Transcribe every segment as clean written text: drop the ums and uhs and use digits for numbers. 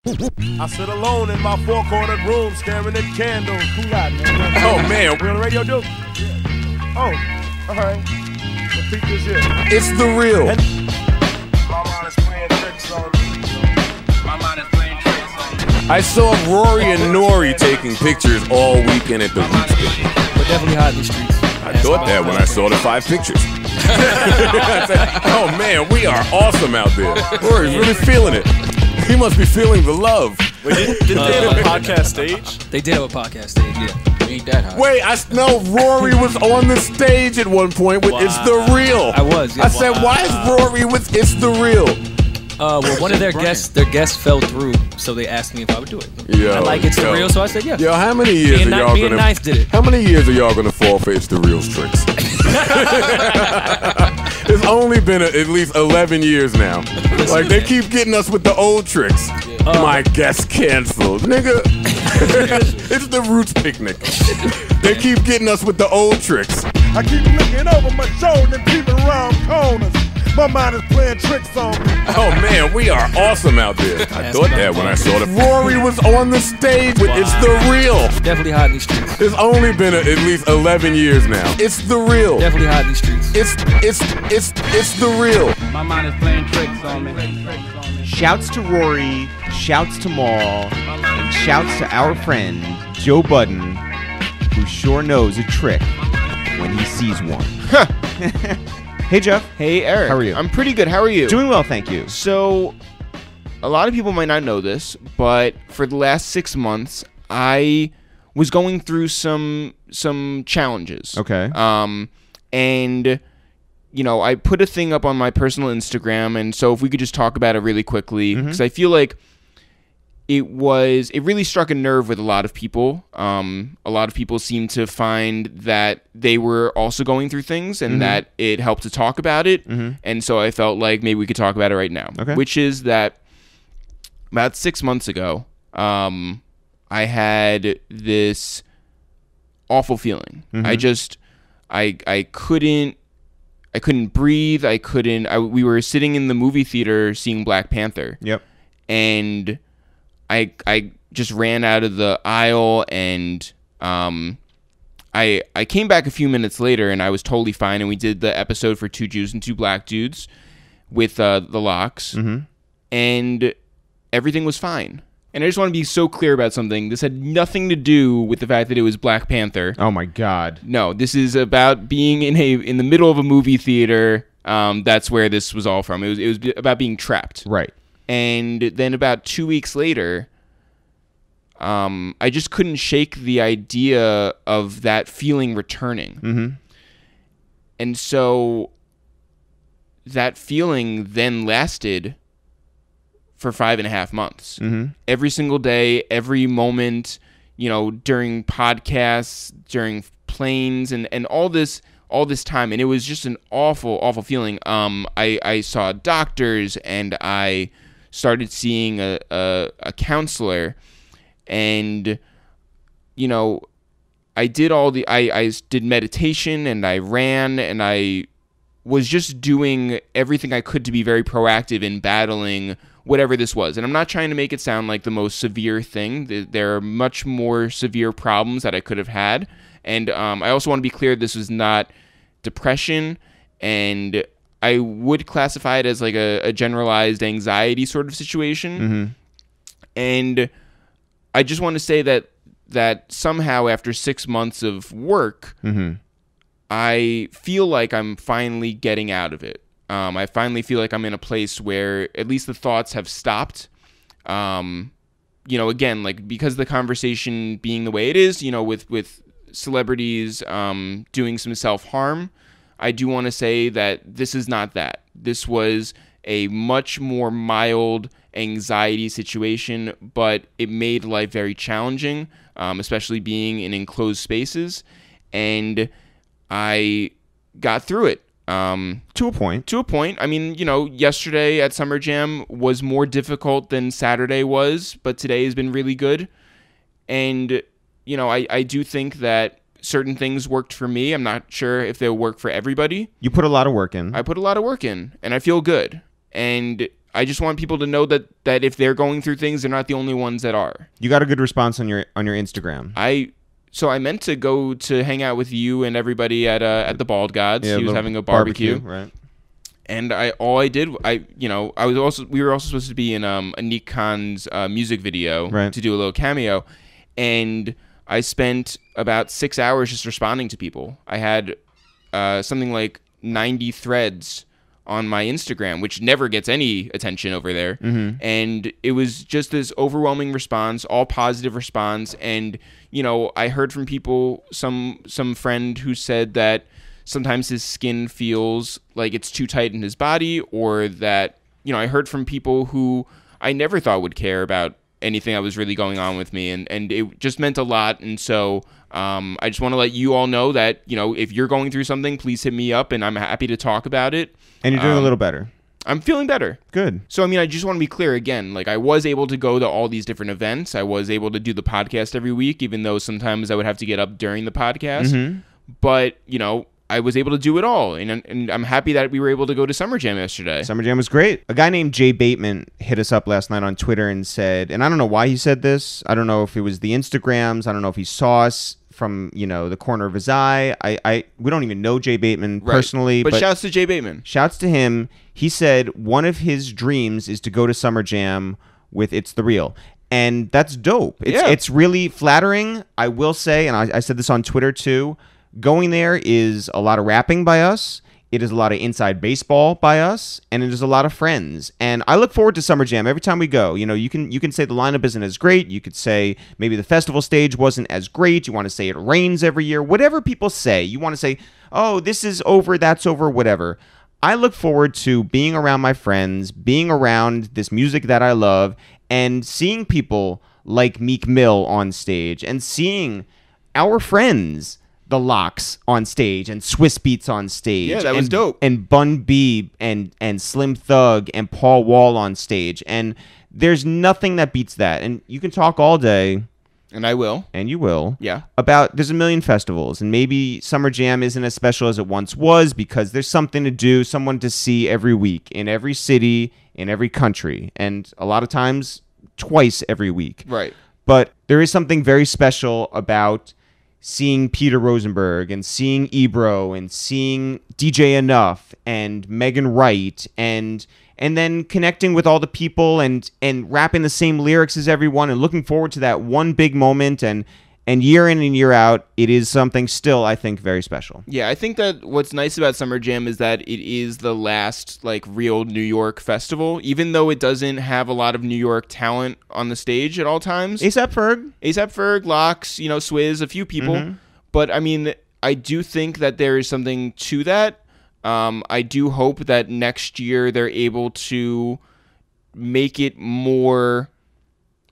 I sit alone in my four-cornered room staring at candles. Cool out, man. Oh, man. We on the radio, dude? Yeah. Oh, all right. Repeat this here. It's the real. My mind is playing tricks on me. I saw Rory and Nori taking pictures all weekend at the Roots game. We're definitely hot in these streets. I thought that when I saw the 5 pictures. I said, oh, man, we are awesome out there. Rory's really feeling it. He must be feeling the love. Wait, did they have a podcast stage? They did have a podcast stage, yeah. Ain't that hot? Wait, no, Rory was on the stage at one point with It's the Real. I was, yeah. I said, why is Rory with It's the Real? Well, one of their guests fell through, so they asked me if I would do it. Yo, I like It's the Real, so I said yeah. Yo, how many years are y'all me and gonna? Ninth did it. How many years are y'all gonna fall for It's the Real's tricks? It's only been at least 11 years now. Like they keep getting us with the old tricks. My guest canceled, nigga. It's the Roots picnic. They keep getting us with the old tricks. I keep looking over my shoulder and peeping around corners. My mind is playing tricks on me. Oh man, we are awesome out there. I thought that when I saw the Rory was on the stage with It's the Real. Definitely hot in these streets. It's only been at least 11 years now. It's the Real. Definitely hot in these streets. It's the Real. My mind is playing tricks on me. Shouts to Rory, shouts to Maul, and shouts to our friend Joe Budden, who sure knows a trick when he sees one. Hey, Jeff. Hey, Eric. How are you? I'm pretty good. How are you? Doing well, thank you. So, a lot of people might not know this, but for the last 6 months, I was going through some challenges. Okay. And you know, I put a thing up on my personal Instagram, and so if we could just talk about it really quickly, because I feel like it really struck a nerve with a lot of people. A lot of people seemed to find that they were also going through things and that it helped to talk about it. And so I felt like maybe we could talk about it right now. Okay. Which is that about 6 months ago, I had this awful feeling. I couldn't breathe. We were sitting in the movie theater seeing Black Panther. Yep. And I just ran out of the aisle, and I came back a few minutes later, and I was totally fine. And we did the episode for Two Jews and Two Black Dudes with the locks, and everything was fine. And I just want to be so clear about something. This had nothing to do with the fact that it was Black Panther. Oh my God. No, this is about being in the middle of a movie theater. That's where this was all from. It was about being trapped. Right. And then about 2 weeks later, I just couldn't shake the idea of that feeling returning. And so that feeling then lasted for 5.5 months. Every single day, every moment, you know, during podcasts, during planes, and all this time. And it was just an awful, awful feeling. I saw doctors, and I started seeing a counselor, and you know, I did I did meditation, and I ran, and I was just doing everything I could to be very proactive in battling whatever this was. And I'm not trying to make it sound like the most severe thing. There are much more severe problems that I could have had. And I also want to be clear, this was not depression, and I would classify it as like a generalized anxiety sort of situation. And I just want to say that somehow after 6 months of work, I feel like I'm finally getting out of it. I finally feel like I'm in a place where at least the thoughts have stopped. You know, again, like because the conversation being the way it is, you know, with celebrities doing some self-harm, I do want to say that this is not that. This was a much more mild anxiety situation, but it made life very challenging, especially being in enclosed spaces. And I got through it. To a point. I mean, you know, yesterday at Summer Jam was more difficult than Saturday was, but today has been really good. And, you know, I do think that certain things worked for me. I'm not sure if they'll work for everybody. You put a lot of work in. I put a lot of work in, and I feel good. And I just want people to know that if they're going through things, they're not the only ones that are. You got a good response on your Instagram. So I meant to go to hang out with you and everybody at the Bald Gods. Yeah, he was having a barbecue. Right. And we were also supposed to be in Anik Khan's music video to do a little cameo, and I spent about 6 hours just responding to people. I had something like 90 threads on my Instagram, which never gets any attention over there. Mm-hmm. And it was just this overwhelming response, all positive response. And, I heard from people, some friend who said that sometimes his skin feels like it's too tight in his body, or that, I heard from people who I never thought would care about anything that was really going on with me. And it just meant a lot. And so I just want to let you all know that, if you're going through something, please hit me up and I'm happy to talk about it. And you're doing a little better. I'm feeling better. Good. So, I just want to be clear again. Like, I was able to go to all these different events. I was able to do the podcast every week, even though sometimes I would have to get up during the podcast. Mm-hmm. But, I was able to do it all. And I'm happy that we were able to go to Summer Jam yesterday. Summer Jam was great. A guy named Jay Bateman hit us up last night on Twitter and said, and I don't know why he said this. I don't know if it was the Instagrams. I don't know if he saw us from, the corner of his eye. We don't even know Jay Bateman personally. But shouts to Jay Bateman. Shouts to him. He said one of his dreams is to go to Summer Jam with ItsTheReal. And that's dope. It's really flattering, I will say, and I said this on Twitter too. Going there is a lot of rapping by us. It is a lot of inside baseball by us, and it is a lot of friends. And I look forward to Summer Jam every time we go. You can say the lineup isn't as great. You could say maybe the festival stage wasn't as great. You want to say it rains every year. Whatever people say. You want to say, oh, this is over, that's over, whatever. I look forward to being around my friends, being around this music that I love, and seeing people like Meek Mill on stage, and seeing our friends, the Locks, on stage, and Swiss Beats on stage. Yeah, that was dope. And Bun B and Slim Thug and Paul Wall on stage. And there's nothing that beats that. And you can talk all day. And I will. And you will. Yeah. There's a million festivals. And maybe Summer Jam isn't as special as it once was because there's something to do, someone to see every week in every city, in every country. And a lot of times, twice every week. Right. But there is something very special about seeing Peter Rosenberg and seeing Ebro and seeing DJ Enough and Megan Wright and then connecting with all the people and rapping the same lyrics as everyone and looking forward to that one big moment and year in and year out, it is something still, I think, very special. Yeah, I think that what's nice about Summer Jam is that it is the last, real New York festival, even though it doesn't have a lot of New York talent on the stage at all times. A$AP Ferg, Locks, Swizz, a few people. Mm-hmm. But, I do think that there is something to that. I do hope that next year they're able to make it more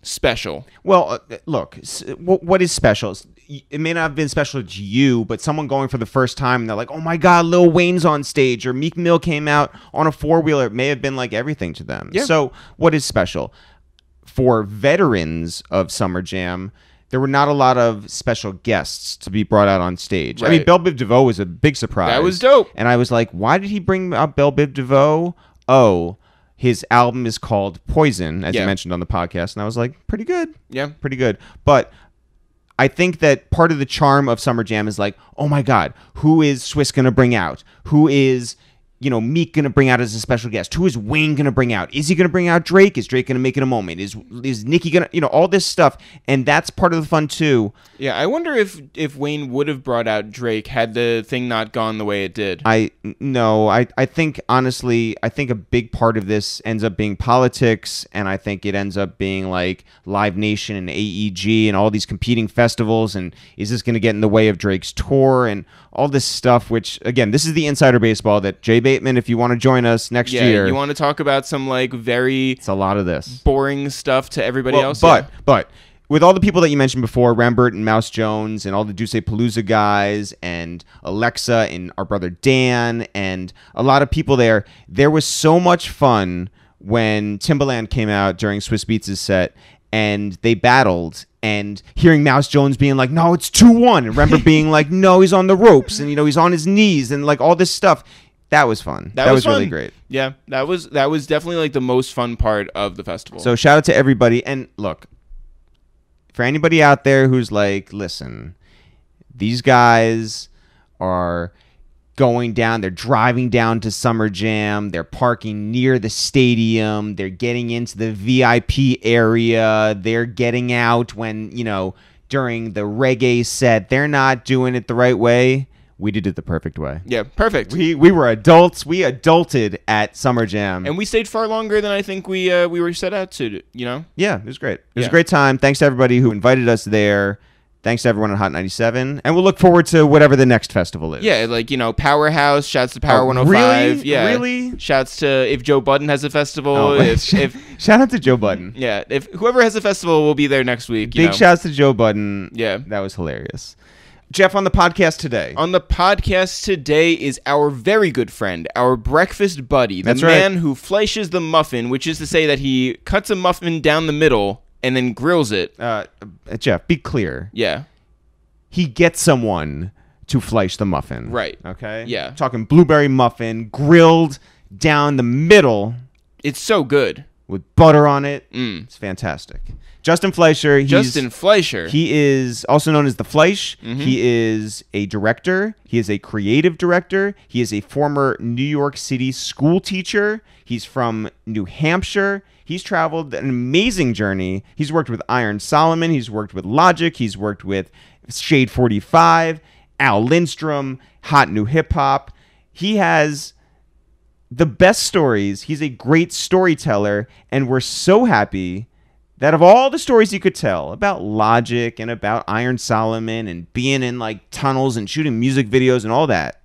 special. Well, look, what is special? It may not have been special to you, but someone going for the first time and they're like, oh my God, Lil Wayne's on stage, or Meek Mill came out on a four-wheeler. It may have been like everything to them. Yeah. So what is special? For veterans of Summer Jam, there were not a lot of special guests to be brought out on stage. Right. Belle Biv DeVoe was a big surprise. That was dope. And I was like, why did he bring up Belle Biv DeVoe? Oh, his album is called Poison, as you mentioned on the podcast. And I was like, pretty good. Yeah. Pretty good. But I think that part of the charm of Summer Jam is like, oh my God, who is Swiss going to bring out? Who is, Meek going to bring out as a special guest? Who is Wayne going to bring out? Is he going to bring out Drake? Is Drake going to make it a moment? Is Nicki going to, all this stuff. And that's part of the fun too. Yeah, I wonder if Wayne would have brought out Drake had the thing not gone the way it did. I think, honestly, I think a big part of this ends up being politics, and I think it ends up being like Live Nation and AEG and all these competing festivals, and is this going to get in the way of Drake's tour and all this stuff, which, again, this is the insider baseball that Jay Bateman, if you want to join us next year. You want to talk about some it's a lot of this boring stuff to everybody else? But with all the people that you mentioned before, Rambert and Mouse Jones and all the Duce Palooza guys and Alexa and our brother Dan and a lot of people there was so much fun when Timbaland came out during Swiss Beats' set and they battled, and hearing Mouse Jones being like, no, it's 2-1, and Rambert being like, no, he's on the ropes, and he's on his knees, and like all this stuff. That was fun. That was really fun. great. Yeah, that was definitely like the most fun part of the festival. So shout out to everybody. And look, for anybody out there who's like, listen, these guys are going down, they're driving down to Summer Jam, they're parking near the stadium, they're getting into the VIP area, they're getting out when, during the reggae set, they're not doing it the right way. We did it the perfect way. Yeah, perfect. We were adults. We adulted at Summer Jam. And we stayed far longer than I think we were set out to, Yeah, it was great. It was a great time. Thanks to everybody who invited us there. Thanks to everyone at Hot 97. And we'll look forward to whatever the next festival is. Yeah, like, Powerhouse, shouts to Power 105. Really? Yeah. Really? Shouts to if Joe Budden has a festival. Oh, shout out to Joe Budden. Yeah, if whoever has a festival will be there next week. Big shouts to Joe Budden. Yeah. That was hilarious. Jeff, on the podcast today. On the podcast today is our very good friend, our breakfast buddy, the That's right. man who fleisches the muffin, which is to say that he cuts a muffin down the middle and then grills it. Jeff, be clear. Yeah. He gets someone to fleisch the muffin. Right. Okay? Yeah. Talking blueberry muffin, grilled down the middle. It's so good. With butter on it. It's fantastic. Justin Fleischer. Justin Fleischer. He is also known as The Fleisch. Mm-hmm. He is a director. He is a creative director. He is a former New York City school teacher. He's from New Hampshire. He's traveled an amazing journey. He's worked with Iron Solomon. He's worked with Logic. He's worked with Shade 45, Al Lindstrom, Hot New Hip Hop. He has the best stories. He's a great storyteller. And we're so happy that of all the stories you could tell about Logic and about Iron Solomon and being in like tunnels and shooting music videos and all that,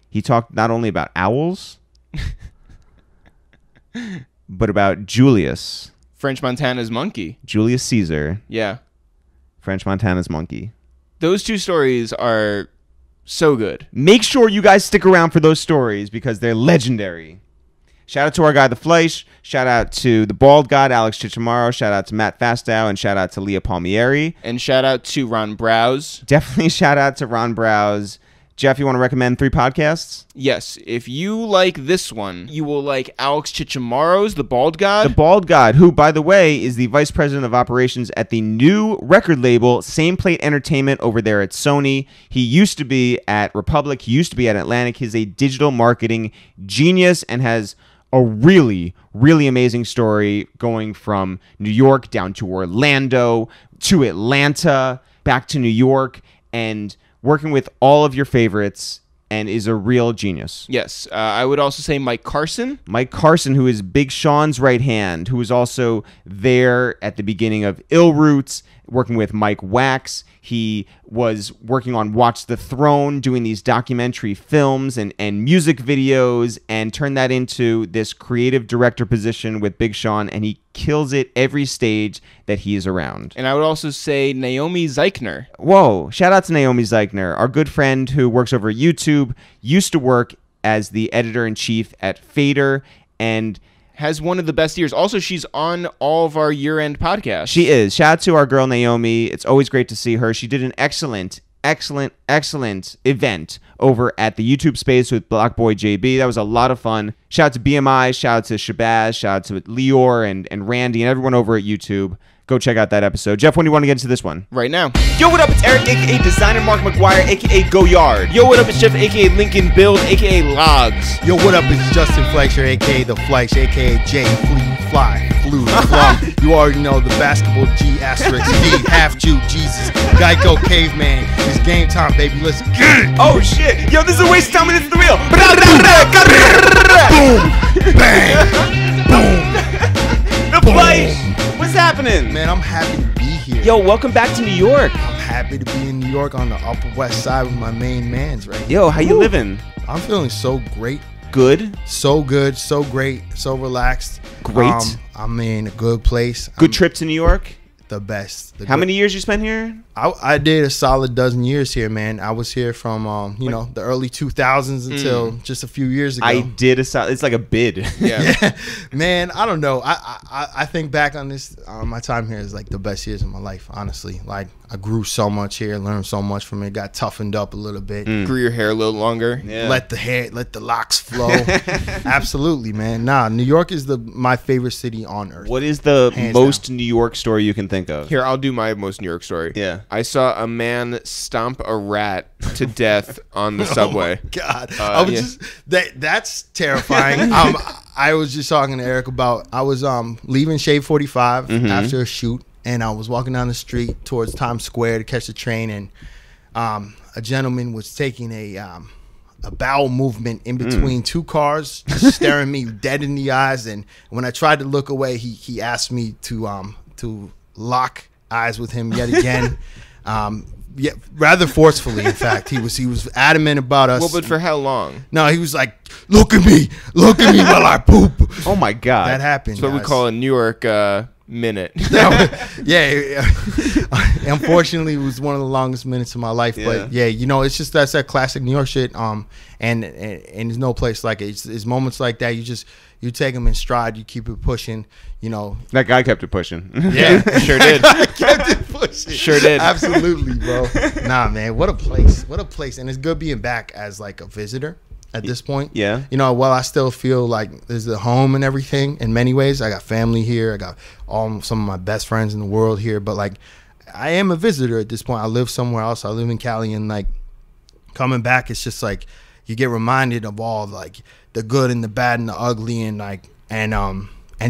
he talked not only about owls, but about Julius. French Montana's monkey. Julius Caesar. Yeah. French Montana's monkey. Those two stories are so good. Make sure you guys stick around for those stories because they're legendary. Shout out to our guy, The Fleisch. Shout out to the bald god, Alex Ciccimarro. Shout out to Matt Fastow. And shout out to Leah Palmieri. And shout out to Ron Browse. Definitely shout out to Ron Browse. Jeff, you want to recommend 3 podcasts? Yes. If you like this one, you will like Alex Ciccimarro's The Bald God. The Bald God, who, by the way, is the vice president of operations at the new record label, Same Plate Entertainment, over there at Sony. He used to be at Republic. He used to be at Atlantic. He's a digital marketing genius and has a really, really amazing story going from New York down to Orlando, to Atlanta, back to New York, and working with all of your favorites, and is a real genius. Yes. I would also say Mike Carson. Mike Carson, who is Big Sean's right hand, who was also there at the beginning of Ill Roots, working with Mike Wax. He was working on Watch the Throne, doing these documentary films and music videos, and turned that into this creative director position with Big Sean, and he kills it every stage that he is around. And I would also say Naomi Zeichner. Whoa, shout out to Naomi Zeichner, our good friend who works over at YouTube, used to work as the editor-in-chief at Fader, and has one of the best years. Also, she's on all of our year-end podcasts. She is. Shout out to our girl Naomi. It's always great to see her. She did an excellent event over at the YouTube space with Block Boy JB. That was a lot of fun. Shout out to BMI. Shout out to Shabazz. Shout out to Lior and Randy and everyone over at YouTube. Go check out that episode. Jeff, when do you want to get into this one? Right now. Yo, what up? It's Eric, a.k.a. Designer Mark McGuire, a.k.a. Go Yard. Yo, what up? It's Jeff, a.k.a. Lincoln Build, a.k.a. Logs. Yo, what up? It's Justin Fleischer, a.k.a. The Fleisch, a.k.a. J, Flee, Fly, Flew, Flum. You already know the basketball G, asterisk D, half Jew, Jesus, Geico, Caveman. It's game time, baby. Let's get it. Oh, shit. Yo, this is a waste of time and it's the real. Boom. Bang. Boom. The Fleisch. What's happening? Man, I'm happy to be here. Yo, welcome back to New York. I'm happy to be in New York on the Upper West Side with my main mans right here. Yo, how you living? I'm feeling so great. Good? So good, so great, so relaxed. Great. I'm in a good place. Good trip to New York? The best. How many years you spent here? I did a solid dozen years here, man. I was here from the early 2000s until just a few years ago. I did it's like a bid. Yeah, man. I don't know. I think back on this. My time here is like the best years of my life. Honestly, like I grew so much here, learned so much from it, got toughened up a little bit. Grew your hair a little longer. Yeah. Let the locks flow. Absolutely, man. Nah, New York is my favorite city on earth. What is the Hands most down. New York story you can think of? Here, I'll do my most New York story. Yeah. I saw a man stomp a rat to death on the subway. Oh my God, I was just that's terrifying. I was just talking to Eric about I was leaving Shade 45 after a shoot, and I was walking down the street towards Times Square to catch the train, and a gentleman was taking a bowel movement in between two cars, just staring me dead in the eyes. And when I tried to look away, he asked me to lock eyes with him yet again. Yeah, rather forcefully. In fact, he was adamant about us. Well, but for how long? No, he was like, look at me while I poop. Oh my God. That happened. That's what we call a New York minute. Yeah. Unfortunately, it was one of the longest minutes of my life. But yeah, it's just that's that classic New York shit. And there's no place like it. It's moments like that. You take them in stride. You keep it pushing. That guy kept it pushing. Yeah, Sure did. kept it pushing. Sure did. Absolutely, bro. Nah, man, what a place. And it's good being back as like a visitor at this point. Yeah. While I still feel like there's a home and everything in many ways. I got family here. I got some of my best friends in the world here. But like, I am a visitor at this point. I live somewhere else. I live in Cali, and like coming back, it's just like you get reminded of all like the good and the bad and the ugly, and like and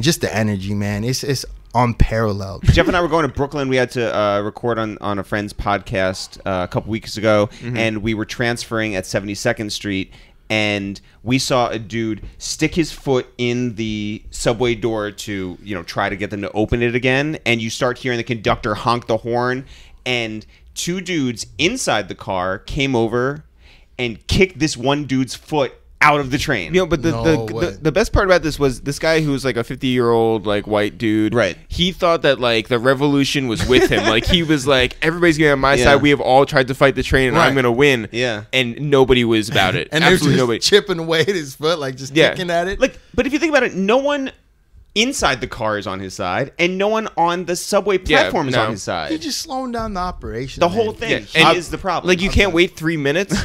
just the energy, man. It's unparalleled. Jeff and I were going to Brooklyn. We had to record on a friend's podcast a couple weeks ago, and we were transferring at 72nd Street, and we saw a dude stick his foot in the subway door to try to get them to open it again, and you start hearing the conductor honk the horn, and two dudes inside the car came over and kicked this one dude's foot out of the train. But the best part about this was this guy who was like a 50-year-old like white dude. Right. He thought that like the revolution was with him. Like he was like, everybody's gonna be on my side. We have all tried to fight the train, and I'm gonna win. Yeah. And nobody was about it. And they're Absolutely just nobody. chipping away at his foot, like just kicking at it. Like, but if you think about it, no one inside the car is on his side, and no one on the subway platform is on his side. You're just slowing down the operation. The whole thing is the problem. Like you can't wait 3 minutes.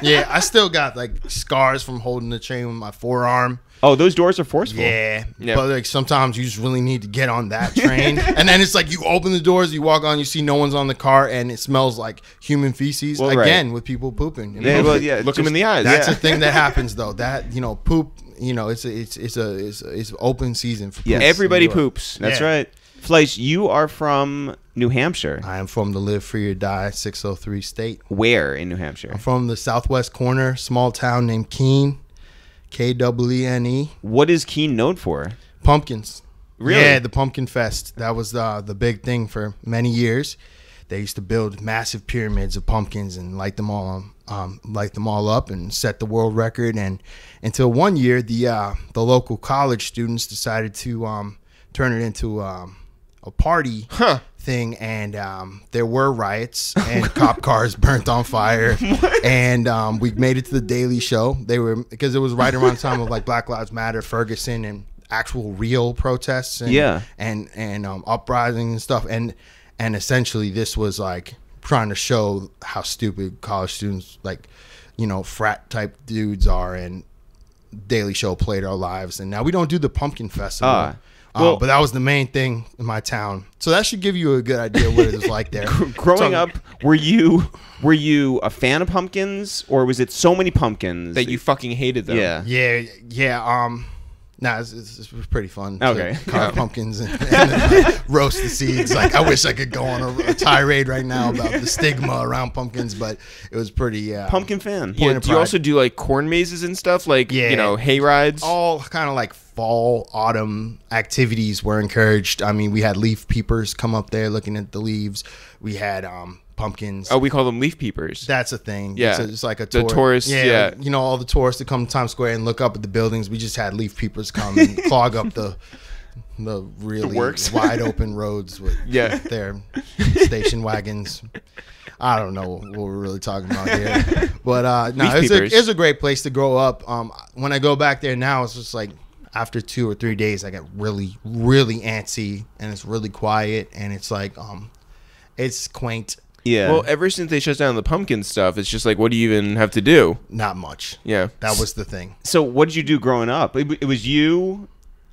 Yeah, I still got like scars from holding the train with my forearm. Oh, those doors are forceful. Yeah, but like sometimes you just really need to get on that train, and then it's like you open the doors, you walk on, you see no one's on the car, and it smells like human feces again with people pooping. Look them in the eyes. That's a thing that happens though. That poop. It's open season for poop. Everybody poops. That's right. Fleisch, you are from New Hampshire. I am from the Live Free or Die 603 state. Where in New Hampshire? I'm from the southwest corner, small town named Keene, Keene. What is Keene known for? Pumpkins. Really? Yeah, the Pumpkin Fest. That was the big thing for many years. They used to build massive pyramids of pumpkins and light them all up and set the world record. And until one year, the local college students decided to turn it into a party thing, and there were riots and cop cars burnt on fire. And we made it to the Daily Show. Because it was right around the time of like Black Lives Matter, Ferguson, and actual real protests and uprising and stuff. And essentially, this was like trying to show how stupid college students, like, frat type dudes are. And Daily Show played our lives. And now we don't do the Pumpkin Festival. But that was the main thing in my town. So that should give you a good idea what it was like there. Growing up, were you a fan of pumpkins, or was it so many pumpkins that you fucking hated them? Yeah. Nah, it's pretty fun. Okay. To carve pumpkins and roast the seeds. Like, I wish I could go on a tirade right now about the stigma around pumpkins, but it was pretty. Pumpkin fan. Yeah. Do you also do like corn mazes and stuff? Like, hay rides? All kind of like fall, autumn activities were encouraged. I mean, we had leaf peepers come up there looking at the leaves. We had pumpkins. Oh, we call them leaf peepers. That's a thing. Yeah. It's like a the tourists. Yeah. All the tourists that come to Times Square and look up at the buildings. We just had leaf peepers come and clog up the the really works. wide open roads with their station wagons. I don't know what we're really talking about here, but no, it's a great place to grow up. When I go back there now, it's just like after 2 or 3 days, I get really, really antsy, and it's really quiet, and it's like it's quaint. Yeah. Well, ever since they shut down the pumpkin stuff, it's just like, what do you even have to do? Not much. Yeah. That was the thing. So what did you do growing up? It was you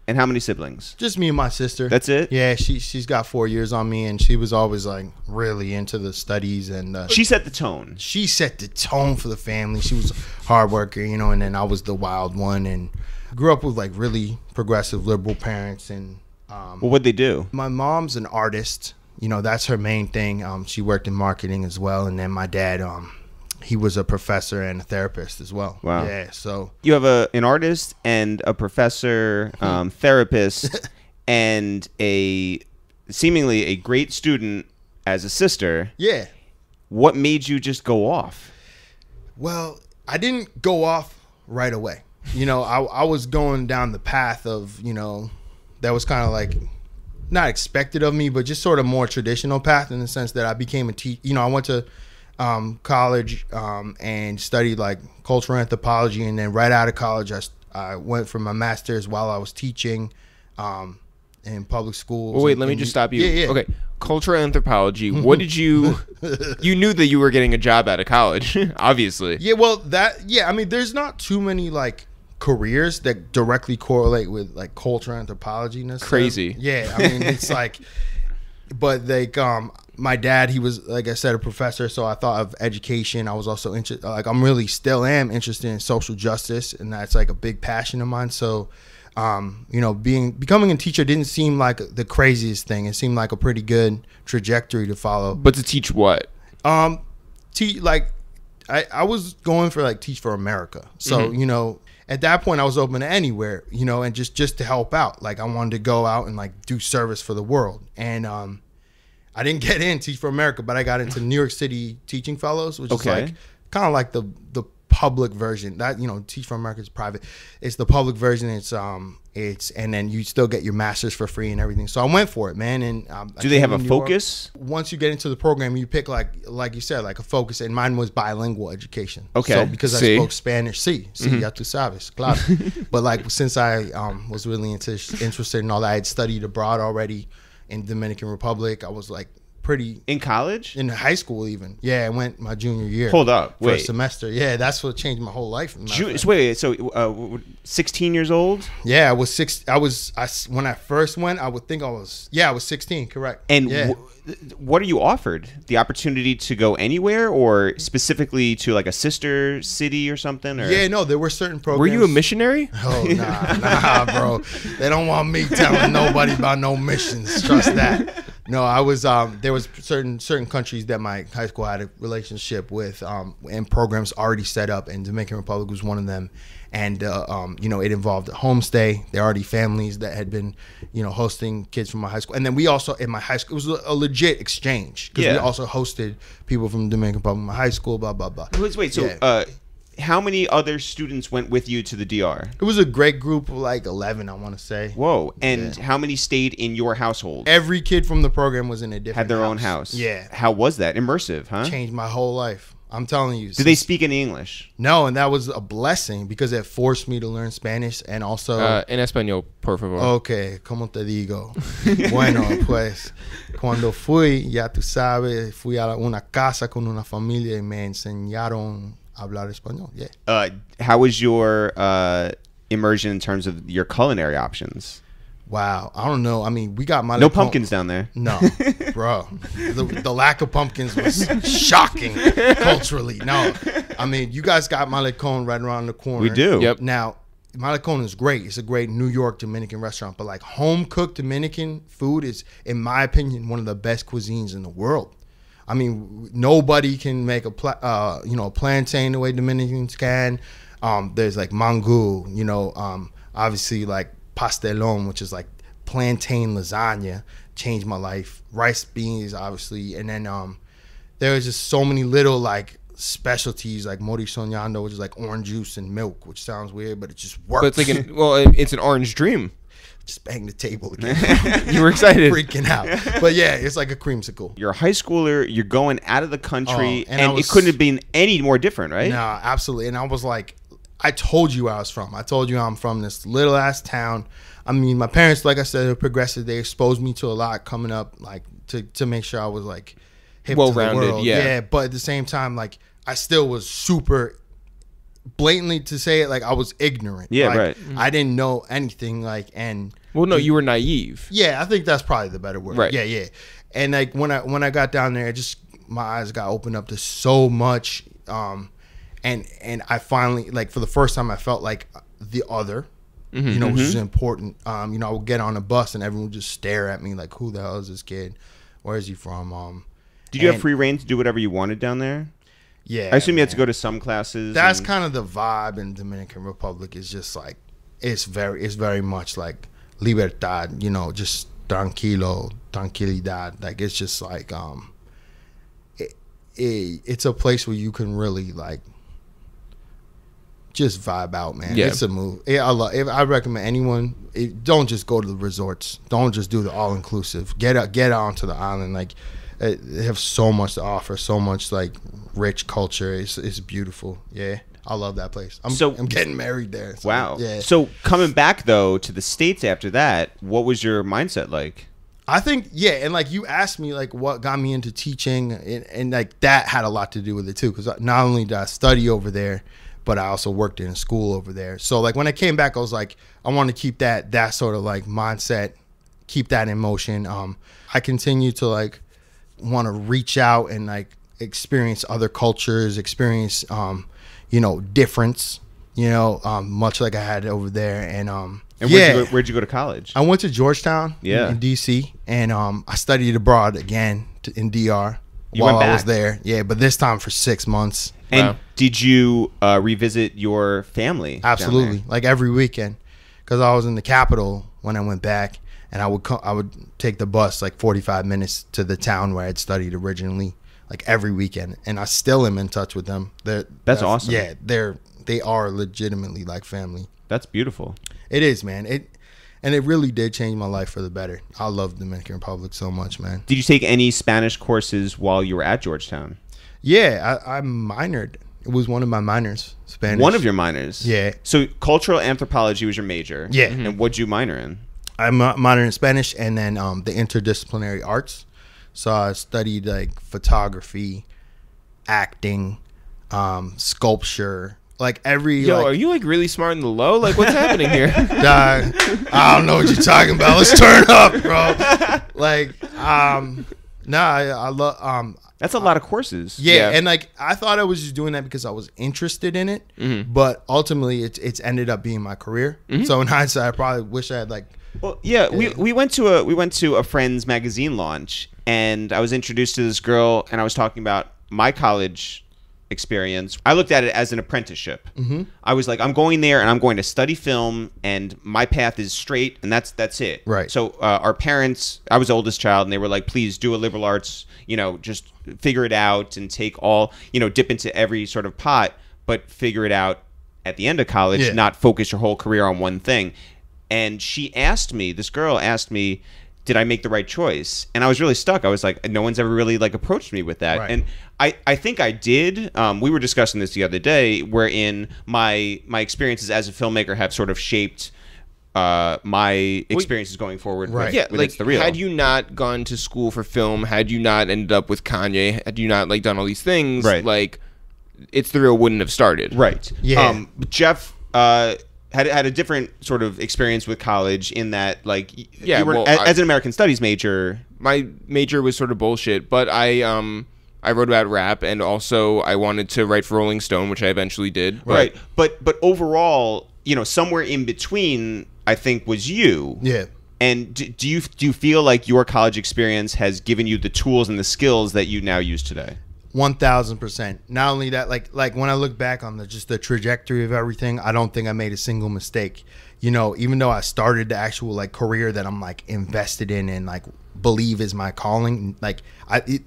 and how many siblings? Just me and my sister. That's it? Yeah, she's got 4 years on me, and she was always like really into the studies, and she set the tone. She set the tone for the family. She was a hard worker, and then I was the wild one, and grew up with like really progressive liberal parents. And well, what'd they do? My mom's an artist. That's her main thing. She worked in marketing as well, and then my dad, he was a professor and a therapist as well. Wow. Yeah. So you have an artist and a professor, therapist, and seemingly a great student as a sister. Yeah. What made you just go off? Well, I didn't go off right away. I was going down the path of, that was kind of like not expected of me, but just sort of more traditional path in the sense that I became a teacher. I went to college and studied like cultural anthropology, and then right out of college I went for my master's while I was teaching in public schools. Well, wait, let me just stop you. Yeah. Okay, cultural anthropology. What did you? You knew that you were getting a job out of college, obviously. Yeah, well, I mean, there's not too many like careers that directly correlate with like cultural anthropology. Crazy. Yeah, I mean, it's like, but like my dad, he was, like I said, a professor, so I thought of education. I was also interested, like I'm really still am interested in social justice, and that's like a big passion of mine. So becoming a teacher didn't seem like the craziest thing. It seemed like a pretty good trajectory to follow. But to teach what? I was going for like Teach for America. So, at that point I was open to anywhere, and just to help out. Like I wanted to go out and like do service for the world. And I didn't get in Teach for America, but I got into New York City Teaching Fellows, which is like kind of like the public version. That Teach for America is private. It's the public version. It's and then you still get your master's for free and everything. So I went for it, man. And do they have a focus? Once you get into the program, you pick like you said, like a focus. And mine was bilingual education. Okay. So because I spoke Spanish, ya tú sabes, claro. But like since I was really interested in all that, I had studied abroad already in Dominican Republic. I was like pretty in college, in high school even. Yeah, I went my junior year. Hold up, for a semester. Yeah, that's what changed my whole life. Wait, so 16 years old? Yeah, I was when I first went, I was 16, correct. And what are you offered? The opportunity to go anywhere, or specifically to like a sister city or something? Or? Yeah, no, there were certain programs. Were you a missionary? Oh, nah, bro. They don't want me telling nobody about no missions. Trust that. No, I was. There was certain countries that my high school had a relationship with, and programs already set up, and Dominican Republic was one of them. And it involved a homestay. There are already families that had been, hosting kids from my high school. And then we also, in my high school, it was a legit exchange, because we also hosted people from Dominican Republic in my high school. Blah blah blah. Wait, so how many other students went with you to the DR? It was a great group of like 11, I want to say. Whoa! And how many stayed in your household? Every kid from the program was in a different. Had their own house. Yeah. How was that? Immersive, huh? Changed my whole life. I'm telling you. Did they speak any English? No, and that was a blessing because it forced me to learn Spanish, and also en español, por favor. Okay, como te digo. Bueno, pues cuando fui, ya tú sabes, fui a una casa con una familia y me enseñaron a hablar español. Yeah. How was your immersion in terms of your culinary options? Wow, I don't know. I mean, we got no pumpkins down there. No, bro. The lack of pumpkins was shocking culturally. No, I mean, you guys got malecon right around the corner. We do. Yep. Now, malecon is great. It's a great New York Dominican restaurant, but like home cooked Dominican food is, in my opinion, one of the best cuisines in the world. I mean, nobody can make a plantain the way Dominicans can. There's like mango, obviously like pastelon, which is like plantain lasagna, changed my life. Rice beans, obviously, and then there was just so many little like specialties like mori soñando, which is like orange juice and milk, which sounds weird, but it just works. But it's like it's an orange dream. just bang the table again. You were excited. Freaking out. But yeah, it's like a creamsicle. You're a high schooler. You're going out of the country, and and it couldn't have been any more different, right? No, absolutely. And I was like, I told you where I was from. I told you I'm from this little ass town. I mean, my parents, like I said, are progressive. They exposed me to a lot coming up, like to make sure I was like hip to the Well-rounded, world. yeah. But at the same time, like I still was super blatantly to say it, like I was ignorant. Yeah, like, right. I didn't know anything. Like, and Well, no, you were naive. yeah, I think that's probably the better word. Right. Yeah. And like when I got down there, my eyes got opened up to so much. And I finally, like, for the first time, I felt like the other, you know, which is important. You know, I would get on a bus and everyone would just stare at me like, who the hell is this kid? Where is he from? Did you have free reign to do whatever you wanted down there? Yeah. I assume you had to go to some classes. That's and- kind of the vibe in Dominican Republic. Is just like, it's very much like libertad, you know, just tranquilidad. Like, it's just like, it's a place where you can really like just vibe out, man. Yeah. It's a move. I recommend anyone, don't just go to the resorts. Don't just do the all inclusive. Get out onto the island. Like, they have so much to offer, so much like rich culture. It's beautiful. Yeah, I love that place. I'm getting married there. So, Wow. Yeah. So coming back though to the States after that, what was your mindset like? I think, yeah, and like you asked me like what got me into teaching, and like that had a lot to do with it too, because not only did I study over there, but I also worked in a school over there. So like when I came back, I was like, I want to keep that sort of like mindset, keep that in motion. I continue to like want to reach out and like experience other cultures, experience you know, difference, you know, much like I had over there. And where'd you go to college? I went to Georgetown Yeah. in DC, and I studied abroad again in DR You while went I was back? there. Yeah, but this time for 6 months. And Wow. did you revisit your family? down Absolutely, there? like every weekend, because I was in the capital when I went back, and I would take the bus like 45 minutes to the town where I'd studied originally, like every weekend, and I still am in touch with them. That's awesome. Yeah, they are legitimately like family. That's beautiful. It is, man. It really did change my life for the better. I love Dominican Republic so much, man. Did you take any Spanish courses while you were at Georgetown? Yeah, I minored. It was one of my minors, Spanish. One of your minors? Yeah. So cultural anthropology was your major? Yeah. And what'd you minor in? I minored in Spanish, and then the interdisciplinary arts. So I studied like photography, acting, sculpture, like every. Yo, like, are you like really smart in the low? Like, what's happening here? I don't know what you're talking about. Let's turn up, bro. Like, I love. That's a lot of courses. Yeah, and like I thought I was just doing that because I was interested in it, but ultimately it's ended up being my career. So in hindsight, I probably wish I had like. Well, yeah, we went to a friend's magazine launch, and I was introduced to this girl, and I was talking about my college experience. I looked at it as an apprenticeship. I was like, I'm going there, and I'm going to study film, and my path is straight, and that's it. Right. So our parents, I was the oldest child, and they were like, please do a liberal arts, just figure it out and take all, dip into every sort of pot, but figure it out at the end of college, not focus your whole career on one thing. And this girl asked me, did I make the right choice? And I was really stuck. I was like, no one's ever really like approached me with that. Right. And I think I did. We were discussing this the other day, wherein my experiences as a filmmaker have sort of shaped my experiences going forward. Right. Yeah, with like ItsTheReal. had you not gone to school for film, had you not ended up with Kanye, had you not like done all these things, Right. like ItsTheReal wouldn't have started. Right. Yeah. Jeff had a different sort of experience with college in that, like, Yeah, you were, well, as an American Studies major. My major was sort of bullshit, but I wrote about rap, and also I wanted to write for Rolling Stone, which I eventually did. Right. But overall, somewhere in between, I think, was you. Yeah. And do you feel like your college experience has given you the tools and the skills that you now use today? 1000%. Not only that, like when I look back on the trajectory of everything, I don't think I made a single mistake. Even though I started the actual like career that I'm like invested in and like believe is my calling, like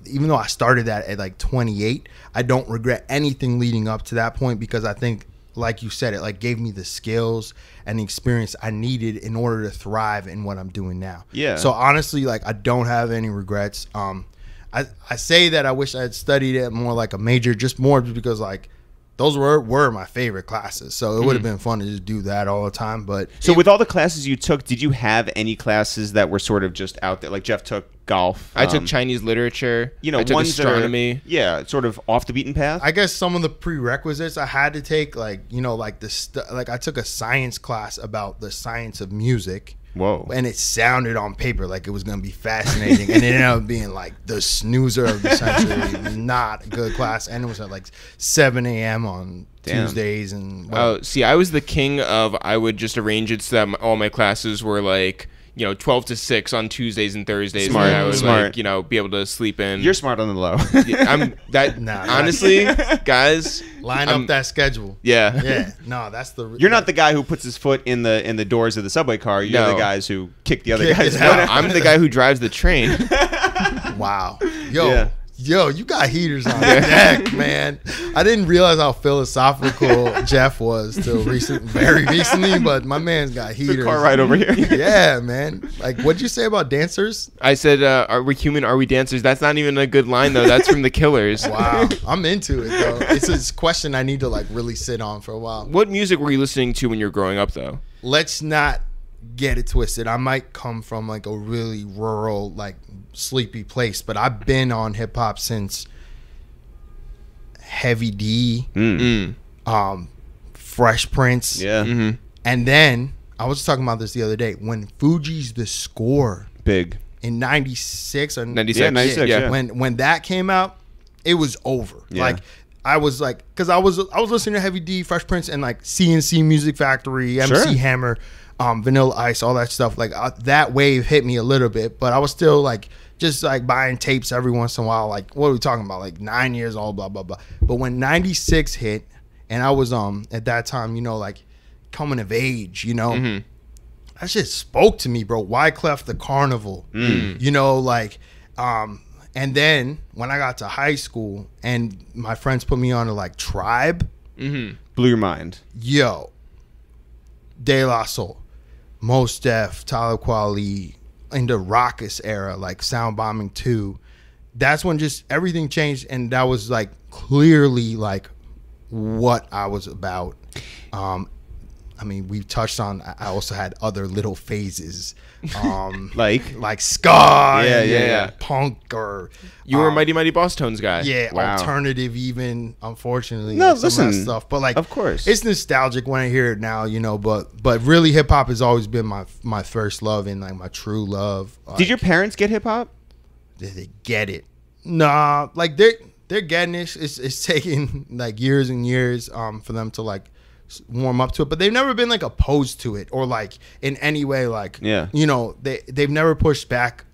even though I started that at like 28, I don't regret anything leading up to that point, because I think like you said, it like gave me the skills and the experience I needed in order to thrive in what I'm doing now. Yeah. So honestly, like I don't have any regrets. I say that I wish I had studied it more like a major, just because like those were my favorite classes. So it would have been fun to just do that all the time. But so with all the classes you took, did you have any classes that were sort of just out there? Like Jeff took golf. I took Chinese literature. You know, I took ones that are- astronomy. yeah, sort of off the beaten path. I guess some of the prerequisites I had to take, like, you know, like like I took a science class about the science of music. Whoa. And it sounded on paper like it was going to be fascinating. And it ended up being like the snoozer of the century. Not a good class. And it was at like 7 a.m. on Tuesdays. And Oh, see, I was the king of, I would just arrange it so that all my classes were like, 12 to 6 on Tuesdays and Thursdays. Smart, And I would smart. like, be able to sleep in. You're smart on the low. Honestly, guys. line up that schedule. Yeah. Yeah. No, that's the. You're not the guy who puts his foot in the doors of the subway car. You're No. the guys who kick the other Kick guys it out. out. I'm the guy who drives the train. Wow. Yo. Yeah. Yo, you got heaters on deck, man. I didn't realize how philosophical Jeff was till very recently, but my man's got heaters. The car right over here. Yeah, man. Like, what'd you say about dancers? I said, are we human? Are we dancers? That's not even a good line, though. That's from The Killers. Wow. I'm into it, though. It's a question I need to, like, really sit on for a while. What music were you listening to when you were growing up, though? Let's not get it twisted. I might come from, like, a really rural, like, sleepy place, but I've been on hip-hop since Heavy D, Fresh Prince. Yeah. And then, I was talking about this the other day, when Fuji's The Score Big. in 96 or 96. Yeah, 96, yeah. when that came out, it was over. Yeah. Like, I was like, because I was listening to Heavy D, Fresh Prince, and like CNC Music Factory, MC Sure. Hammer, Vanilla Ice, all that stuff. Like that wave hit me a little bit, but I was still like just like buying tapes every once in a while. Like, what are we talking about? Like 9 years old, blah blah blah. But when 96 hit, and I was at that time, like coming of age, that shit spoke to me, bro. Wyclef the Carnival, and then when I got to high school and my friends put me on to like Tribe, Blew your mind. yo, De La Soul, Mos Def, Talib Kweli, in the Raucous era, like Sound Bombing 2, that's when just everything changed, and that was like clearly like what I was about. I mean, we touched on, I also had other little phases, Like ska, and punk, or You were a Mighty Mighty Boss Tones guy. Wow. alternative, even, unfortunately. No, like some of that listen, stuff, but like, of course. it's nostalgic when I hear it now, but really hip hop has always been my first love and like my true love. Did your parents get hip hop? Did they get it? Nah, like they're getting it. It's taking like years and years for them to like warm up to it, but they've never been like opposed to it or like in any way like they've never pushed back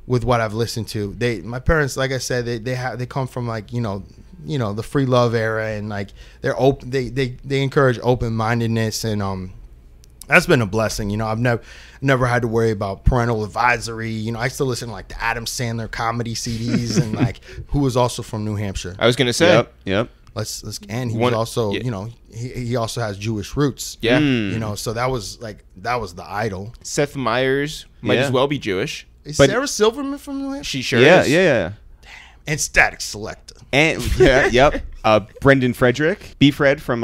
with what I've listened to. My parents, like I said, they come from like the free love era, and like they're open, they encourage open-mindedness, and that's been a blessing. I've never had to worry about parental advisory. I still listen to like the Adam Sandler comedy CDs, and like who was also from New Hampshire. I was going to say. Yep. And he was also, he also has Jewish roots. Yeah. So that was the idol. Seth Meyers might as well be Jewish. Is But- Sarah Silverman from New Hampshire? She sure Yeah, is. yeah. And Statik Selektah. And Brendan Frederick, B-Fred from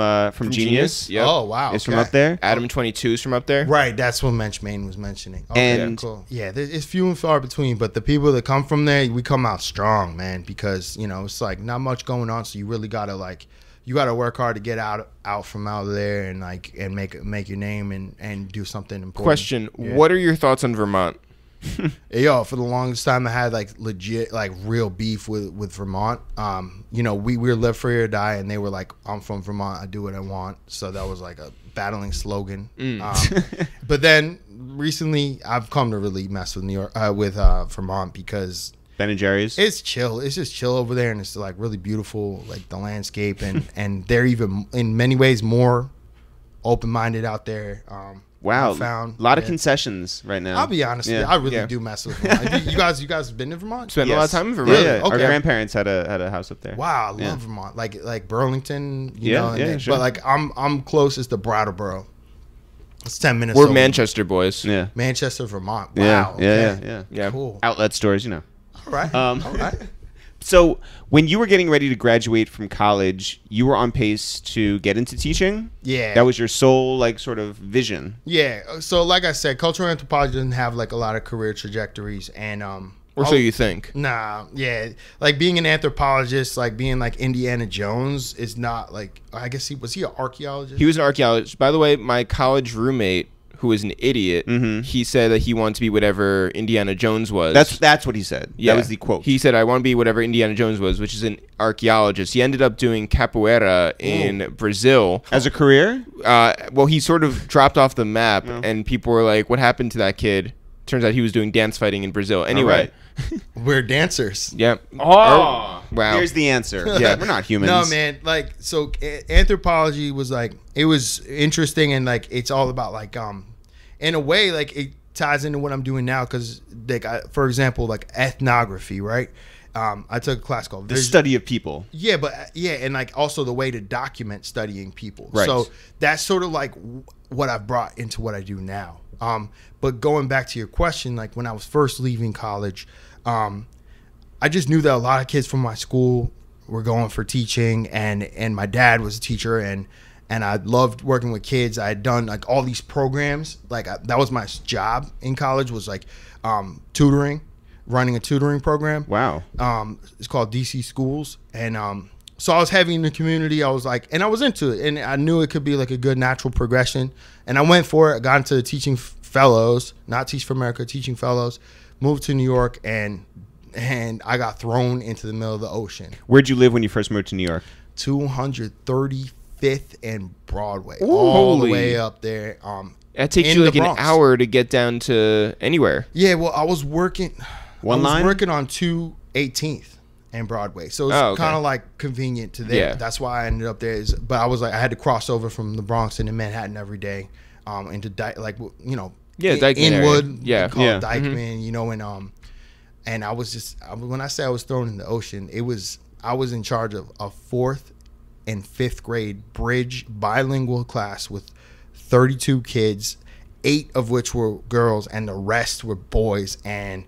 Genius. Yep. Oh, wow. Is from okay. up there. Adam 22 is from up there. Right, that's what Mensch Main was mentioning. Okay, And- cool. Yeah, it's few and far between, but the people that come from there, we come out strong, man, because, it's like not much going on, so you really got to work hard to get out from out there and like and make your name and do something important. Question, Yeah. what are your thoughts on Vermont? Yo, for the longest time, I had like legit, like real beef with Vermont. We were live free or die, and they were like, "I'm from Vermont, I do what I want." So that was like a battling slogan. But then recently, I've come to really mess with Vermont because Ben and Jerry's. it's chill. It's just chill over there, and it's like really beautiful, like the landscape, and they're even in many ways more open minded out there. Wow, I found a lot of concessions right now. I'll be honest with you, I really do mess with Vermont. You guys been to Vermont? Spent a lot of time in Vermont. Yeah. Okay. Our grandparents had a house up there. Wow, I love Vermont. Like Burlington, you know. Sure. But like I'm closest to Brattleboro. It's 10 minutes. We're over. Manchester boys. Yeah. Manchester, Vermont. Wow. Yeah. Cool. Outlet stores, you know. All right. All right. So when you were getting ready to graduate from college, you were on pace to get into teaching? Yeah. That was your sole, like, sort of vision? Yeah. So like I said, cultural anthropology doesn't have like a lot of career trajectories, and Or so you think. Nah, yeah. Like being an anthropologist, like being like Indiana Jones is not like, I guess was he an archaeologist? He was an archaeologist. By the way, my college roommate, who was an idiot, he said that he wanted to be whatever Indiana Jones was. That's what he said. Yeah. That was the quote. He said, I want to be whatever Indiana Jones was, which is an archaeologist. He ended up doing capoeira in Brazil. As a career? Well, he sort of dropped off the map, and people were like, what happened to that kid? Turns out he was doing dance fighting in Brazil. Anyway. We're dancers. Yep. Oh, wow. Here's the answer. Yeah, we're not humans. No, man. Like, so anthropology was like, it was interesting, and like, it's all about like, in a way, like it ties into what I'm doing now. Cause like, for example, like ethnography, right? I took a class called the study of people. Yeah, but and like also the way to document studying people. Right. So that's sort of like what I've brought into what I do now. But going back to your question, like when I was first leaving college, I just knew that a lot of kids from my school were going for teaching, and my dad was a teacher, and I loved working with kids. I had done like all these programs. Like that was my job in college, was like tutoring, running a tutoring program. Wow. It's called DC Schools, and so I was heavy in the community. I was like, and I was into it, and I knew it could be like a good natural progression, and I went for it. I got into teaching fellows, not Teach for America, teaching fellows. Moved to New York, and I got thrown into the middle of the ocean. Where'd you live when you first moved to New York? 235th and Broadway, Ooh, all holy. the way up there. That takes in you the like an Bronx. hour to get down to anywhere. Yeah, well, I was working. One line? working on 218th and Broadway, so it's kind of like convenient to there. Yeah. That's why I ended up there. But I was like, I had to cross over from the Bronx into Manhattan every day, into Dykeman Inwood. area. Yeah. Called Yeah. Dykeman, you know, and I was just, when I say I was thrown in the ocean, I was in charge of a 4th and 5th grade bridge bilingual class with 32 kids, 8 of which were girls and the rest were boys, and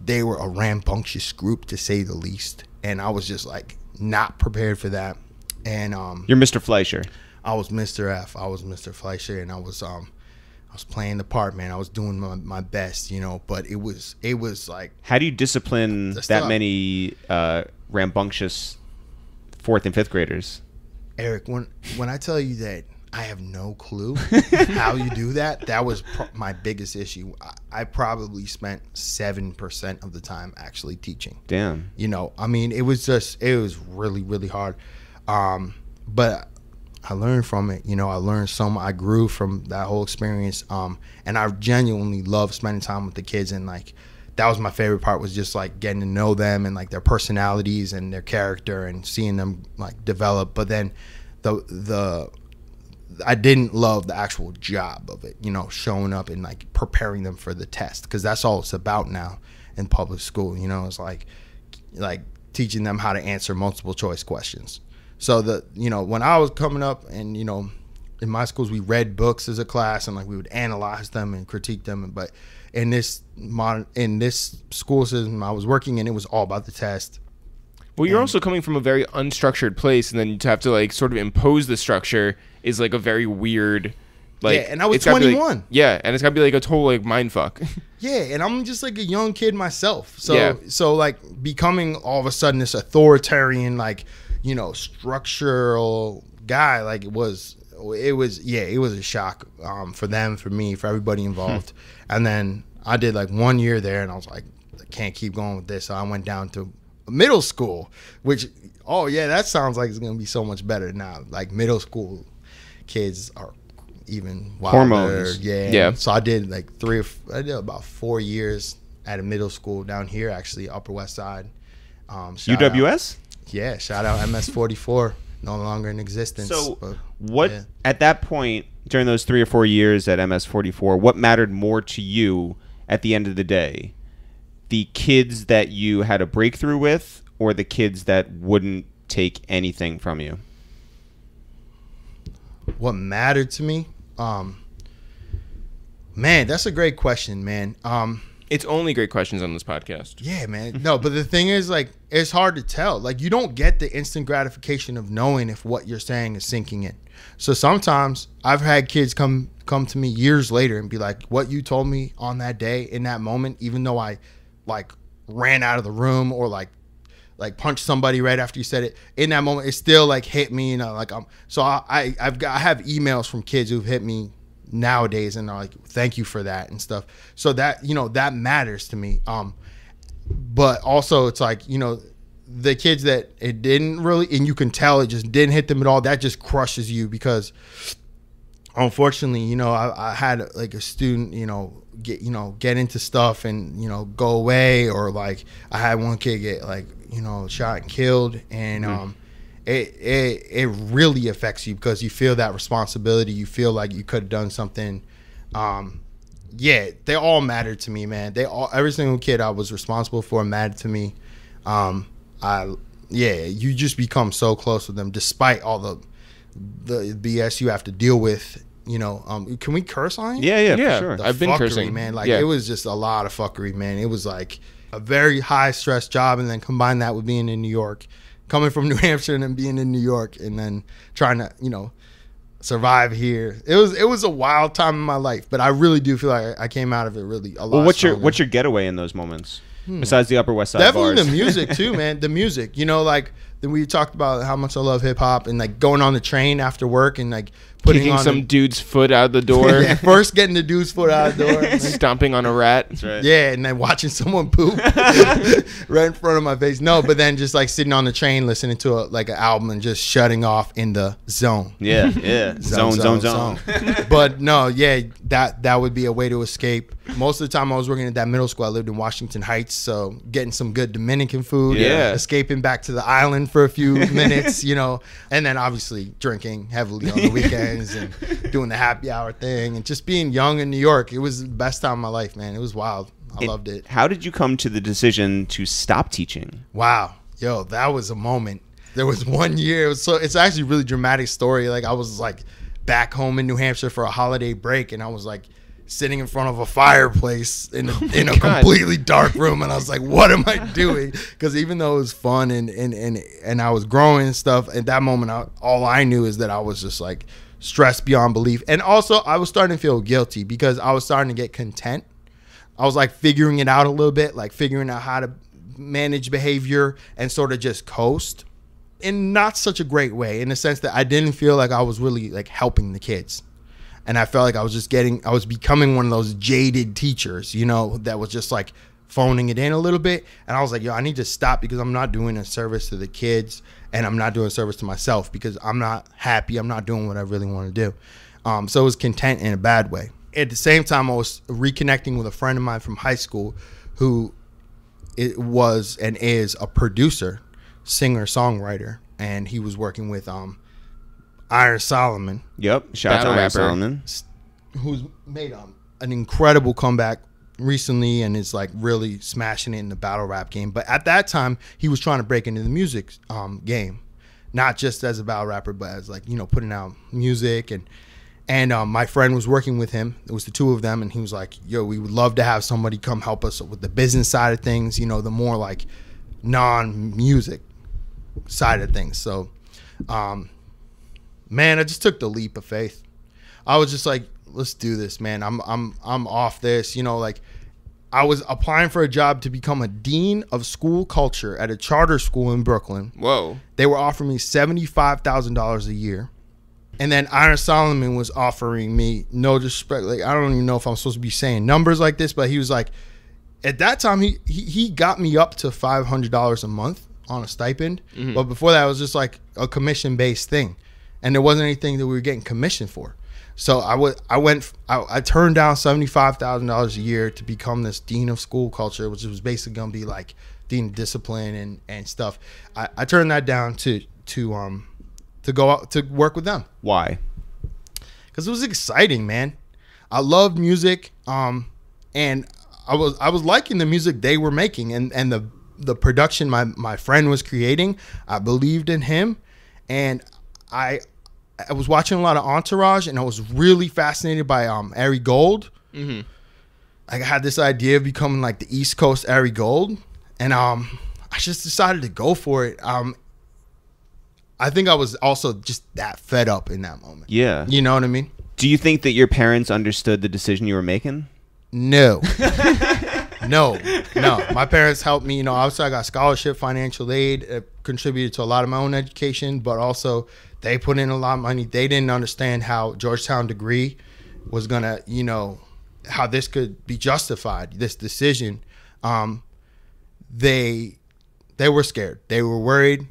they were a rambunctious group to say the least. And I was just like not prepared for that. And You're Mr. Fleischer. I was Mr. F. I was Mr. Fleischer, and I was playing the part, man. I was doing my best, you know, but it was like, How do you discipline That's that tough. many rambunctious 4th and 5th graders? Eric, when I tell you that I have no clue how you do that, that was my biggest issue. I probably spent 7% of the time actually teaching. Damn. You know, I mean, it was really, really hard. But I learned from it. You know, I grew from that whole experience. And I genuinely love spending time with the kids, and like, that was my favorite part, was just like getting to know them and like their personalities and their character and seeing them like develop. But then I didn't love the actual job of it, you know, showing up and like preparing them for the test, because that's all it's about now in public school. You know, it's like teaching them how to answer multiple choice questions. So when I was coming up, and you know, in my schools we read books as a class, and like we would analyze them and critique them. But in this school system I was working in, it was all about the test. Well, you're also coming from a very unstructured place, and then to have to like sort of impose the structure is like a very weird, like. Yeah, and I was it's gotta be, 21. like, yeah, and it's gotta be like a total like mind fuck. Yeah, and I'm just like a young kid myself. So Yeah. so like becoming all of a sudden this authoritarian, like, you know, structural guy, like it was a shock for them, for me, for everybody involved. And then I did like 1 year there, and I was like, I can't keep going with this. So I went down to middle school, which, oh yeah, that sounds like it's gonna be so much better now. Like middle school kids are even wilder. Hormones. Yeah. So I did like about 4 years at a middle school down here, actually, Upper West Side. Shout UWS? out, yeah, shout out MS44. no longer in existence. So but, what yeah. at that point during those 3 or 4 years at MS44, what mattered more to you at the end of the day? The kids that you had a breakthrough with, or the kids that wouldn't take anything from you? What mattered to me? Man, that's a great question, man. It's only great questions on this podcast. Yeah, man. No, but the thing is, like, it's hard to tell. Like, you don't get the instant gratification of knowing if what you're saying is sinking in. So sometimes I've had kids come to me years later and be like, what you told me on that day in that moment, even though I like ran out of the room or like punched somebody right after you said it, in that moment, it still like hit me. Like so I have emails from kids who've hit me nowadays and are like, thank you for that and stuff. So that, that matters to me. But also it's like, the kids that it didn't really, and you can tell it just didn't hit them at all, that just crushes you because unfortunately, I had like a student, get into stuff and, go away, or like I had one kid get like, shot and killed, and it really affects you because you feel that responsibility. You feel like you could have done something. Yeah, they all mattered to me, man. Every single kid I was responsible for mattered to me. You just become so close with them despite all the BS you have to deal with. Can we curse on it? Yeah, for sure. The I've been fuckery, cursing, man. Like, yeah. It was just a lot of fuckery, man. It was like a very high stress job, and then combine that with being in New York, coming from New Hampshire and then being in New York, and then trying to, survive here. It was a wild time in my life, but I really do feel like I came out of it really a lot. Well, what's stronger. your getaway in those moments? Besides the Upper West Side Definitely bars. the music too, man. The music, like then we talked about how much I love hip hop, and like going on the train after work and like putting Kicking on some dude's foot out of the door. yeah, first getting the dude's foot out of the door, like, Stomping on a rat. That's right. yeah, and then watching someone poop right in front of my face. No, but then just like sitting on the train listening to an album and just shutting off in the zone. Yeah. Zone. But no, yeah, that would be a way to escape. Most of the time I was working at that middle school. I lived in Washington Heights, so getting some good Dominican food. Yeah. Escaping back to the island for a few minutes, and then obviously drinking heavily on the weekends and doing the happy hour thing and just being young in New York. It was the best time of my life, man. It was wild. I loved it. How did you come to the decision to stop teaching? Wow. Yo, that was a moment. There was one year. It's actually a really dramatic story. Like, I was like back home in New Hampshire for a holiday break, and I was like sitting in front of a fireplace in a completely dark room, and I was like, what am I doing? Because even though it was fun and I was growing and stuff, at that moment all I knew is that I was just like stressed beyond belief. And also I was starting to feel guilty because I was starting to get content. I was like figuring it out a little bit, like figuring out how to manage behavior and sort of just coast in not such a great way, in the sense that I didn't feel like I was really like helping the kids. And I felt like I was becoming one of those jaded teachers, that was just like phoning it in a little bit. And I was like, yo, I need to stop because I'm not doing a service to the kids and I'm not doing a service to myself because I'm not happy. I'm not doing what I really want to do. So it was content in a bad way. At the same time, I was reconnecting with a friend of mine from high school who was and is a producer, singer, songwriter. And he was working with Iron Solomon. Yep. Shout out to Iron Solomon, who's made an incredible comeback recently and is like really smashing it in the battle rap game. But at that time, he was trying to break into the music game, not just as a battle rapper, but as like, putting out music. And my friend was working with him. It was the two of them, and he was like, yo, we would love to have somebody come help us with the business side of things, the more like non-music side of things. So man, I just took the leap of faith. I was just like, let's do this, man. I'm off this. Like, I was applying for a job to become a dean of school culture at a charter school in Brooklyn. Whoa. They were offering me $75,000 a year. And then Iron Solomon was offering me, no disrespect, like, I don't even know if I'm supposed to be saying numbers like this, but he was like, at that time, he got me up to $500 a month on a stipend. Mm-hmm. But before that, it was just like a commission-based thing. And there wasn't anything that we were getting commission for. So I turned down $75,000 a year to become this dean of school culture, which was basically going to be like dean of discipline and stuff. I turned that down to go out to work with them. Why? Because it was exciting, man. I loved music, and I was liking the music they were making, and the production my friend was creating. I believed in him, and I was watching a lot of Entourage, and I was really fascinated by Ari Gold. Mm-hmm. I had this idea of becoming like the East Coast Ari Gold, and I just decided to go for it. I think I was also just that fed up in that moment. Yeah. You know what I mean? Do you think that your parents understood the decision you were making? No. No. My parents helped me. Obviously I got scholarship, financial aid. It contributed to a lot of my own education, but also they put in a lot of money. They didn't understand how Georgetown degree was going to, how this could be justified, this decision. They were scared. They were worried.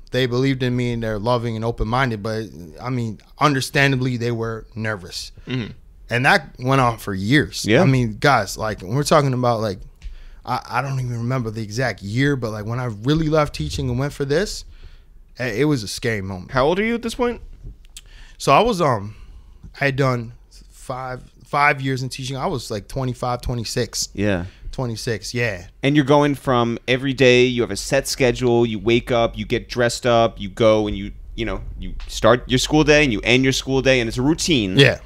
They believed in me, and they're loving and open-minded, but I mean, understandably, they were nervous. Mm-hmm. And that went on for years. Yeah. I mean, guys, like, when we're talking about, like, I don't even remember the exact year, but like when I really left teaching and went for this, it was a scary moment. How old are you at this point? So I was I had done five years in teaching. I was like 25, 26. Yeah. 26, yeah. And you're going from every day, you have a set schedule, you wake up, you get dressed up, you go and you start your school day and you end your school day, and it's a routine. Yeah.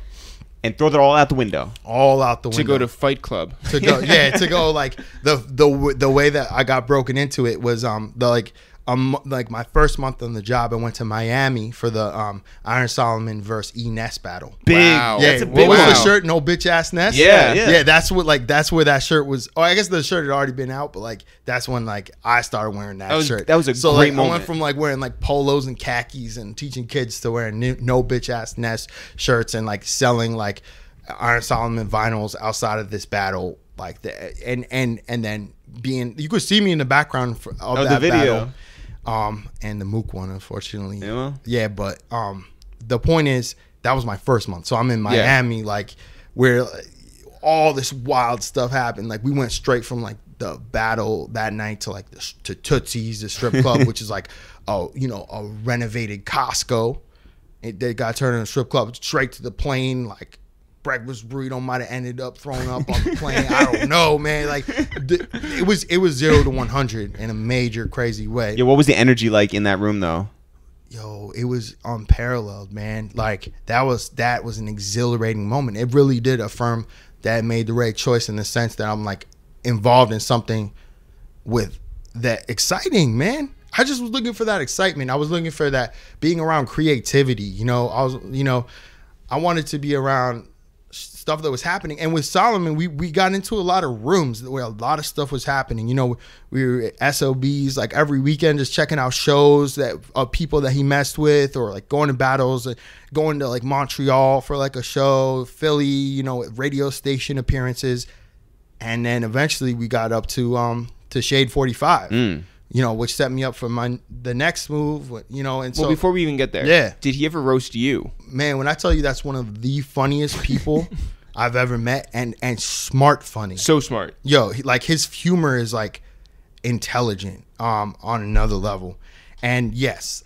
And throw that all out the window. All out the window. To go to Fight Club. To go like the way that I got broken into it was like my first month on the job, I went to Miami for the Iron Solomon versus E Ness battle. Big. Wow. Yeah, That's a what big was one. the shirt? No bitch ass Ness. Yeah. That's where that shirt was. Oh, I guess the shirt had already been out, but like that's when like I started wearing that shirt. That was a so great like moment. I went from like wearing like polos and khakis and teaching kids to wearing no bitch ass Ness shirts and like selling like Iron Solomon vinyls outside of this battle, like and then being, you could see me in the background of that the video. Battle. And the Mook one, unfortunately. Yeah. Yeah, but the point is that was my first month. So I'm in Miami, like where all this wild stuff happened. Like we went straight from like the battle that night to like to Tootsie's, the strip club, which is like a renovated Costco. They got turned into a strip club, straight to the plane, like breakfast burrito might have ended up thrown up on the plane. I don't know, man. Like it was 0 to 100 in a major crazy way. Yeah, what was the energy like in that room though? Yo, it was unparalleled, man. Like that was an exhilarating moment. It really did affirm that I made the right choice in the sense that I'm like involved in something with that exciting, man. I just was looking for that excitement. I was looking for that being around creativity. I wanted to be around stuff that was happening. And with Solomon, we got into a lot of rooms where a lot of stuff was happening. We were at SOBs like every weekend, just checking out shows of people that he messed with, or like going to battles, going to like Montreal for like a show, Philly, radio station appearances. And then eventually we got up to Shade 45. Which set me up for the next move, and so Before we even get there, yeah, did he ever roast you? Man, when I tell you that's one of the funniest people I've ever met, and smart funny. So smart. Yo, his humor is like intelligent on another level. And yes,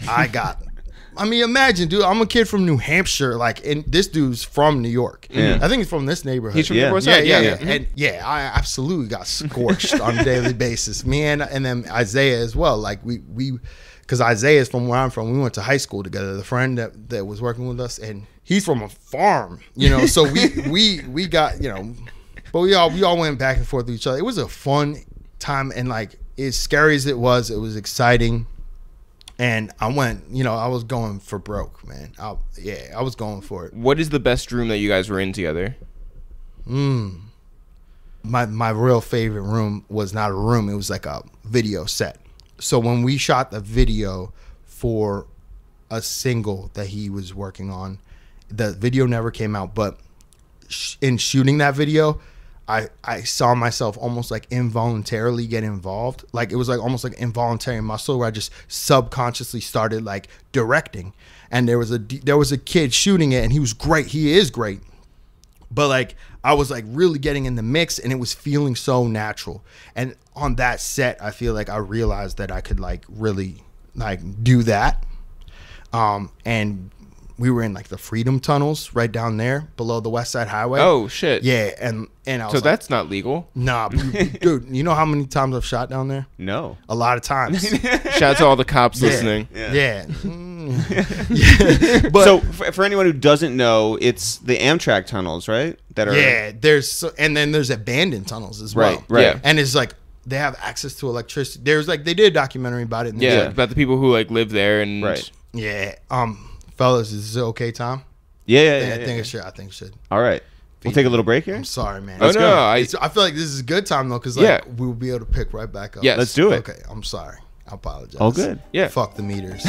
imagine, dude, I'm a kid from New Hampshire, and this dude's from New York. Yeah. I think he's from this neighborhood. He's from New York Side. Yeah. Mm-hmm. And I absolutely got scorched on a daily basis. Me and then Isaiah as well. Like we because Isaiah is from where I'm from. We went to high school together. The friend that was working with us, and he's from a farm, so we got, but we all went back and forth with each other. It was a fun time, and like as scary as it was exciting. And I went, I was going for broke, man. I was going for it. What is the best room that you guys were in together? My real favorite room was not a room. It was like a video set. So when we shot the video for a single that he was working on, the video never came out. But in shooting that video, I saw myself almost like involuntarily get involved. Like it was like almost like involuntary muscle where I just subconsciously started like directing. And there was a kid shooting it, and he was great. He is great. But like I was like really getting in the mix, and it was feeling so natural. And on that set, I feel like I realized that I could like really like do that. And we were in like the Freedom Tunnels right down there below the West Side Highway. Oh shit. Yeah, and I was So like, that's not legal. nah, dude. You know how many times I've shot down there? No. A lot of times. Shout out to all the cops listening. Yeah. But So for anyone who doesn't know, it's the Amtrak tunnels, right? That are yeah, and then there's abandoned tunnels as well. Right. Yeah. And it's like they have access to electricity. There's like they did a documentary about it. And Yeah, about the people who like live there and Right. Yeah. Fellas, is this okay time? Yeah. I think it should. I think it should. All right. We'll take a little break here. I'm sorry, man. Oh, no, I I feel like this is a good time though, because Yeah. we'll be able to pick right back up. Yes. Let's do it. Okay. I'm sorry. I apologize. All good. Yeah. Fuck the meters.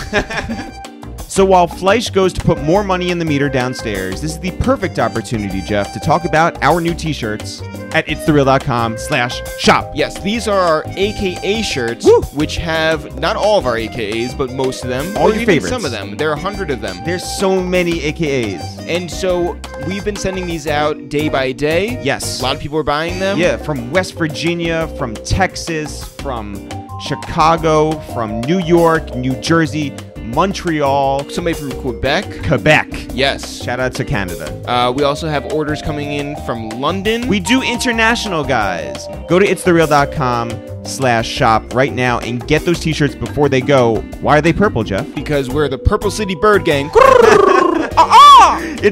So while Fleisch goes to put more money in the meter downstairs, this is the perfect opportunity, Jeff, to talk about our new t-shirts at ItsTheReal.com/shop. Yes, these are our AKA shirts, Woo! which have not all of our AKAs, but most of them. All or your even favorites. some of them. There are 100 of them. There's so many AKAs. And so we've been sending these out day by day. Yes. A lot of people are buying them. Yeah, from West Virginia, from Texas, from Chicago, from New York, New Jersey, Montreal, Somebody from Quebec. Quebec. Yes. Shout out to Canada. We also have orders coming in from London. We do international, guys. Go to ItsTheReal.com/shop right now and get those t-shirts before they go. Why are they purple, Jeff? Because we're the Purple City Bird Gang.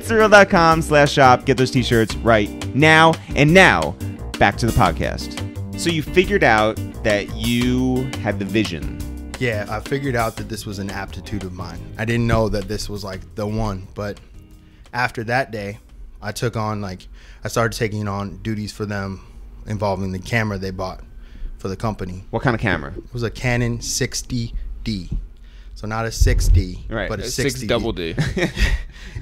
ItsTheReal.com/shop. Get those t-shirts right now. And now, back to the podcast. So you figured out that you had the vision. Yeah, I figured out that this was an aptitude of mine. I didn't know that this was like the one, but after that day, I started taking on duties for them involving the camera they bought for the company. What kind of camera? It was a Canon 60D. So not a 6D, Right. but a 6 60D. double D.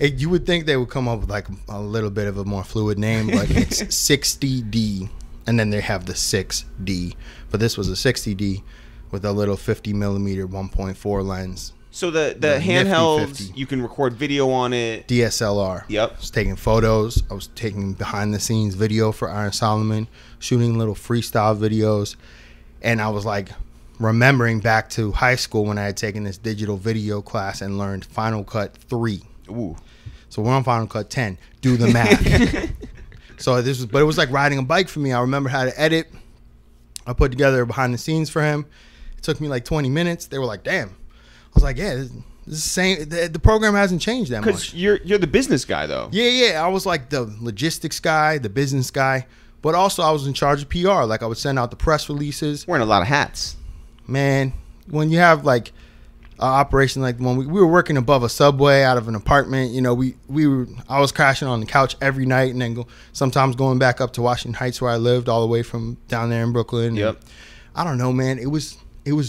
You would think they would come up with like a little bit of a more fluid name, but it's 60D, and then they have the 6D. But this was a 60D with a little 50 millimeter 1.4 lens. So the nifty handhelds, 50. you can record video on it. DSLR. Yep. I was taking photos. I was taking behind the scenes video for Iron Solomon, shooting little freestyle videos. And I was like remembering back to high school when I had taken this digital video class and learned Final Cut 3. Ooh. So we're on Final Cut 10. Do the math. But it was like riding a bike for me. I remember how to edit. I put together behind the scenes for him. It took me like 20 minutes. They were like, damn. I was like, yeah, this is the same. The program hasn't changed that Because much. you're the business guy, though. Yeah. I was like the logistics guy, the business guy. But also I was in charge of PR. Like I would send out the press releases. Wearing a lot of hats. Man, when you have like an operation like when we were working above a subway out of an apartment, you know, I was crashing on the couch every night and then sometimes going back up to Washington Heights where I lived all the way from down there in Brooklyn. Yep. And I don't know, man. It was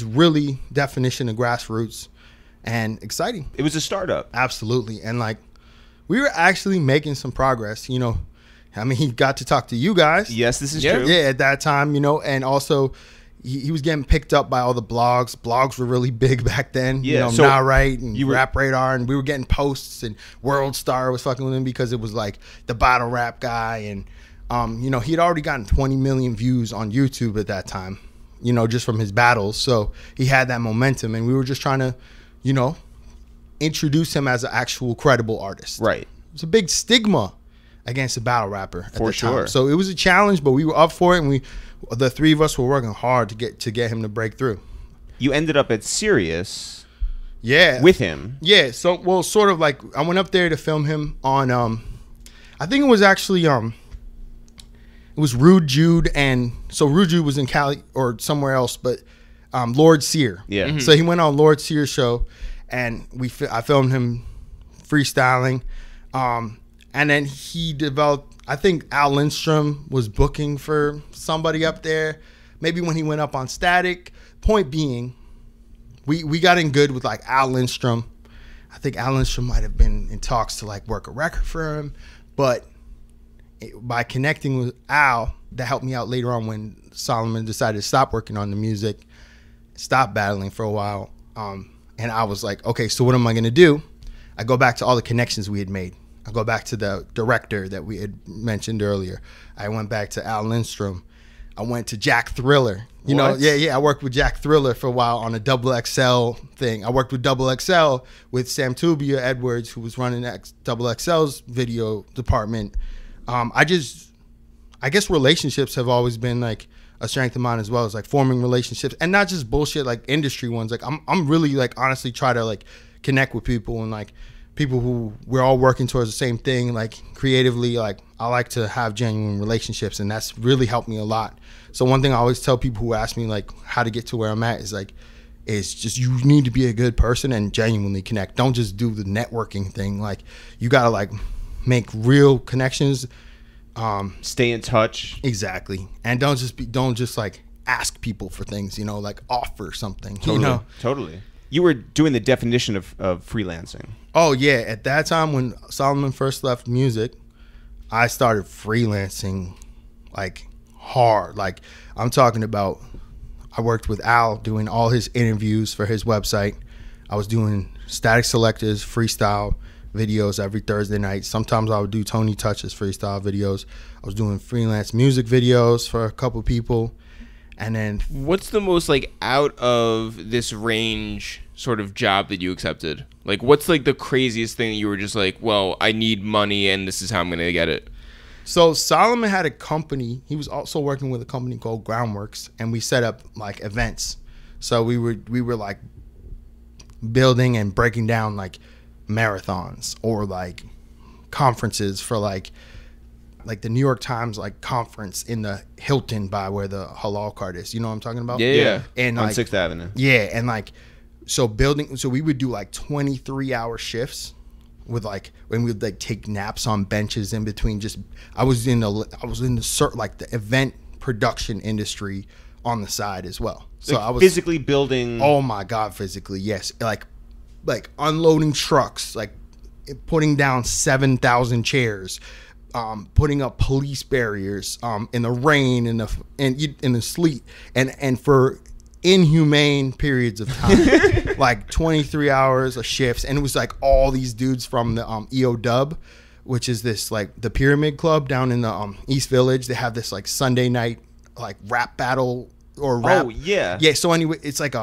really definition of grassroots and exciting. It was a startup. Absolutely. And like we were actually making some progress, you know. I mean, he got to talk to you guys. Yes, this is Yeah. true. Yeah, at that time, you know, and also he was getting picked up by all the blogs. Blogs were really big back then. Yeah, You know, so Nah Right and you were- Rap Radar, and we were getting posts, and World Star was fucking with him because it was like the battle rap guy. And, you know, he had already gotten 20 million views on YouTube at that time, you know, just from his battles. So he had that momentum, and we were just trying to, you know, introduce him as an actual credible artist. Right. It's a big stigma against a battle rapper at For the sure. time. So it was a challenge, but we were up for it, and the three of us were working hard to get him to break through. You ended up at Sirius Yeah. with him. Yeah, so well sort of like I went up there to film him on I think it was actually it was Rude Jude, and so Rude Jude was in Cali or somewhere else, but Lord Sear. Yeah. Mhm. So he went on Lord Sear's show, and I filmed him freestyling. And then he developed, I think Al Lindstrom was booking for somebody up there. Maybe when he went up on Statik. Point being, we got in good with like Al Lindstrom. I think Al Lindstrom might have been in talks to like work a record for him. But by connecting with Al, that helped me out later on when Solomon decided to stop working on the music, stop battling for a while. And I was like, okay, so what am I going to do? I go back to all the connections we had made. I go back to the director that we had mentioned earlier. I went back to Al Lindstrom. I went to Jack Thriller. You know, What? yeah. I worked with Jack Thriller for a while on a XXL thing. I worked with XXL with Sam Tubia Edwards, who was running XXL's video department. I guess relationships have always been like a strength of mine as well, as like forming relationships, and not just bullshit like industry ones. Like I'm really like honestly try to like connect with people, and like people who we're all working towards the same thing, like creatively. Like I like to have genuine relationships, and that's really helped me a lot. So one thing I always tell people who ask me like how to get to where I'm at is just you need to be a good person and genuinely connect. Don't just do the networking thing. Like you gotta like make real connections. Stay in touch. Exactly. And don't just like ask people for things, you know, like offer something. Totally. You know? Totally. You were doing the definition of freelancing. Oh yeah. At that time when Solomon first left music, I started freelancing like hard. Like I'm talking about, I worked with Al doing all his interviews for his website. I was doing Statik Selektah's freestyle videos every Thursday night. Sometimes I would do Tony Touch's freestyle videos. I was doing freelance music videos for a couple people. And then What's the most like out of this range sort of job that you accepted? Like what's like the craziest thing that you were just like, well, I need money and this is how I'm going to get it? So Solomon had a company. He was also working with a company called Groundworks, and we set up like events. So we were like building and breaking down like marathons or like conferences for like the New York Times like conference in the Hilton by where the halal cart is. You know what I'm talking about? Yeah. And On like 6th Avenue. yeah, and like so we would do like 23-hour shifts with like when we would like take naps on benches in between. Just I was in the event production industry on the side as well. So Like I was physically building. Oh my God, physically, yes. Like unloading trucks, like putting down 7,000 chairs, putting up police barriers in the rain, in the sleet, and for inhumane periods of time, like 23 hours of shifts. And it was like all these dudes from the EO Dub, which is this like the Pyramid Club down in the East Village. They have this like Sunday night like rap battle or rap. Oh yeah. Yeah. So anyway, it's like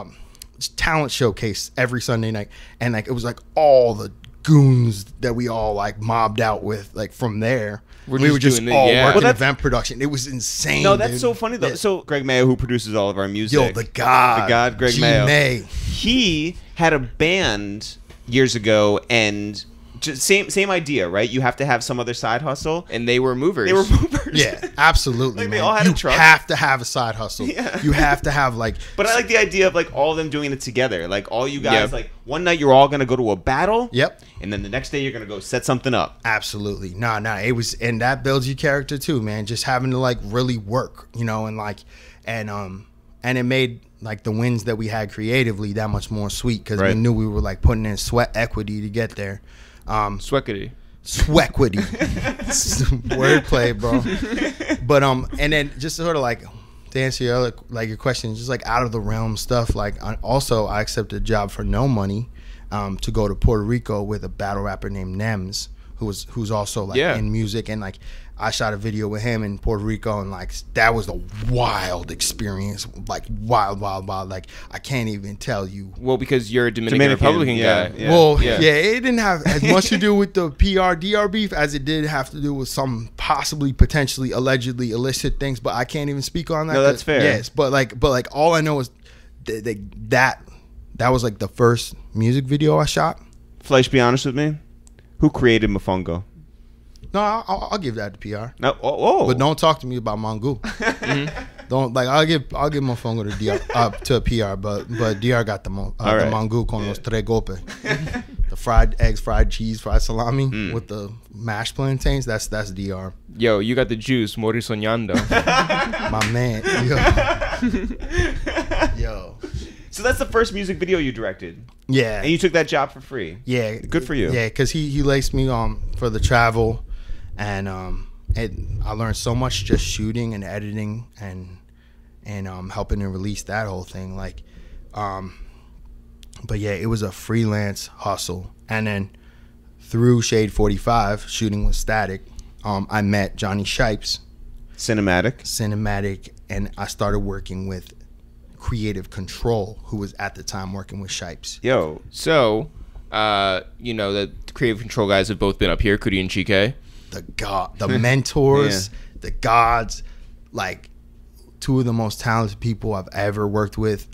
talent showcase every Sunday night, and like it was like all the goons that we all like mobbed out with like from there. We were just all working event production. It was insane. No, that's dude. so funny though. Yeah. So Greg Mayo, who produces all of our music, The God, Greg G. Mayo, May. he had a band years ago, and just same idea, right? You have to have some other side hustle, And they were movers. Yeah, absolutely. Like, they man. all had a truck. You have to have a side hustle. Yeah. You have to have like. But I like the idea of like all of them doing it together. Like all you guys, Yep. like one night you're all gonna go to a battle. Yep. And then the next day you're gonna go set something up. Absolutely. Nah. It was, and that builds your character too, man. Just having to like really work, you know, and like, and it made like the wins that we had creatively that much more sweet because we knew we were like putting in sweat equity to get there. Sweckity. Swequity. Wordplay, bro. But and then just sort of like to answer your other, like your question, just like out of the realm stuff. Like I accepted a job for no money to go to Puerto Rico with a battle rapper named Nems, who's also like in music, and like I shot a video with him in Puerto Rico, and like that was a wild experience, like wild. Like I can't even tell you. Well, because you're a Dominican Republican guy. Yeah. Well, yeah, it didn't have as much to do with the PR-DR beef as it did have to do with some possibly, potentially, allegedly illicit things. But I can't even speak on that. No, that's fair. Yes, but like all I know is that was like the first music video I shot. Fleisch, be honest with me. Who created Mofongo? No, I'll give that to PR. No, But don't talk to me about Mongo. Don't like I'll give Mofongo to DR to PR, but DR got the Mongo con los tres golpes. The fried eggs, fried cheese, fried salami with the mashed plantains. That's DR. Yo, you got the juice, Mori soñando. My man. Yo. So that's the first music video you directed. Yeah. And you took that job for free. Yeah. Good for you. Yeah, because he laced me for the travel, and I learned so much just shooting and editing and helping to release that whole thing. Like, but yeah, it was a freelance hustle. And then through Shade 45, shooting with Statik, I met Johnny Shipes. Cinematic. and I started working with Creative Control, who was at the time working with Shipes. Yo. So, you know, the Creative Control guys have both been up here, Coodie and Chike. The mentors, the gods, like two of the most talented people I've ever worked with.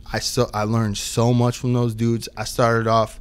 I learned so much from those dudes. I started off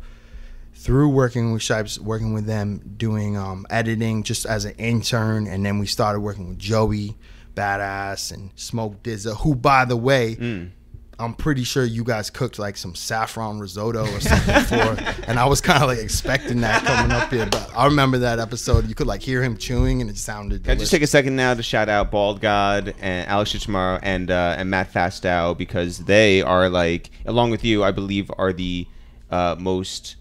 through working with Shipes, working with them, doing editing just as an intern, and then we started working with Joey Badass and Smoke Dizza, who, by the way, I'm pretty sure you guys cooked like some saffron risotto or something before, and I was kind of like expecting that coming up here. But I remember that episode. You could like hear him chewing, and it sounded delicious. Can I just take a second now to shout out Bald God and Alex Ciccimarro and Matt Fastow, because they are like, along with you, I believe, are the most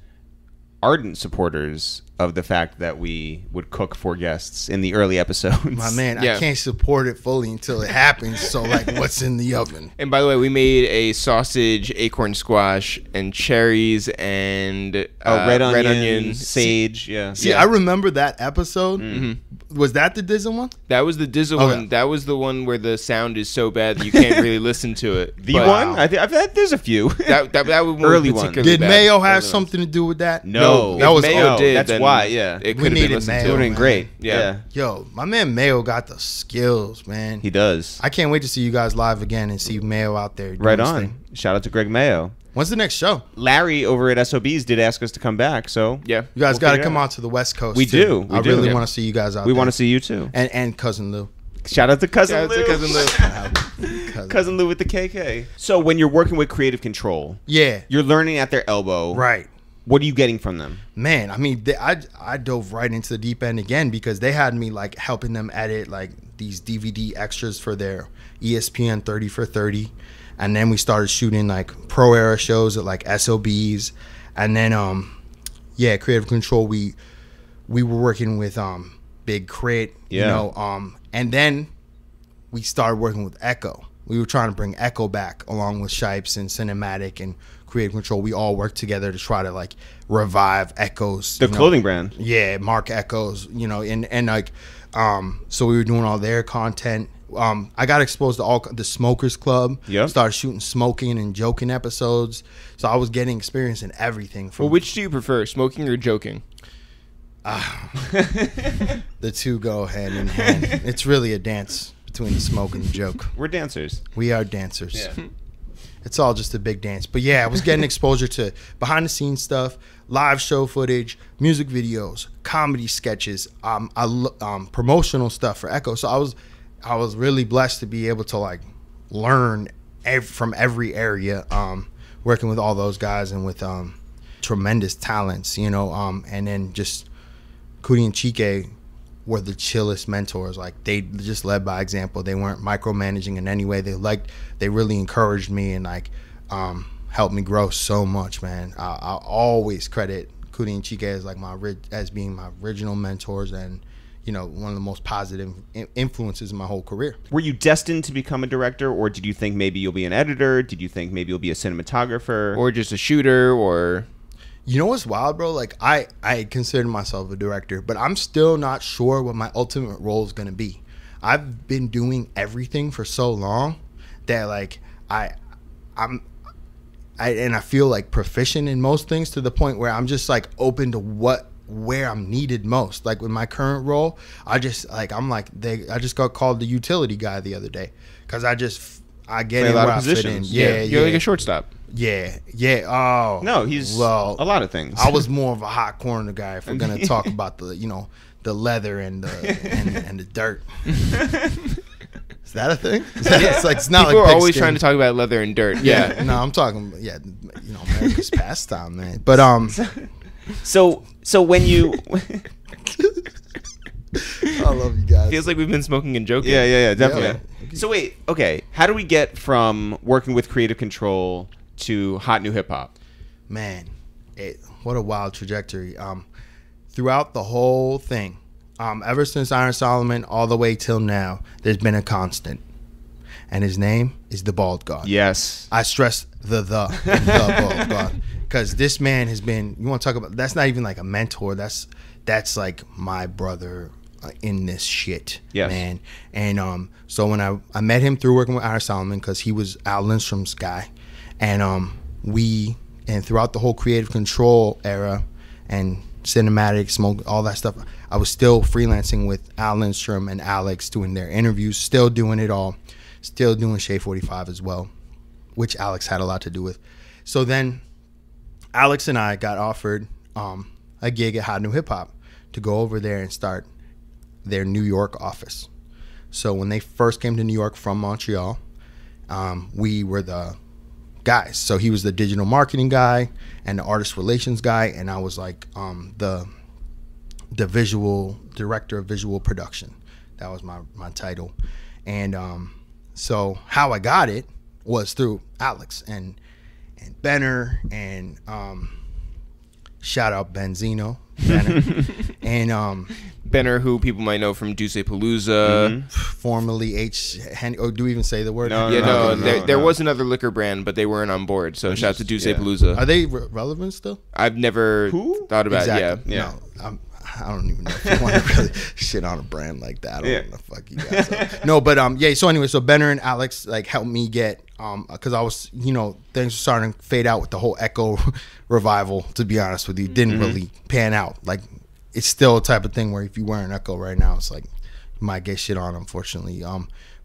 ardent supporters of the fact that we would cook for guests in the early episodes. My man, I can't support it fully until it happens. So like, what's in the oven? And by the way, we made a sausage, acorn squash, and cherries, and red onion, sage. See, I remember that episode. Was that the Dizzle one? That was the Dizzle one. That was the one where the sound is so bad that you can't really listen to it. The one? I've had, there's a few. That was one early one. Did Mayo have something to do with that? No, that was Mayo did. That's why. Yeah, it could have been listened to. It would have been great. Yeah. Yo, my man Mayo got the skills, man. He does. I can't wait to see you guys live again and see Mayo out there. Right on. Shout out to Greg Mayo. When's the next show? Larry over at SOBs did ask us to come back, so yeah, you guys got to come out to the West Coast. We do. I really want to see you guys out there. We want to see you too. And Cousin Lou. Shout out to Cousin Shout Lou. out to Cousin Lou. Cousin Lou with the KK. So when you're working with Creative Control, you're learning at their elbow, right? What are you getting from them? Man, I mean, I dove right into the deep end again because they had me like helping them edit like these DVD extras for their ESPN 30 for 30. And then we started shooting like pro era shows at like SOBs. And then Creative Control, we were working with Big Crit, you know, and then we started working with Echo. We were trying to bring Echo back along with Shipes and Cinematic and Creative Control. We all worked together to try to like revive Echoes, the clothing brand. Yeah, Mark Echoes, you know, and like so we were doing all their content. I got exposed to all the Smokers Club. Yep. Started shooting smoking and joking episodes. So I was getting experience in everything. Well, which do you prefer, smoking or joking? The two go hand in hand. It's really a dance between the smoke and the joke. We're dancers. We are dancers. Yeah. It's all just a big dance. But yeah, I was getting exposure to behind the scenes stuff, live show footage, music videos, comedy sketches, promotional stuff for Echo. So I was really blessed to be able to like learn from every area, working with all those guys and with tremendous talents, you know, and then just Coodie and Chike were the chillest mentors. Like they just led by example. They weren't micromanaging in any way. They really encouraged me and like helped me grow so much, man. I always credit Coodie and Chike as like as being my original mentors and, you know, one of the most positive influences in my whole career. Were you destined to become a director, or did you think maybe you'll be an editor? Did you think maybe you'll be a cinematographer? Or just a shooter, or... You know what's wild, bro? Like, I consider myself a director, but I'm still not sure what my ultimate role is going to be. I've been doing everything for so long that, like, I feel, like, proficient in most things to the point where I'm just, like, open to where I'm needed most. Like, with my current role, I just got called the utility guy the other day because I get in where I fit in. Yeah, you're like a shortstop. Yeah. Oh no, he's a lot of things. I was more of a hot corner guy. If we're gonna talk about the leather and the dirt. Is that a thing? It's not People like are always trying to talk about leather and dirt. Yeah. No, I'm talking. Yeah, America's pastime, man. But So when you. I love you guys. Feels like we've been smoking and joking. Yeah, definitely. Yeah. So wait, okay. How do we get from working with Creative Control to HotNewHipHop? Man, what a wild trajectory. Throughout the whole thing, ever since Iron Solomon all the way till now, there's been a constant. And his name is the Bald God. Yes. I stress the Bald God. Because this man has been, you want to talk about, that's not even like a mentor. That's like my brother. in this shit, Yes. man. And so when I met him through working with Ira Solomon, because he was Al Lindstrom's guy, and throughout the whole creative control era and cinematic smoke, all that stuff, I was still freelancing with Al Lindstrom and Alex, doing their interviews, still doing it all, still doing Shade 45 as well, which Alex had a lot to do with. So then Alex and I got offered a gig at HotNewHipHop to go over there and start their New York office. So when they first came to New York from Montreal, we were the guys. So he was the digital marketing guy and the artist relations guy, and I was like the visual director of visual production. That was my title. And so how I got it was through Alex and Benner and shout out Benzino Benner and Benner, who people might know from Duce Palooza. Formerly or do we even say the word? There was another liquor brand, but they weren't on board. So shout out to Duce Palooza. Are they relevant still? I've never thought about exactly. it. Yeah. No, I don't even know if you want to really shit on a brand like that. I don't know what the fuck you guys are. No, but so anyway, so Benner and Alex like helped me get because I was, things were starting to fade out with the whole Echo revival, to be honest with you. Didn't really pan out. Like, it's still a type of thing where if you wear an Echo right now, it's like you might get shit on, unfortunately.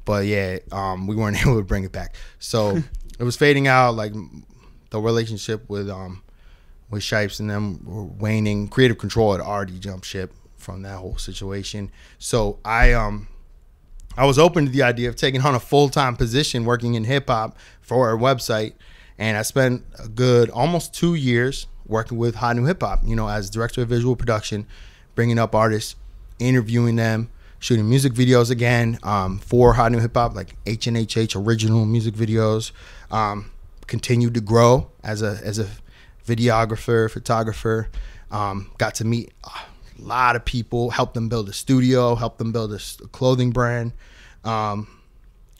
But yeah, we weren't able to bring it back. So it was fading out. Like, the relationship with Shipes and them were waning. Creative Control had already jumped ship from that whole situation. So I was open to the idea of taking on a full-time position working in hip-hop for our website. And I spent a good almost 2 years working with HotNewHipHop, as director of visual production, bringing up artists, interviewing them, shooting music videos again for HotNewHipHop, like H&HH original music videos. Continued to grow as a videographer, photographer. Got to meet a lot of people, helped them build a studio, helped them build a clothing brand. That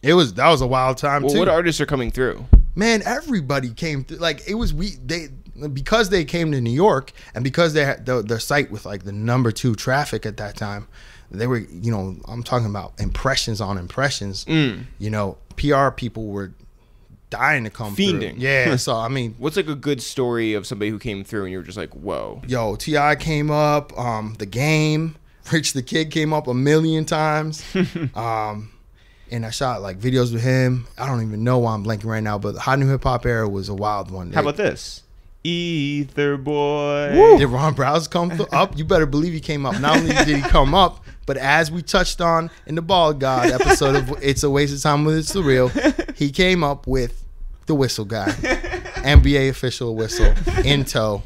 was a wild time too. What artists are coming through? Man, everybody came through. Like, it was because they came to New York and because they had their site with like the number 2 traffic at that time. They were, I'm talking about impressions on impressions. PR people were dying to come fiending through. Yeah. So I mean, what's like a good story of somebody who came through and you were just like, whoa? Yo, T.I. came up. The Game, Rich the Kid came up a million times. And I shot like videos with him. I don't even know why I'm blanking right now, but the HotNewHipHop era was a wild one. How about this? Ether Boy. Woo. Did Ron Browse come up? You better believe he came up. Not only did he come up, but as we touched on in the Bald God episode of It's a Waste of Time with It's the Real, he came up with the whistle guy. NBA official whistle in tow.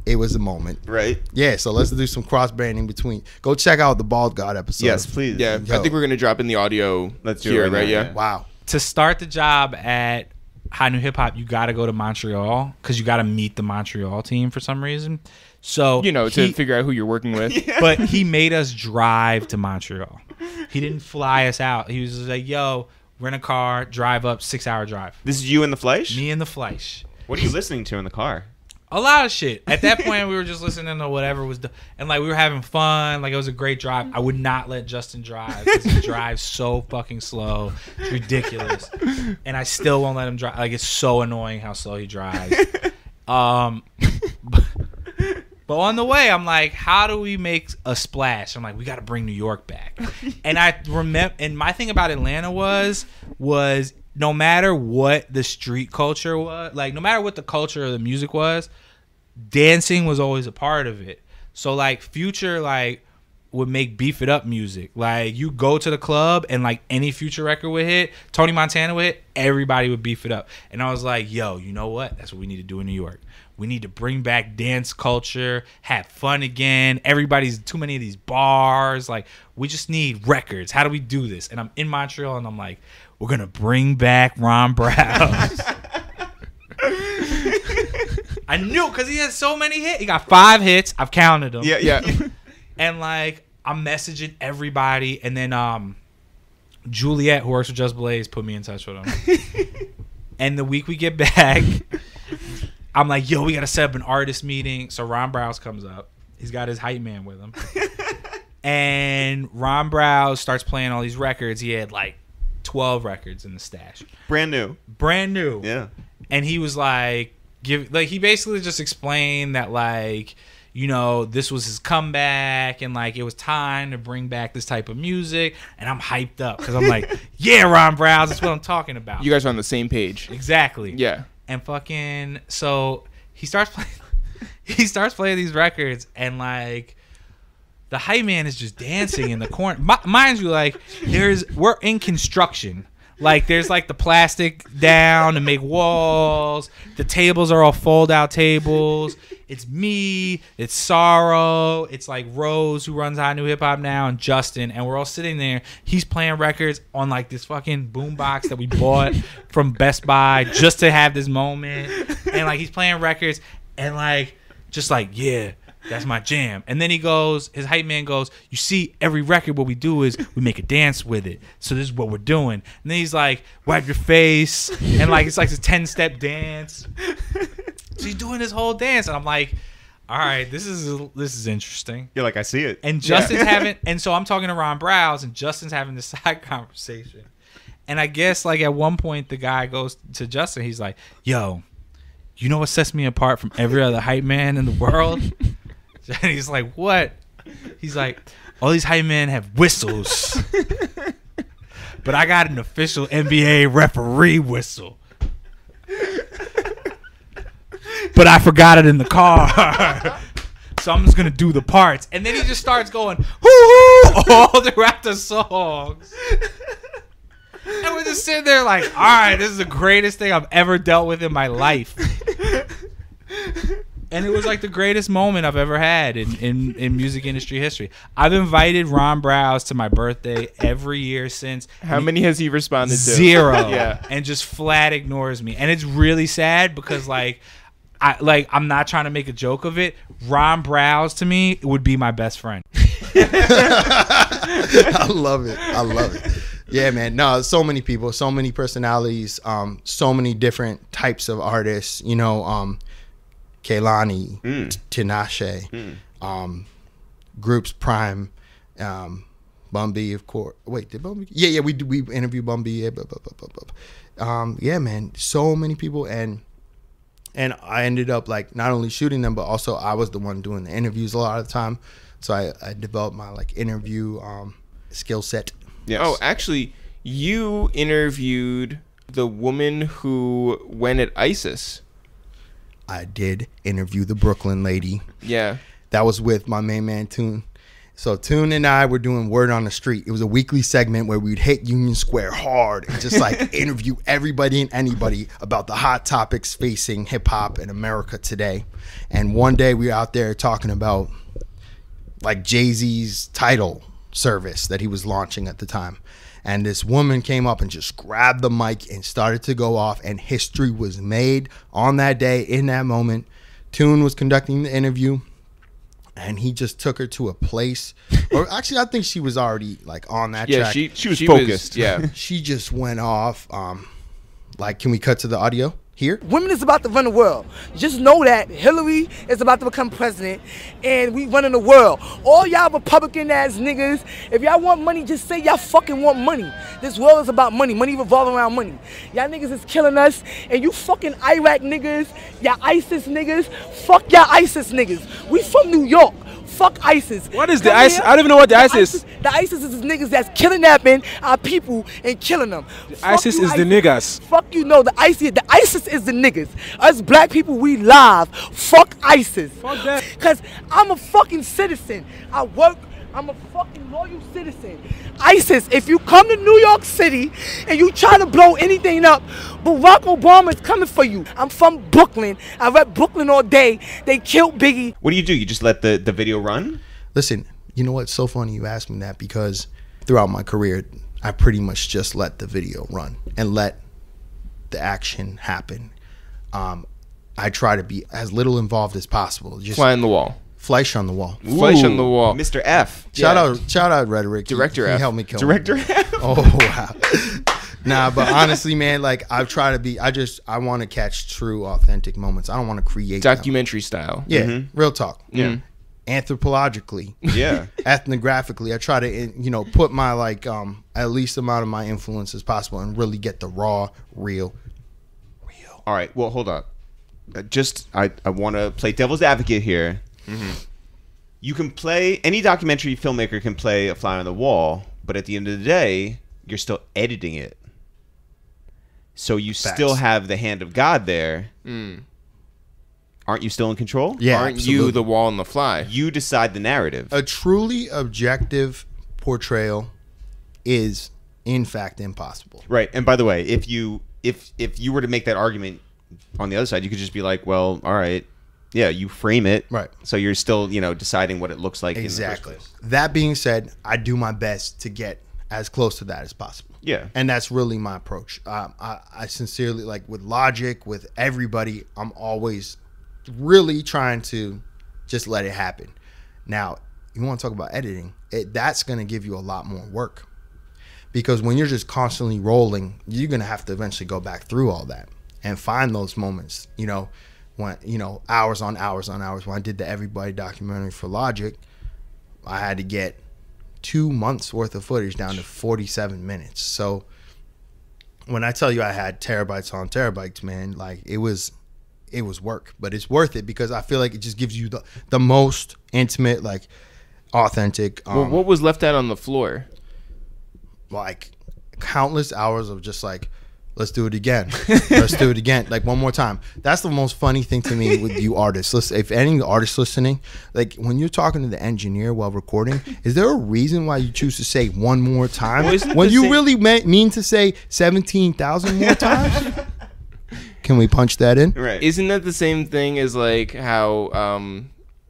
It was a moment. Right. Yeah, so let's do some cross-branding between. Go check out the Bald God episode. Yes, please. Yeah, I think we're going to drop in the audio. Let's do here, it right? now, Yeah. Wow. To start the job at HotNewHipHop, you got to go to Montreal because you got to meet the Montreal team for some reason. So to figure out who you're working with. But he made us drive to Montreal. He didn't fly us out. He was just like, "Yo, rent a car, drive up, 6-hour drive." This is you and the Fleisch? Me and the Fleisch. What are you listening to in the car? A lot of shit. At that point, we were just listening to whatever was, and like we were having fun. Like, it was a great drive. I would not let Justin drive because he drives so fucking slow. It's ridiculous, and I still won't let him drive. Like, it's so annoying how slow he drives. But on the way, I'm like, how do we make a splash? I'm like, we got to bring New York back. And I remember, and my thing about Atlanta was no matter what the street culture was, like no matter what the culture of the music was, dancing was always a part of it. So like Future would make Beef It Up music. Like, you go to the club and like any Future record would hit, Tony Montana would hit, everybody would beef it up. And I was like, yo, you know what? That's what we need to do in New York. We need to bring back dance culture, have fun again. Everybody's too many of these bars. Like, we just need records. How do we do this? And I'm in Montreal and I'm like, we're going to bring back Ron Browse. I knew, because he has so many hits. He got 5 hits. I've counted them. Yeah. And like, I'm messaging everybody. And then Juliet, who works with Just Blaze, put me in touch with him. And the week we get back, I'm like, yo, we got to set up an artist meeting. So Ron Browse comes up. He's got his hype man with him. And Ron Browse starts playing all these records. He had like 12 records in the stash. Brand new. Yeah. And he was like, he basically just explained that, like, you know, this was his comeback and like it was time to bring back this type of music. And I'm hyped up because I'm like, yeah, Ron Browse, that's what I'm talking about. You guys are on the same page. Exactly. Yeah. And fucking, so he starts playing these records, and like the hype man is just dancing in the corner. Mind you, like we're in construction. Like there's like the plastic down to make walls. The tables are all fold out tables. It's me, it's Sorrow, it's like Rose, who runs HotNewHipHop now, and Justin, and we're all sitting there. He's playing records on like this fucking boombox that we bought from Best Buy just to have this moment. And like he's playing records and like just like, yeah, that's my jam. And then he goes, his hype man goes, you see, every record what we do is we make a dance with it. So this is what we're doing. And then he's like, wipe your face. And like it's like this 10-step dance. So he's doing this whole dance. And I'm like, all right, this is interesting. You're like, I see it. And Justin's having, and so I'm talking to Ron Browse, and Justin's having this side conversation. And I guess like at one point the guy goes to Justin, he's like, yo, you know what sets me apart from every other hype man in the world? And he's like, what? He's like, all these hype men have whistles. But I got an official NBA referee whistle. But I forgot it in the car. So I'm just going to do the parts. And then he just starts going, hoo-hoo, all throughout the songs. And we're just sitting there like, all right, this is the greatest thing I've ever dealt with in my life. And it was like the greatest moment I've ever had in music industry history. I've invited Ron Browse to my birthday every year since. How many has he responded to? 0. Yeah. And just flat ignores me. And it's really sad because like I'm not trying to make a joke of it. Ron Browse to me would be my best friend. I love it. Yeah, man. No, so many people, so many personalities, so many different types of artists. You know, Kehlani, Tinashe, Groups Prime, Bumby, of course. Wait, did Bumby? Yeah, we interviewed Bumby. Yeah, yeah, man. So many people, and I ended up like not only shooting them, but also I was the one doing the interviews a lot of the time. So I developed my like interview skill set. Yes. Oh, actually, you interviewed the woman who went at ISIS. I did interview the Brooklyn lady. Yeah. That was with my main man, Toon. So Toon and I were doing Word on the Street. It was a weekly segment where we'd hit Union Square hard and just like interview everybody and anybody about the hot topics facing hip-hop in America today. And one day we were out there talking about like Jay-Z's Tidal service that he was launching at the time. And this woman came up and just grabbed the mic and started to go off, and history was made on that day, in that moment. Toon was conducting the interview, and he just took her to a place, or actually I think she was already like on that track. Yeah, she was focused. Yeah. She just went off. Like, can we cut to the audio here? Women is about to run the world. Just know that Hillary is about to become president, and we running the world. All y'all Republican ass niggas, if y'all want money, just say y'all fucking want money. This world is about money. Money revolving around money. Y'all niggas is killing us, and you fucking Iraq niggas, y'all ISIS niggas, fuck y'all ISIS niggas. We from New York. Fuck ISIS. What is the ISIS? I don't even know what the ISIS is. The ISIS is the niggas that's kidnapping our people and killing them. ISIS is the niggas. Fuck you, no. The ISIS is the niggas. Us black people, we live. Fuck ISIS. Fuck that. Cause I'm a fucking citizen. I work. I'm a fucking loyal citizen. ISIS, if you come to New York City and you try to blow anything up, Barack Obama is coming for you. I'm from Brooklyn. I rep Brooklyn all day. They killed Biggie. What do? You just let the video run? Listen, you know what's so funny you asked me that, because throughout my career, I pretty much just let the video run and let the action happen. I try to be as little involved as possible. Just fly on the wall. Fleischer on the wall. Fleischer on the wall. Mr. F. Shout out Rhetoric. Director He F. helped me kill Director me. F. Oh wow. Nah, but honestly, man, like I try to be. I want to catch true, authentic moments. I don't want to create documentary style. Yeah, real talk. Yeah. anthropologically, ethnographically. I try to put my at least amount of my influence as possible and really get the raw, real. All right. Well, hold up. I want to play devil's advocate here. Mm-hmm. You can play, any documentary filmmaker can play a fly on the wall, but at the end of the day, you're still editing it. So you still have the hand of God there. Aren't you still in control? Yeah, Aren't you the wall and the fly? You decide the narrative. A truly objective portrayal is, in fact, impossible. Right. And by the way, if you were to make that argument on the other side, you could just be like, well, all right. Yeah, you frame it. Right. So you're still, deciding what it looks like. Exactly. In the first place. That being said, I do my best to get as close to that as possible. Yeah. And that's really my approach. I sincerely, with Logic, with everybody, I'm always really trying to just let it happen. Now, you want to talk about editing, that's going to give you a lot more work. Because when you're just constantly rolling, you're going to have to eventually go back through all that and find those moments, when hours on hours on hours. When I did the Everybody documentary for Logic, I had to get 2 months worth of footage down to 47 minutes. So when I tell you I had terabytes on terabytes, man, it was work, but it's worth it because I feel like it just gives you the most intimate, authentic. What was left out on the floor? Countless hours of just let's do it again. Let's do it again. One more time. That's the most funny thing to me with you artists. Listen, if any artists listening, when you're talking to the engineer while recording, is there a reason why you choose to say one more time when you really mean to say 17,000 more times? Can we punch that in? Right. Isn't that the same thing as how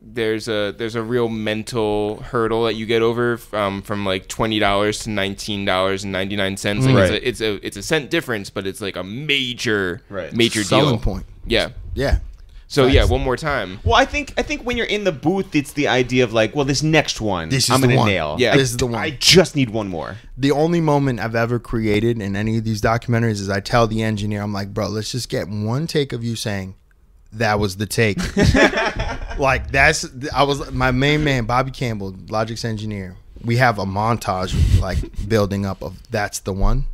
there's a real mental hurdle that you get over from $20 to $19.99. Right. It's a cent difference, but it's a major selling deal. point. Yeah. Yeah. So one more time. Well, I think when you're in the booth, it's the idea of this next one, I'm gonna nail. Yeah, this is the one. I just need one more. The only moment I've ever created in any of these documentaries is I tell the engineer, I'm like, bro, let's just get one take of you saying, "That was the take." My main man, Bobby Campbell, Logic's engineer. We have a montage building up of "That's the one,"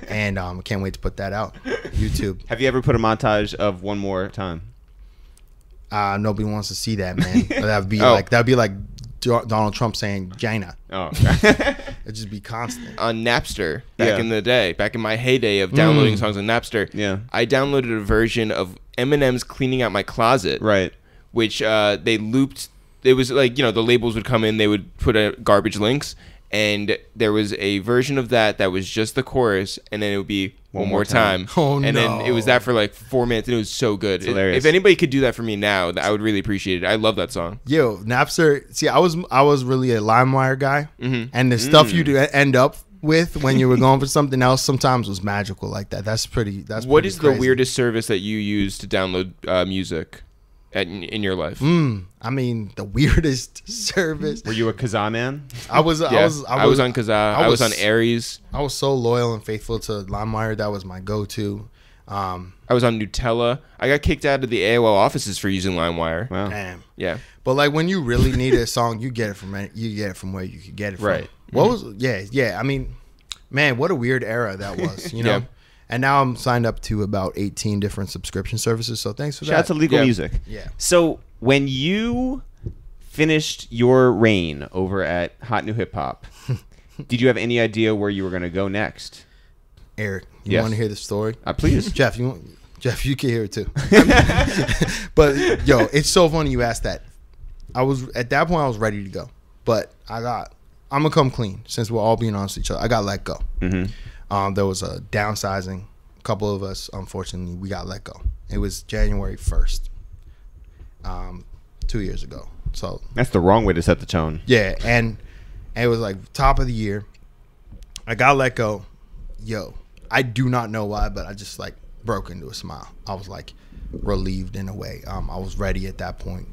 and I can't wait to put that out. YouTube. Have you ever put a montage of "One More Time"? Nobody wants to see that, man. That'd be like Donald Trump saying "China." Oh, it'd just be constant. On Napster back in the day, back in my heyday of downloading songs on Napster. Yeah, I downloaded a version of Eminem's "Cleaning Out My Closet." Right. Which they looped. It was the labels would come in, they would put garbage links, and there was a version of that was just the chorus, and then it would be one more time. Oh, and no. then it was that for 4 minutes, and it was so good. Hilarious. If anybody could do that for me now, I would really appreciate it. I love that song. Yo, Napster. See, I was really a LimeWire guy, and the stuff you'd end up with when you were going for something else sometimes was magical like that. What is crazy. the weirdest service that you use to download music in your life? I mean, the weirdest service. Were you a Kazaa man? I was on Kazaa. I was on Aries. I was so loyal and faithful to LimeWire. That was my go-to. I was on Nutella. I got kicked out of the AOL offices for using LimeWire. Wow. Damn. Yeah. But when you really need a song, you get it from where you could get it from. Right. I mean, man, what a weird era that was. Yeah. And now I'm signed up to about 18 different subscription services. So thanks for that. Shout out to Legal Music. Yeah. So when you finished your reign over at HotNewHipHop, did you have any idea where you were going to go next? Eric, you want to hear the story? Please. Jeff, you can hear it too. But yo, it's so funny you asked that. At that point I was ready to go, but I'm gonna come clean since we're all being honest with each other. I got let go. Mm-hmm. There was a downsizing. A couple of us, unfortunately, we got let go. It was January 1st, 2 years ago. So that's the wrong way to set the tone. Yeah, and it was top of the year. I got let go. Yo, I do not know why, but I just broke into a smile. I was relieved in a way. I was ready at that point,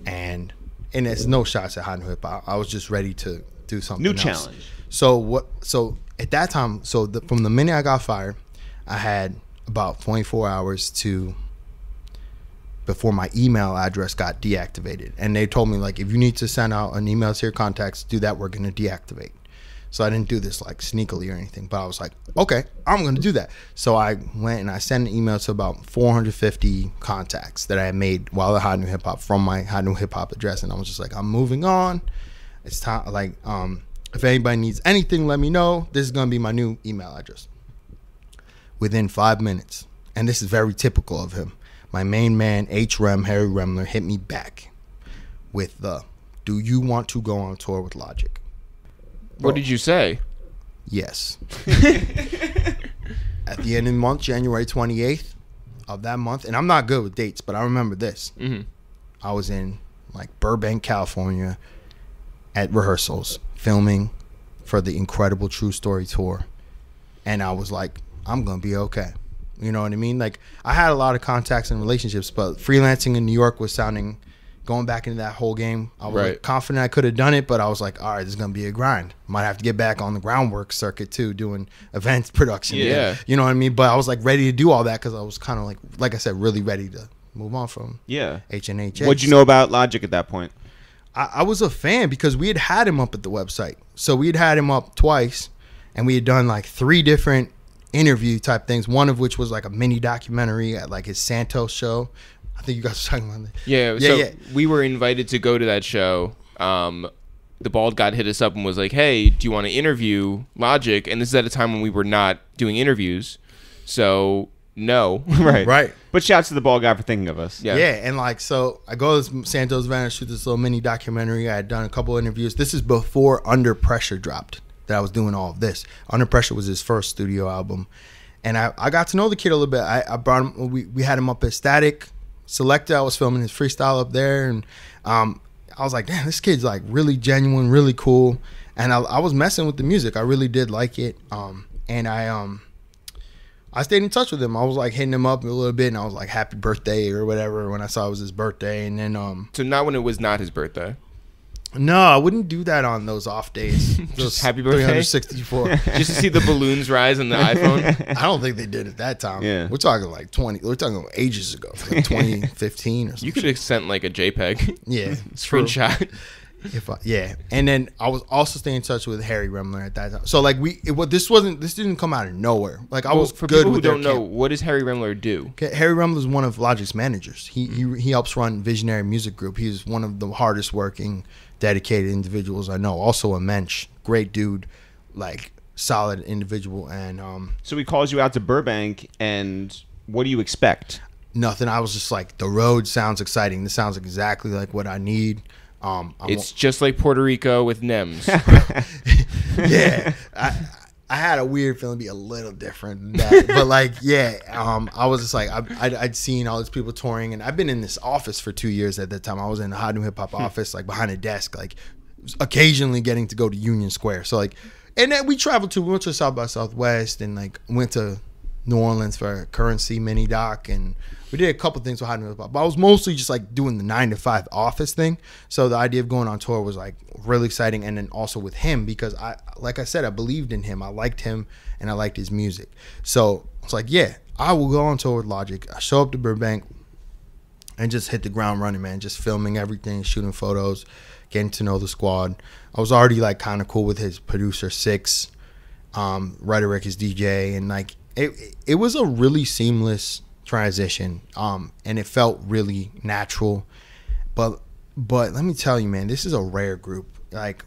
and it's no shots at HotNewHipHop. I was just ready to do something new else. challenge. So at that time, from the minute I got fired, I had about 24 hours to before my email address got deactivated. And they told me, like, if you need to send out an email to your contacts, do that. We're going to deactivate. So I didn't do this like sneakily or anything, but I was like, okay, I'm going to do that. So I went and I sent an email to about 450 contacts that I had made while at Hot New Hip Hop from my Hot New Hip Hop address. And I was just like, I'm moving on. It's time. Like, if anybody needs anything, let me know. This is going to be my new email address. Within 5 minutes, and this is very typical of him, my main man, H-Rem, Harry Remler, hit me back with the, do you want to go on tour with Logic? What did you say? Yes. At the end of the month, January 28th of that month, and I'm not good with dates, but I remember this. Mm-hmm. I was in like Burbank, California at rehearsals, filming for the Incredible True Story tour. And I was like, I'm going to be okay. You know what I mean? Like, I had a lot of contacts and relationships, but freelancing in New York was sounding, going back into that whole game, I was like, confident I could have done it, but I was like, all right, this is going to be a grind. Might have to get back on the groundwork circuit too, doing event production. Yeah. You know what I mean? But I was like ready to do all that because I was kind of like I said, really ready to move on from H&H. What'd you know about Logic at that point? I was a fan because we had him up at the website. So we had him up twice, and we had done like 3 different interview type things, one of which was like a mini documentary at like his Santos show. I think you guys were talking about that. Yeah, we were invited to go to that show. The bald guy hit us up and was like, hey, do you want to interview Logic? And this is at a time when we were not doing interviews. So, no. Right. But shouts to the bald guy for thinking of us. Yeah, and like, so I go to this Santos event and shoot this little mini documentary. I had done a couple of interviews. This is before Under Pressure dropped, that I was doing all of this. Under Pressure was his first studio album. And I got to know the kid a little bit. I brought him, we had him up at Statik, Selektah. I was filming his freestyle up there, and I was like, damn, this kid's like really genuine, really cool. And I was messing with the music. I really did like it. And I stayed in touch with him. I was like hitting him up a little bit, and I was like, happy birthday or whatever when I saw it was his birthday. And then so not when it was not his birthday. No, I wouldn't do that on those off days. Just happy birthday? 364. Just to see the balloons rise on the iPhone? I don't think they did at that time. Yeah. We're talking like we're talking ages ago, like 2015 or something. You could have sent like a JPEG. Yeah. Screenshot. And then I was also staying in touch with Harry Remler at that time. So like this didn't come out of nowhere. Like I was for good people with who don't know, what does Harry Remler do? Harry Remler is one of Logic's managers. He helps run Visionary Music Group. He's one of the hardest working, dedicated individuals I know. Also a mensch, great dude, like solid individual. And so he calls you out to Burbank, and what do you expect? Nothing. I was just like, the road sounds exciting. This sounds exactly like what I need. It's just like Puerto Rico with NEMS. Yeah, I had a weird feeling it'd be a little different than that, but like, I was just like, I'd seen all these people touring, and I've been in this office for 2 years at that time. I was in the Hot New Hip Hop office, like behind a desk, like occasionally getting to go to Union Square. So like, and then we went to South by Southwest, and like went to New Orleans for a Currency mini doc, and we did a couple things with Hot New Hip Hop, but I was mostly just like doing the 9-to-5 office thing. So the idea of going on tour was like really exciting, and then also with him, because like I said, I believed in him, I liked him, and I liked his music. So it's like, yeah, I will go on tour with Logic. I show up to Burbank and just hit the ground running, man. Just filming everything, shooting photos, getting to know the squad. I was already like kind of cool with his producer Six, Rhetoric, his DJ, and like it was a really seamless transition, and it felt really natural. But let me tell you, man, this is a rare group. Like,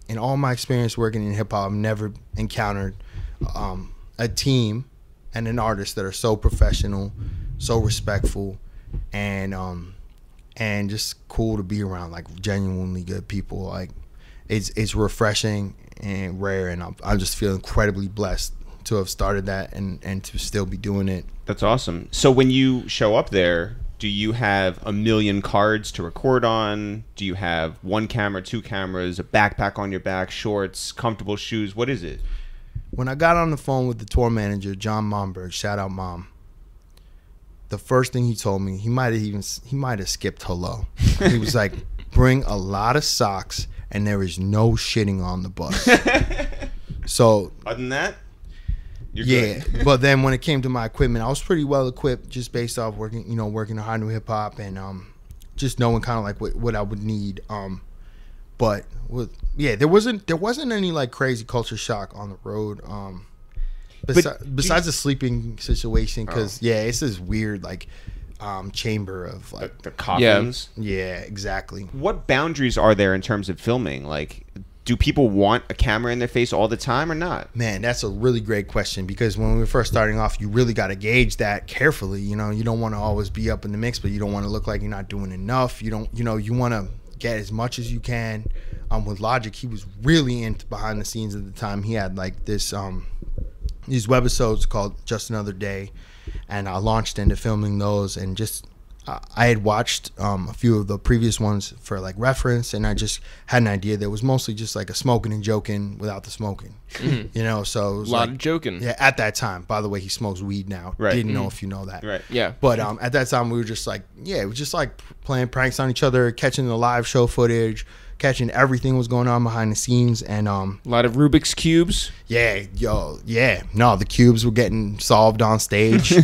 in all my experience working in hip hop, I've never encountered a team and an artist that are so professional, so respectful, and just cool to be around. Like, genuinely good people. Like, it's refreshing and rare, and I just feel incredibly blessed to have started that and to still be doing it. That's awesome. So when you show up there, do you have a million cards to record on? Do you have 1 camera, 2 cameras, a backpack on your back, shorts, comfortable shoes? What is it? When I got on the phone with the tour manager, John Momberg, shout out Mom, the first thing he told me, he might have skipped hello. He was like, bring a lot of socks, and there is no shitting on the bus. So other than that, You're good. But then when it came to my equipment, I was pretty well equipped just based off working in HotNewHipHop and just knowing kind of like what I would need. But there wasn't any like crazy culture shock on the road. Besides the sleeping situation, because it's this weird like chamber of like the coffins. Yeah, exactly. What boundaries are there in terms of filming? Like, do people want a camera in their face all the time or not? Man, that's a really great question, because when we were first starting off, you really got to gauge that carefully. You know, you don't want to always be up in the mix, but you don't want to look like you're not doing enough. You don't, you want to get as much as you can. With Logic, he was really into behind the scenes at the time. He had like this these webisodes called Just Another Day, and I launched into filming those, and just I had watched a few of the previous ones for like reference, and I just had an idea that was mostly just like a smoking and joking without the smoking. You know, so it was a lot of joking. Yeah, at that time. By the way, he smokes weed now. Right. Didn't know if you know that. Right. Yeah. But at that time, we were just like, it was just like playing pranks on each other, catching the live show footage, catching everything was going on behind the scenes, and a lot of Rubik's cubes. No, the cubes were getting solved on stage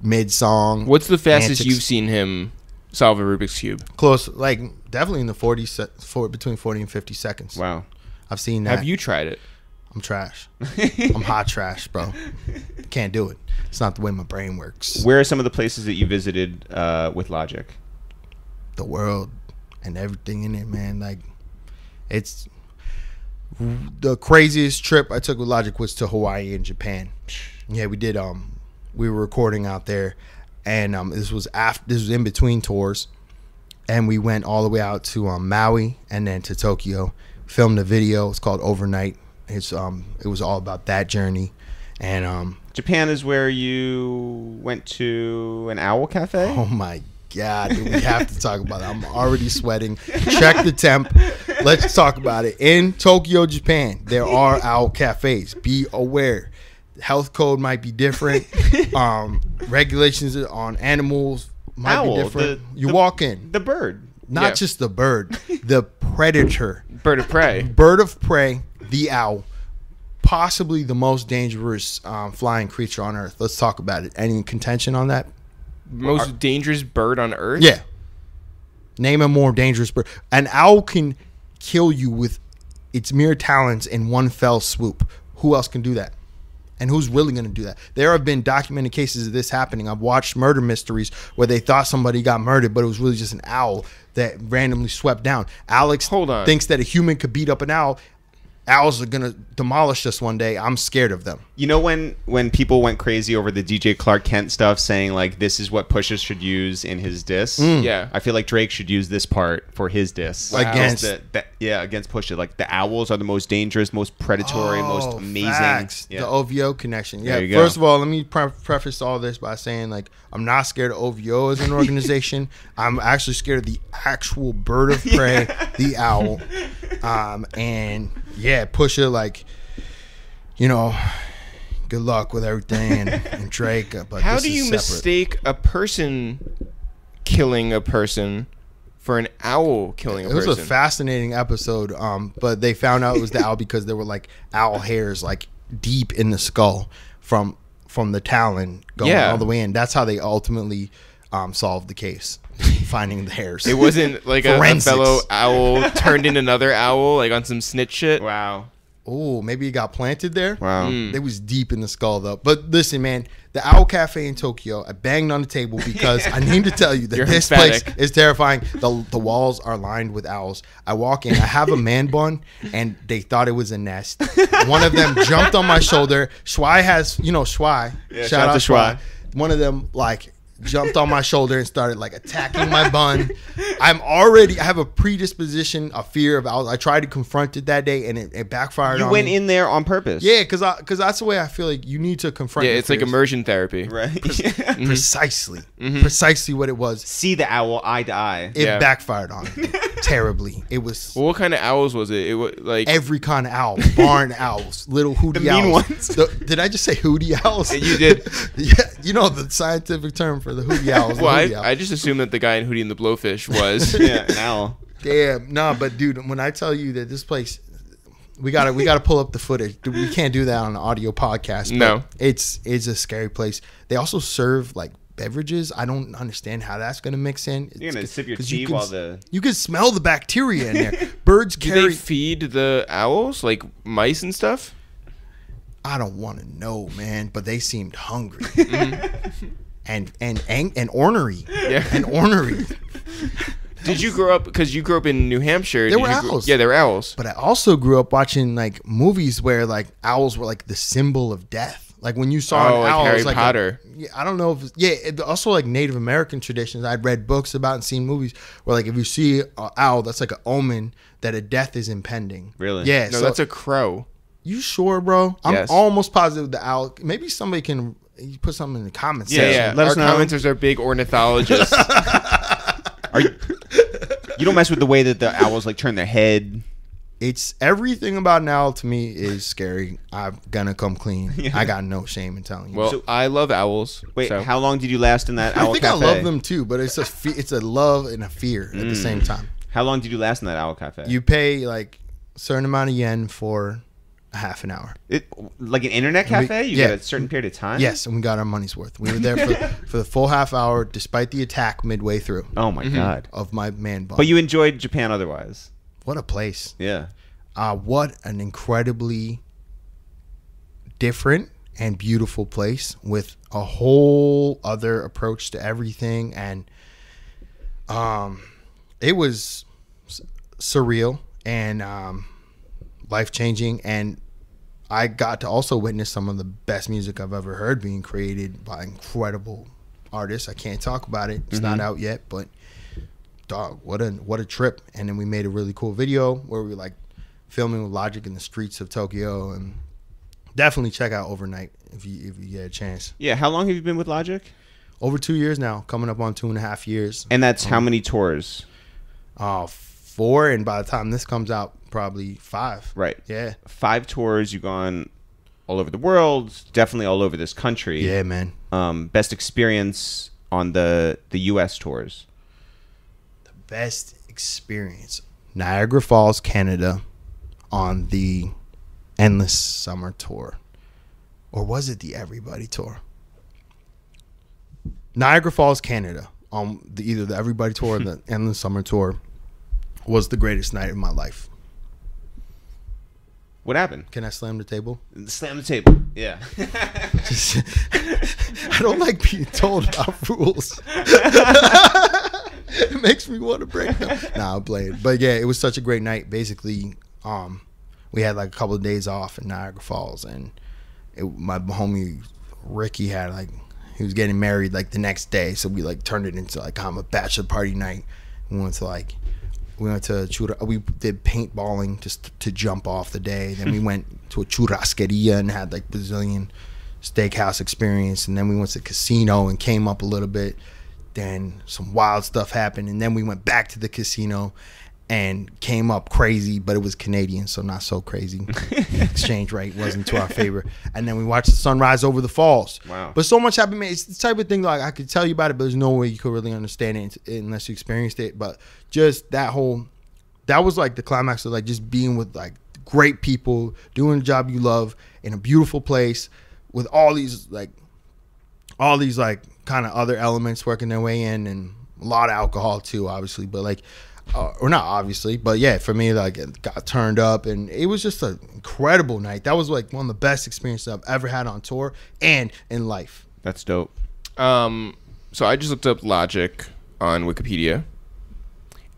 mid song. What's the fastest you've seen him solve a Rubik's cube? Close, like definitely in the between 40 and 50 seconds. Wow, I've seen that. Have you tried it? I'm trash. I'm hot trash, bro. Can't do it. It's not the way my brain works. Where are some of the places that you visited with Logic? The world and everything in it, man. Like, it's the craziest trip I took with Logic was to Hawaii and Japan. Yeah, we did. We were recording out there, and this was in between tours, and we went all the way out to Maui and then to Tokyo. Filmed a video. It's called Overnight. It was all about that journey, and Japan is where you went to an owl cafe. Oh my God, dude, we have to talk about it. I'm already sweating. Check the temp. Let's talk about it. In Tokyo, Japan, there are owl cafes. Be aware. Health code might be different. Regulations on animals might be different. You walk in. The bird. Not just the bird. The predator. Bird of prey. Bird of prey. The owl. Possibly the most dangerous flying creature on Earth. Let's talk about it. Any contention on that? Most dangerous bird on Earth? Yeah. Name a more dangerous bird. An owl can kill you with its mere talons in one fell swoop. Who else can do that? And who's really going to do that? There have been documented cases of this happening. I've watched murder mysteries where they thought somebody got murdered, but it was really just an owl that randomly swept down. Alex thinks that a human could beat up an owl. Owls are going to demolish us one day. I'm scared of them. You know, when people went crazy over the DJ Clark Kent stuff, saying like this is what Pusha should use in his diss. Yeah, I feel like Drake should use this part for his diss against against Pusha. Like the owls are the most dangerous, most predatory, most amazing. Facts. Yeah. The OVO connection. Yeah. There you go. First of all, let me preface all this by saying like I'm not scared of OVO as an organization. I'm actually scared of the actual bird of prey, the owl, and. Yeah, Pusha, like, you know, good luck with everything, and Drake. But how do you mistake a person killing a person for an owl killing a person? It was a fascinating episode, but they found out it was the owl because there were, like, owl hairs, like, deep in the skull from the talon going all the way in. That's how they ultimately solved the case. Finding the hairs. It wasn't like a fellow owl turned in another owl, like on some snitch shit. Wow. Oh, maybe it got planted there. Wow. It was deep in the skull though. But listen, man, the Owl Cafe in Tokyo, I banged on the table because I need to tell you that this place is terrifying. The walls are lined with owls. I walk in, I have a man bun, and they thought it was a nest. One of them jumped on my shoulder. Shwai has, Shwai. Yeah, shout out to Shwai. One of them, like, jumped on my shoulder and started like attacking my bun. I have a predisposition, a fear of owls. I tried to confront it that day and it backfired on me. You went in there on purpose. Yeah, because that's the way I feel like you need to confront Yeah, your it's fears. like immersion therapy. Right. Precisely. Precisely what it was. See the owl eye to eye. It backfired on me terribly. It was... Well, what kind of owls was it? It was like... Every kind of owl. Barn owls. Little hootie the owls. mean ones. Did I just say hootie owls? You did. Yeah, you know the scientific term for the hootie owls. Well, I just assumed that the guy in Hootie and the Blowfish was an owl. Damn, no, but dude, when I tell you that this place, We gotta pull up the footage. We can't do that on an audio podcast. No, it's a scary place. They also serve like beverages. I don't understand how that's gonna mix in. You're gonna sip your tea while the you can smell the bacteria in there. Birds carry. Do they feed the owls like mice and stuff? I don't want to know, man, but they seemed hungry and ornery. Yeah, and ornery. Did you grow up? Because you grew up in New Hampshire. There were owls. Yeah, there were owls. But I also grew up watching like movies where like owls were like the symbol of death. Like when you saw an owl, Harry it was like Potter. I don't know if also like Native American traditions. I'd read books about and seen movies where like if you see an owl, that's like an omen that a death is impending. Really? Yeah. No, that's a crow. You sure, bro? I'm Yes. almost positive the owl. Maybe somebody can put something in the comments. Yeah. Let Our us know. commenters are big ornithologists. You don't mess with the way that the owls like turn their head. It's everything about an owl to me is scary. I'm gonna come clean. I got no shame in telling you. Well, I love owls. Wait, so. how long did you last in that owl I think cafe? I love them too, but it's a love and a fear at the same time. How long did you last in that owl cafe? You pay like a certain amount of yen for a half an hour. Like an internet cafe? You get a certain period of time? Yes, and we got our money's worth. We were there for the full half hour, despite the attack midway through. Oh my god! Of my man bun. But you enjoyed Japan otherwise. What a place! Yeah. What an incredibly different and beautiful place with a whole other approach to everything, and it was surreal and life-changing, and I got to also witness some of the best music I've ever heard being created by incredible artists. I can't talk about it. It's not out yet, but dog, what a trip. And then we made a really cool video where we were like filming with Logic in the streets of Tokyo, and definitely check out Overnight if you get a chance. Yeah, how long have you been with Logic? Over 2 years now, coming up on 2.5 years. And that's how many tours? 4, and by the time this comes out, probably 5. Right. Yeah. 5 tours. You've gone all over the world, definitely all over this country. Yeah, man. Best experience on the U.S. tours? The best experience. Niagara Falls, Canada, on the Endless Summer Tour. Or was it the Everybody Tour? Niagara Falls, Canada, on either the Everybody Tour or the Endless Summer Tour, was the greatest night of my life. What happened? Can I slam the table? Slam the table. Yeah. I don't like being told about rules. It makes me want to break them. Nah, I'm playing. But yeah, it was such a great night. Basically, we had like a couple of days off in Niagara Falls, and my homie Ricky had like, he was getting married like the next day, so we like turned it into like a bachelor party night. We did paintballing just to jump off the day. Then we went to a churrascaria and had like Brazilian steakhouse experience, and then we went to the casino and came up a little bit. Then some wild stuff happened, and then we went back to the casino and came up crazy, but it was Canadian, so not so crazy. Exchange rate wasn't to our favor. And then we watched the sunrise over the falls. Wow. But so much happened, man. It's the type of thing like I could tell you about it, but there's no way you could really understand it unless you experienced it. But just that was like the climax of like just being with like great people, doing a job you love in a beautiful place with all these kind of other elements working their way in, and a lot of alcohol too, obviously, but like, or not obviously, but yeah, for me, like, it got turned up, and it was just an incredible night. That was like one of the best experiences I've ever had on tour and in life. That's dope. So I just looked up Logic on Wikipedia,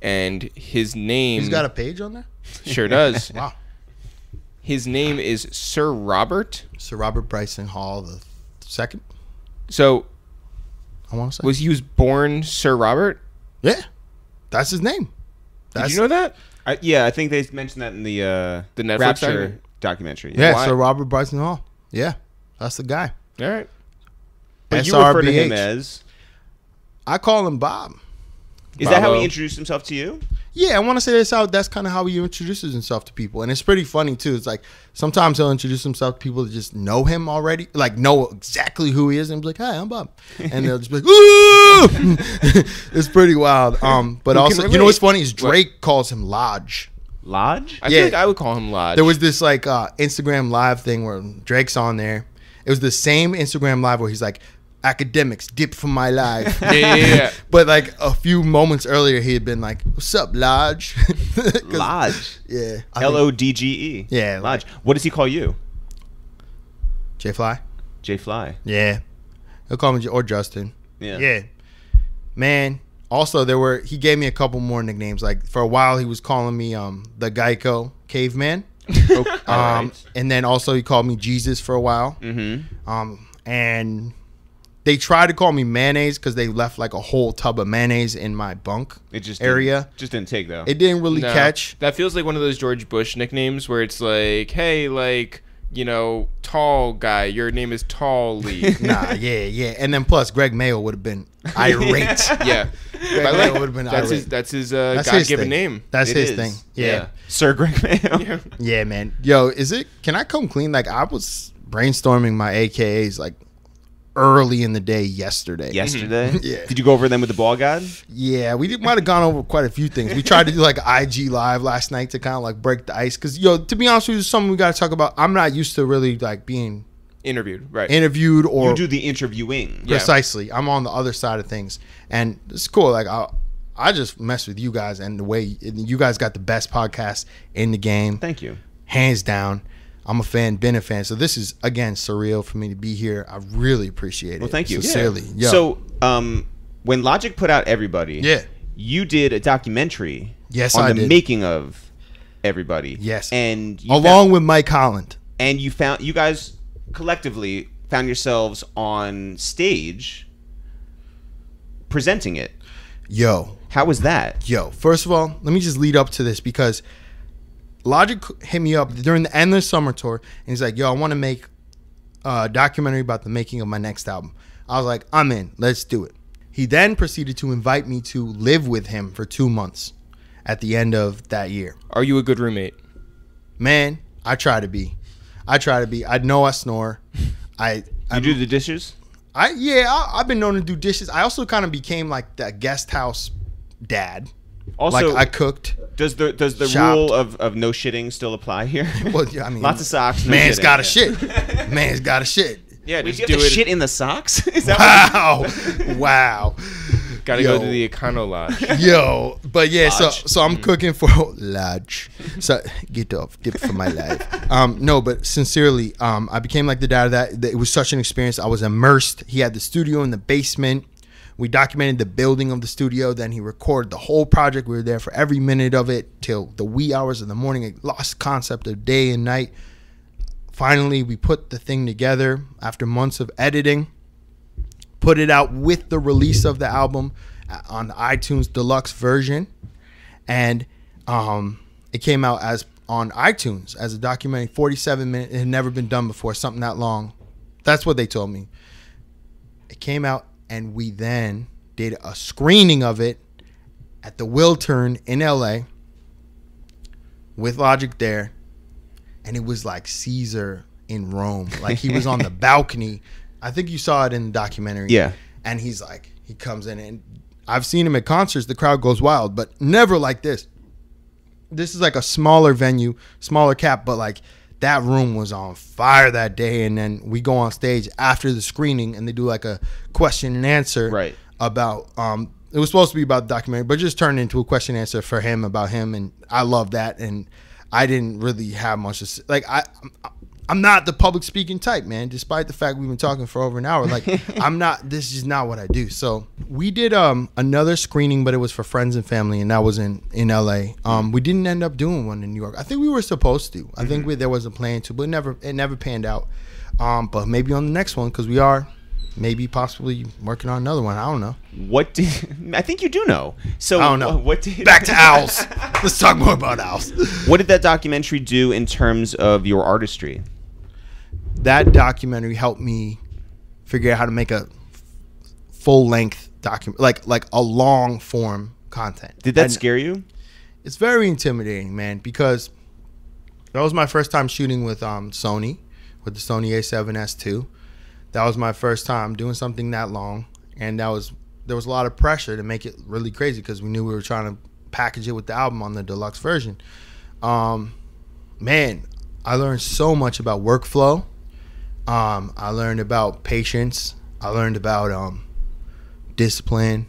and his name... He's got a page on there? Sure does. Wow. His name is Sir Robert. Sir Robert Bryson Hall the second. So, I want to say. He was born Sir Robert? Yeah. That's his name. Did you know that? Yeah, I think they mentioned that in the Netflix Rapture documentary. Yeah, Sir Robert Bryson Hall. Yeah, that's the guy. All right. But you refer to him as? I call him Bob. Is that how he introduced himself to you? Yeah, I want to say that's kind of how he introduces himself to people. And it's pretty funny, too. It's like sometimes he'll introduce himself to people that just know him already, like know exactly who he is. And be like, hi, I'm Bob. And they'll just be like, ooh! It's pretty wild. But also, you know what's funny is Drake calls him Lodge. Lodge? I feel like I would call him Lodge. There was this like Instagram live thing where Drake's on there. It was the same Instagram live where he's like, academics, dip from my life. Yeah. But like a few moments earlier, he had been like, what's up, Lodge? Lodge. Yeah. Lodge. Yeah. Lodge. What does he call you? J-Fly? J-Fly. Yeah. He'll call me, or Justin. Yeah. Yeah. Man. Also, he gave me a couple more nicknames. Like for a while, he was calling me the Geico Caveman. Right. And then also he called me Jesus for a while. Mm-hmm. And they tried to call me mayonnaise because they left like a whole tub of mayonnaise in my bunk area. Just didn't take though. It didn't really catch. That feels like one of those George Bush nicknames where it's like, hey, like, you know, tall guy, your name is Tall Lee. Nah, yeah. And then plus Greg Mayo would have been irate. Yeah. Greg Mayo would have been irate. That's his God-given name. That's It his is. thing. Yeah. Sir Greg Mayo. Yeah, man. Yo, can I come clean? Like I was brainstorming my AKAs like early in the day yesterday. Yesterday? Yeah. Did you go over them with the ball god? Yeah, we might have gone over quite a few things. We tried to do like IG live last night to kind of like break the ice. Because, to be honest with you, something we got to talk about. I'm not used to really like being interviewed or you do the interviewing. Precisely. I'm on the other side of things. And it's cool. Like I just mess with you guys and the way you guys got the best podcast in the game. Thank you. Hands down. I'm a fan, been a fan. So this is, again, surreal for me to be here. I really appreciate it. Well, thank you. Sincerely. Yeah. So when Logic put out Everybody, you did a documentary on the making of Everybody. Yes. And along with Mike Holland. And you guys collectively found yourselves on stage presenting it. Yo. How was that? Yo, first of all, let me just lead up to this because Logic hit me up during the Endless Summer Tour, and he's like, yo, I want to make a documentary about the making of my next album. I was like, I'm in. Let's do it. He then proceeded to invite me to live with him for 2 months at the end of that year. Are you a good roommate? Man, I try to be. I know I snore. I do the dishes? I've been known to do dishes. I also kind of became like that guest house dad. Also, like I cooked. Does the rule of no shitting still apply here? Well, yeah, I mean, lots of socks. No man's shitting. got to shit. Man's got to shit. Yeah, Wait, just you do have to it. shit in the socks? Is that Wow. Gotta go to the Econo Lodge. Yo, but yeah, Lodge. so I'm cooking for Lodge. So get off, dip for my life. No, but sincerely, I became like the dad of that. It was such an experience. I was immersed. He had the studio in the basement. We documented the building of the studio. Then he recorded the whole project. We were there for every minute of it till the wee hours of the morning. It lost concept of day and night. Finally, we put the thing together after months of editing. Put it out with the release of the album on the iTunes deluxe version. And it came out as on iTunes as a documentary, 47 minutes. It had never been done before, something that long. That's what they told me. It came out, and we then did a screening of it at the Wiltern in LA with Logic there. And it was like Caesar in Rome. Like he was on the balcony. I think you saw it in the documentary. Yeah. And he's like, he comes in, and I've seen him at concerts. The crowd goes wild, but never like this. This is like a smaller venue, smaller cap, but like that room was on fire that day. And then we go on stage after the screening, and they do like a question and answer about, it was supposed to be about the documentary, but just turned into a question and answer for him about him. And I love that. And I didn't really have much to say. Like I'm not the public speaking type, man, despite the fact we've been talking for over an hour. Like this is not what I do. So we did another screening, but it was for friends and family, and that was in LA. We didn't end up doing one in New York. I think we were supposed to. I think there was a plan to, but it never panned out. But maybe on the next one, because we are maybe possibly working on another one. I don't know. I think you do know. So I don't know. Back to Owls. Let's talk more about Owls. What did that documentary do in terms of your artistry? That documentary helped me figure out how to make a full-length document, like a long-form content. Did that scare you? It's very intimidating, man, because that was my first time shooting with Sony, with the Sony A7S II. That was my first time doing something that long, and there was a lot of pressure to make it really crazy because we knew we were trying to package it with the album on the deluxe version. Man, I learned so much about workflow. I learned about patience. I learned about discipline.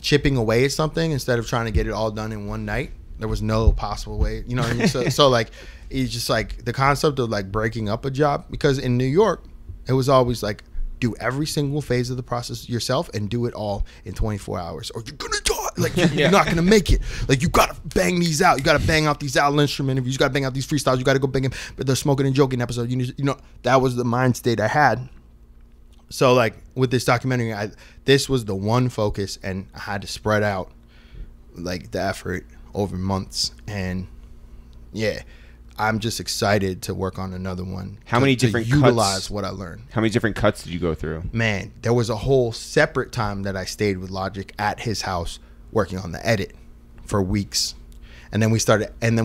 Chipping away at something instead of trying to get it all done in one night. There was no possible way, you know what I mean? So like, it's just like the concept of like breaking up a job, because in New York, it was always like, do every single phase of the process yourself and do it all in 24 hours or you're gonna die. Like you're not gonna make it. Like you gotta bang these out. You gotta bang out these Al instrument interviews. You gotta bang out these freestyles. You gotta go bang them. But they're smoking and joking episode. You know, that was the mind state I had. So like with this documentary, this was the one focus, and I had to spread out like the effort over months. And yeah, I'm just excited to work on another one. How many different utilize cuts? What I learned? How many different cuts did you go through? Man, there was a whole separate time that I stayed with Logic at his house working on the edit for weeks. And then we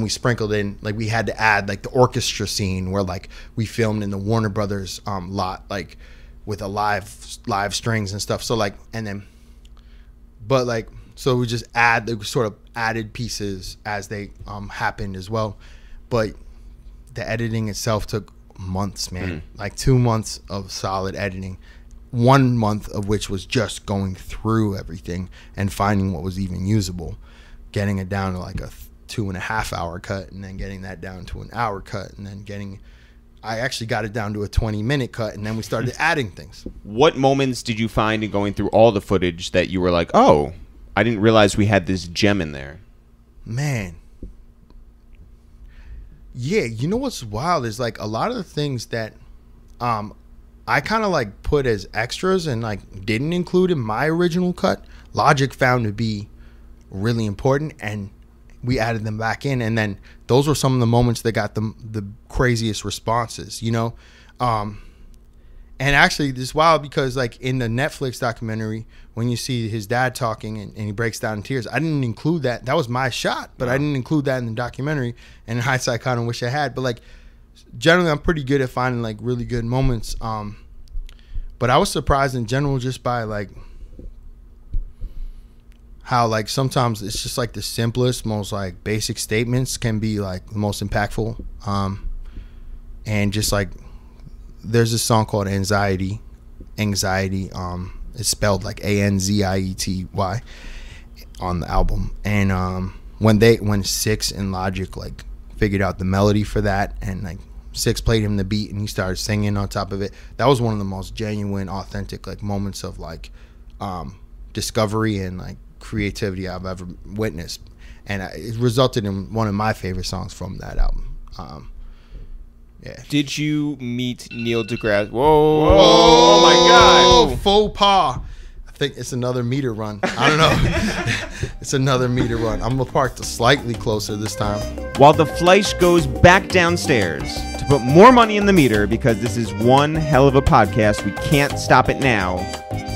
sprinkled in, like we had to add like the orchestra scene where like we filmed in the Warner Brothers lot, like with a live strings and stuff. So like, so we just sort of added pieces as they happened as well. But the editing itself took months, man. Like 2 months of solid editing. 1 month of which was just going through everything and finding what was even usable, getting it down to like a 2.5 hour cut, and then getting that down to an hour cut, and then I actually got it down to a 20-minute cut, and then we started adding things. What moments did you find in going through all the footage that you were like, oh, I didn't realize we had this gem in there? Man. Yeah, you know what's wild is like a lot of the things that I kind of like put as extras and like didn't include in my original cut, Logic found to be really important, and we added them back in. And then those were some of the moments that got the craziest responses, you know? And actually this is wild because like in the Netflix documentary, when you see his dad talking and he breaks down in tears, I didn't include that. That was my shot, but I didn't include that in the documentary. And in hindsight, I kind of wish I had. But like generally, I'm pretty good at finding like really good moments. But I was surprised in general just by like how like sometimes it's just like the simplest, most like basic statements can be like the most impactful. And just like there's this song called Anxiety. It's spelled like Anziety on the album. And when Six and Logic like figured out the melody for that, and like Six played him the beat and he started singing on top of it, that was one of the most genuine, authentic like moments of like discovery and like creativity I've ever witnessed. And it resulted in one of my favorite songs from that album. Yeah. Did you meet Neil deGrasse? Whoa. Oh my God. Faux pas. I think it's another meter run. I don't know. It's another meter run. I'm going to park slightly closer this time. While the Fleisch goes back downstairs to put more money in the meter, because this is one hell of a podcast, we can't stop it now.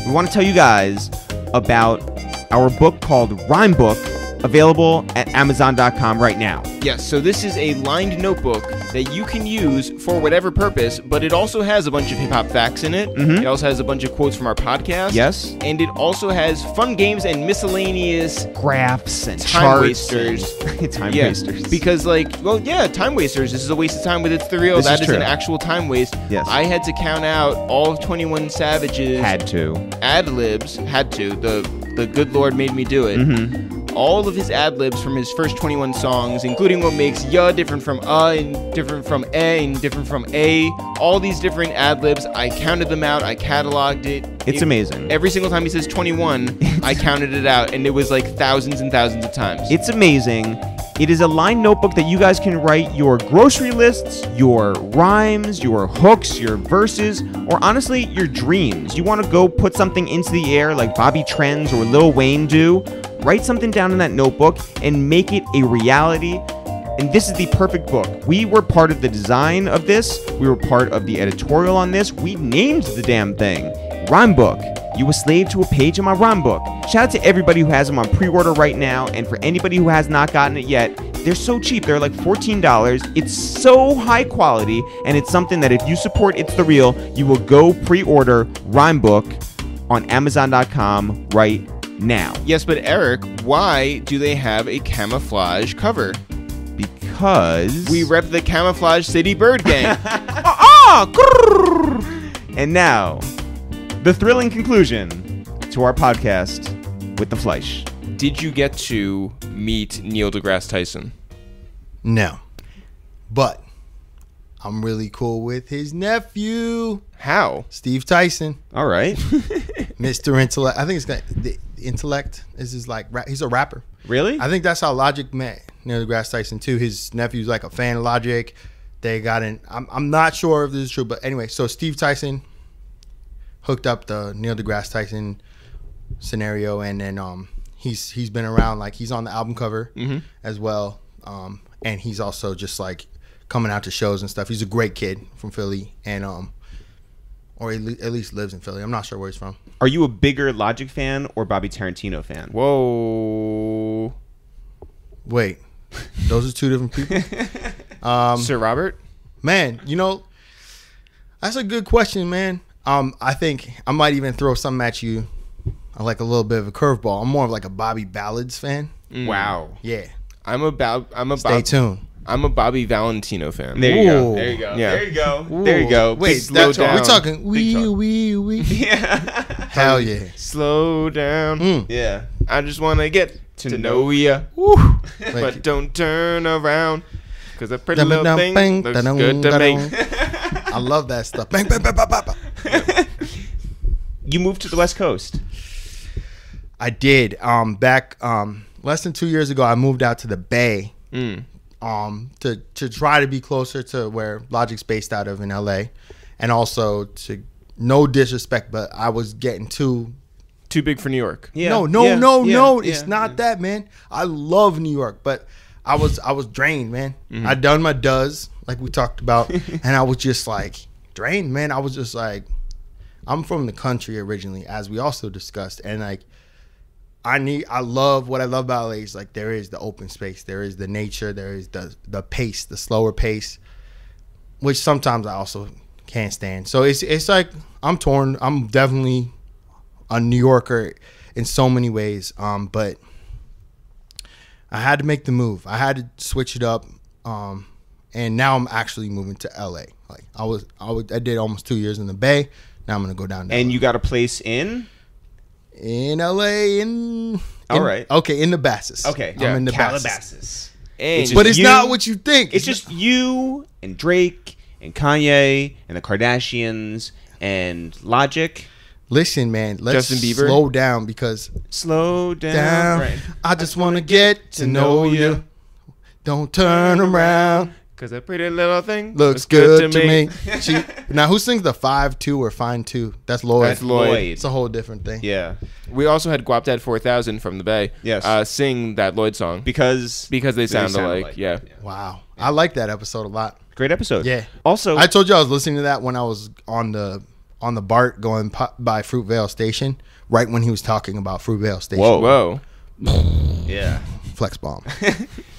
We want to tell you guys about our book called Rhyme Book, available at Amazon.com right now. Yes, so this is a lined notebook that you can use for whatever purpose, but it also has a bunch of hip-hop facts in it. It also has a bunch of quotes from our podcast. Yes. And it also has fun games and miscellaneous graphs and time wasters. Time wasters. Because time wasters. This is a waste of time with ItsTheReal. That is an actual time waste. Yes. I had to count out all of 21 Savage's ad-libs. The good Lord made me do it. All of his ad-libs from his first 21 songs, including what makes ya different from and different from and different from a. All these different ad-libs, I counted them out, I cataloged it. It's amazing. Every single time he says 21, I counted it out, and it was like thousands and thousands of times. It's amazing. It is a lined notebook that you guys can write your grocery lists, your rhymes, your hooks, your verses, or honestly, your dreams. You want to go put something into the air like Bobby Trends or Lil Wayne do. Write something down in that notebook and make it a reality. And this is the perfect book. We were part of the design of this. We were part of the editorial on this. We named the damn thing Rhyme Book. You a slave to a page in my rhyme book. Shout out to everybody who has them on pre-order right now. And for anybody who has not gotten it yet, they're so cheap. They're like $14. It's so high quality. And it's something that if you support ItsTheReal, you will go pre-order Rhyme Book on Amazon.com right now. Yes, but Eric, why do they have a camouflage cover? Because we rep the Camouflage City Bird Gang. And now, the thrilling conclusion to our podcast with the Fleisch. Did you get to meet Neil deGrasse Tyson? No. But I'm really cool with his nephew. How? Steve Tyson. All right. Mr. Intellect. I think it's got the Intellect is his like he's a rapper. Really? I think that's how Logic met Neil deGrasse Tyson too. His nephew's like a fan of Logic. They got in. I'm not sure if this is true, but anyway, so Steve Tyson hooked up the Neil deGrasse Tyson scenario, and then he's been around, like he's on the album cover as well, and he's also just like coming out to shows and stuff. He's a great kid from Philly, and or at least lives in Philly. I'm not sure where he's from. Are you a bigger Logic fan or Bobby Tarantino fan? Whoa. Wait, those are two different people. Sir Robert? Man, you know, that's a good question, man. I think I might even throw something at you, like a little bit of a curveball. I'm more of like a Bobby Ballads fan. Wow. Yeah. Stay tuned. I'm a Bobby Valentino fan. There you go. Ooh. There you go. Yeah. There you go. Ooh. There you go. Wait, slow that's down. we're talking Big talk. wee. Yeah. Hell yeah. Slow down. Yeah. I just want to get to know ya. Woo. But don't turn around. Because a pretty little thing looks good to me. I love that stuff. Bang, bang, bang, bang, bang, bang. You moved to the West Coast. I did. Back less than 2 years ago, I moved out to the Bay. To try to be closer to where Logic's based out of in LA, and also to no disrespect, but I was getting too big for New York. Yeah. No. It's not that, man. I love New York, but I was drained, man. I'd done my does, like we talked about, and I was just like drained, man. I was just like, I'm from the country originally, as we also discussed, and like I love what I love about LA is like there is the open space, there is the nature, there is the pace, the slower pace, which sometimes I also can't stand. So it's like I'm torn. I'm definitely a New Yorker in so many ways, but I had to make the move. I had to switch it up, and now I'm actually moving to LA. Like I did almost 2 years in the Bay. Now I'm gonna go down. And LA. you got a place in LA all right. Okay, in the Basses. Okay. I'm in the Calabasas. But it's not what you think. It's just you and Drake and Kanye and the Kardashians and Logic. Listen, man, let's Justin Bieber. slow down because Slow down. Right. I just want to get to know you. Don't turn around. Because a pretty little thing Looks good to me. Now, who sings the 5-2 or Fine 2? That's Lloyd. That's Lloyd. It's a whole different thing. Yeah. We also had Guap Dad 4000 from the Bay. Yes. Sing that Lloyd song. Because they sound alike. Yeah. Wow. I like that episode a lot. Great episode. Yeah. Also, I told you I was listening to that when I was on the BART going by Fruitvale Station, right when he was talking about Fruitvale Station. Whoa. yeah. Flex bomb.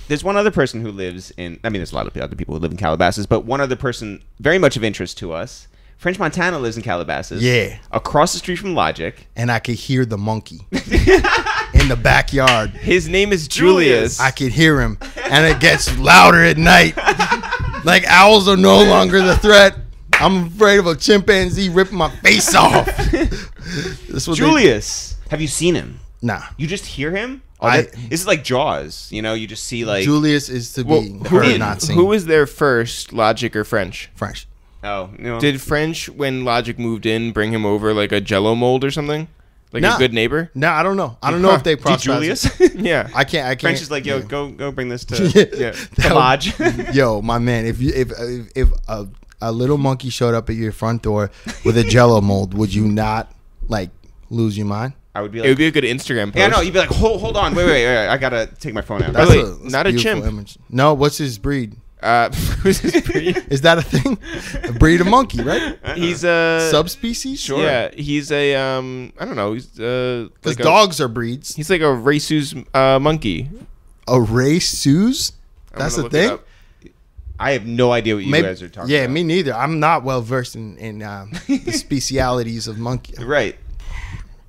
There's one other person who lives in, I mean, there's a lot of other people who live in Calabasas, but one other person very much of interest to us. French Montana lives in Calabasas. Yeah. Across the street from Logic. And I could hear the monkey in the backyard. His name is Julius. I could hear him. And it gets louder at night. Like owls are no longer the threat. I'm afraid of a chimpanzee ripping my face off. Julius. Have you seen him? Nah. You just hear him? This is like Jaws. You know, you just see like... Julius is to be heard, not seen. Who was there first, Logic or French? French. Oh, no. Did French, when Logic moved in, bring him over like a Jello mold or something? Like a good neighbor? No, I don't know. I don't know if they processed Julius? Yeah. I can't. French is like, yo, go bring this to Tutelage. Yo, my man, if a little monkey showed up at your front door with a Jello mold, would you not like lose your mind? I would be like, it would be a good Instagram post. Yeah, no, you'd be like, hold on, wait, I gotta take my phone out. That's not a chimp. Image. No, what's his breed? Who's his breed? Is that a thing? A breed of monkey, right? He's a subspecies. Sure. Yeah, he's a I don't know. He's because like dogs are breeds. He's like a rhesus monkey. A rhesus? That's the thing. I have no idea what you guys are talking about. Yeah, me neither. I'm not well versed in the specialities of monkey. Right.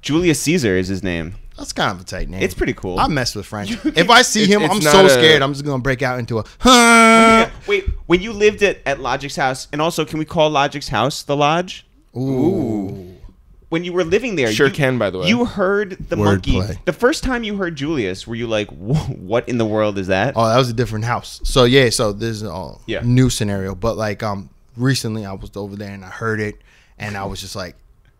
Julius Caesar is his name. That's kind of a tight name. It's pretty cool. I mess with French. If I see him, I'm so scared. I'm just gonna break out into a. Wait, when you lived at Logic's house, and also, can we call Logic's house the Lodge? Ooh. When you were living there, Sure can, by the way. You heard the Word monkey. play. The first time you heard Julius, were you like, "What in the world is that?" Oh, that was a different house. So yeah, so this is a Yeah. new scenario. But like recently I was over there and I heard it and I was just like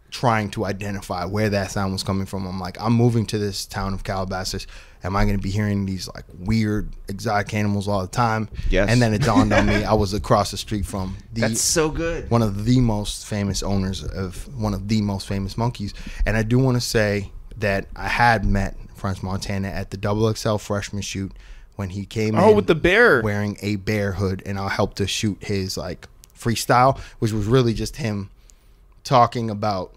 trying to identify where that sound was coming from. I'm like, I'm moving to this town of Calabasas. Am I going to be hearing these like weird exotic animals all the time? Yes. And then it dawned on me I was across the street from That's so good. one of the most famous owners of one of the most famous monkeys. And I do want to say that I had met French Montana at the XXL freshman shoot when he came in with the bear. wearing a bear hood, and I helped to shoot his like freestyle, which was really just him talking about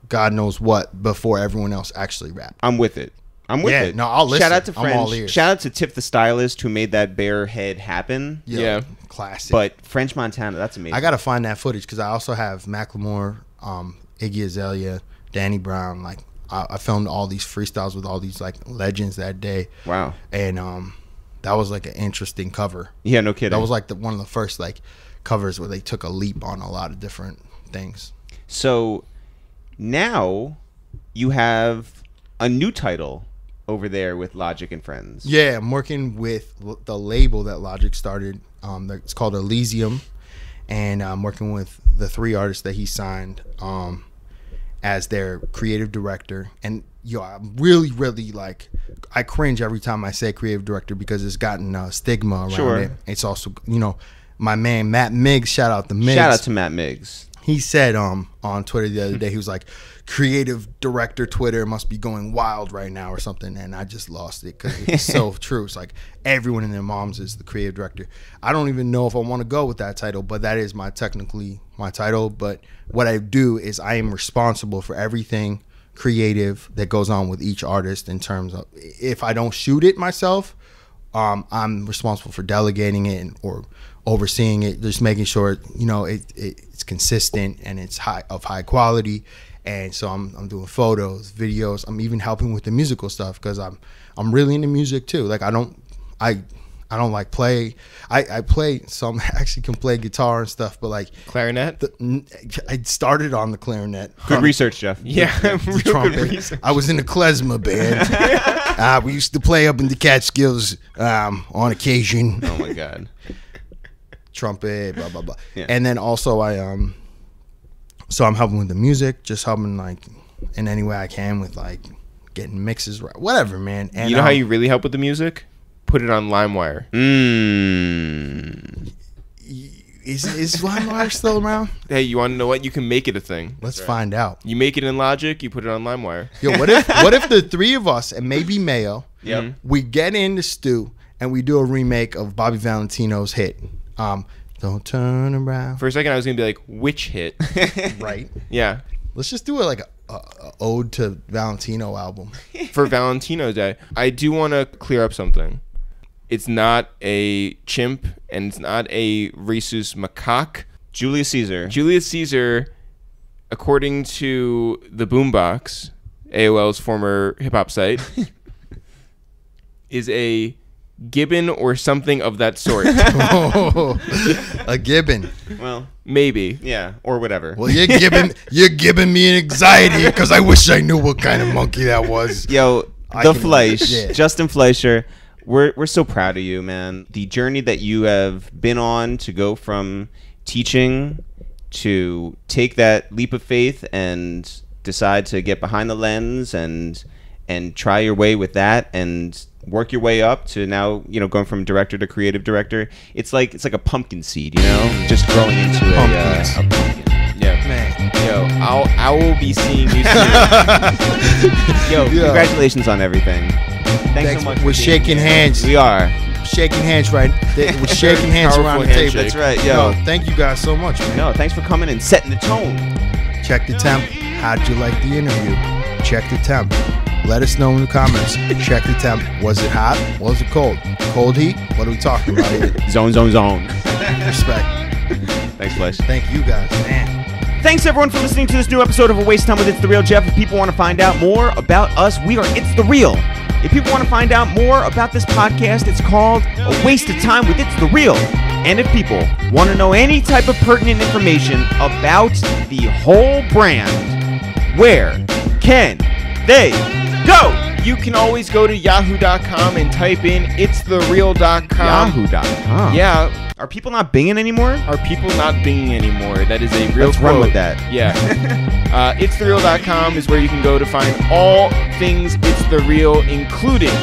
God knows what before everyone else actually rapped. I'm with it. I'm with Yeah, it. no, I'll listen. Shout out to I'm all French. ears. Shout out to Tip the stylist who made that bear head happen. Yeah. Classic. But French Montana, that's amazing. I gotta find that footage because I also have Macklemore, Iggy Azalea, Danny Brown. Like I filmed all these freestyles with all these like legends that day. Wow. And that was like an interesting cover. Yeah, no kidding. That was like one of the first like covers where they took a leap on a lot of different things. So now you have a new title over there with Logic and Friends. Yeah, I'm working with the label that Logic started. It's called Elysium, and I'm working with the 3 artists that he signed as their creative director. And I'm really, really like, I cringe every time I say creative director because it's gotten a stigma around it. It's also, my man Matt Miggs. Shout out to Miggs. Shout out to Matt Miggs. He said on Twitter the other day, he was like, creative director Twitter must be going wild right now or something. And I just lost it because it's so true. It's like everyone and their moms is the creative director. I don't even know if I want to go with that title, but that is technically my title. But what I do is I am responsible for everything creative that goes on with each artist in terms of, if I don't shoot it myself, I'm responsible for delegating it or overseeing it, just making sure it's consistent and it's of high quality. And so I'm doing photos, videos. I'm even helping with the musical stuff because I'm really into music too. Like I don't like play. I play some, actually can play guitar and stuff, but like clarinet. I started on the clarinet. Good research, Jeff. Yeah, real trumpet. good research. I was in the klezmer band. We used to play up in the Catskills on occasion. Oh my God. Trumpet, blah blah blah. Yeah. And then also so I'm helping with the music, just helping like in any way I can with like getting mixes right, whatever, man. And you know how you really help with the music? Put it on LimeWire. Is LimeWire still around? Hey, you want to know what? You can make it a thing. Let's find out. You make it in Logic, you put it on LimeWire. Yo, what if the 3 of us and maybe Mayo, Yep. we get in the stew and we do a remake of Bobby Valentino's hit, Don't Turn Around. For a second, I was gonna be like, which hit? Right. Yeah. Let's just do it like a ode to Valentino album. For Valentino Day, I do want to clear up something. It's not a chimp and it's not a rhesus macaque. Julius Caesar. Julius Caesar, according to the Boombox, AOL's former hip hop site, is a gibbon or something of that sort. A gibbon. Well, maybe. Yeah, or whatever. Well, you're giving me an anxiety because I wish I knew what kind of monkey that was. Yo, Justin Fleischer, we're so proud of you, man. The journey that you have been on to go from teaching to take that leap of faith and decide to get behind the lens and try your way with that and work your way up to now, going from director to creative director. It's like a pumpkin seed, just growing into a pumpkin. Yeah, man. Yo, I will be seeing you soon. Yo, congratulations on everything. Thanks so much. We're shaking hands. We are shaking hands, right? We're shaking hands around the table. That's right. Yo, thank you guys so much, man. No, thanks for coming and setting the tone. Check the temp. How'd you like the interview? Check the temp. Let us know in the comments. Check the temp. Was it hot? Was it cold? Cold heat? What are we talking about here? Zone. Respect. Thanks, Flesh. Thank you guys, man. Thanks, everyone, for listening to this new episode of A Waste of Time with It's The Real. Jeff, if people want to find out more about us, we are It's The Real. If people want to find out more about this podcast, it's called A Waste of Time with It's The Real. And if people want to know any type of pertinent information about the whole brand, where can they go? You can always go to yahoo.com and type in ItsTheReal.com. Yahoo.com? Yeah. Are people not binging anymore? Are people not binging anymore? That is a real Let's quote. run with that. Yeah. ItsTheReal.com is where you can go to find all things It's The Real, including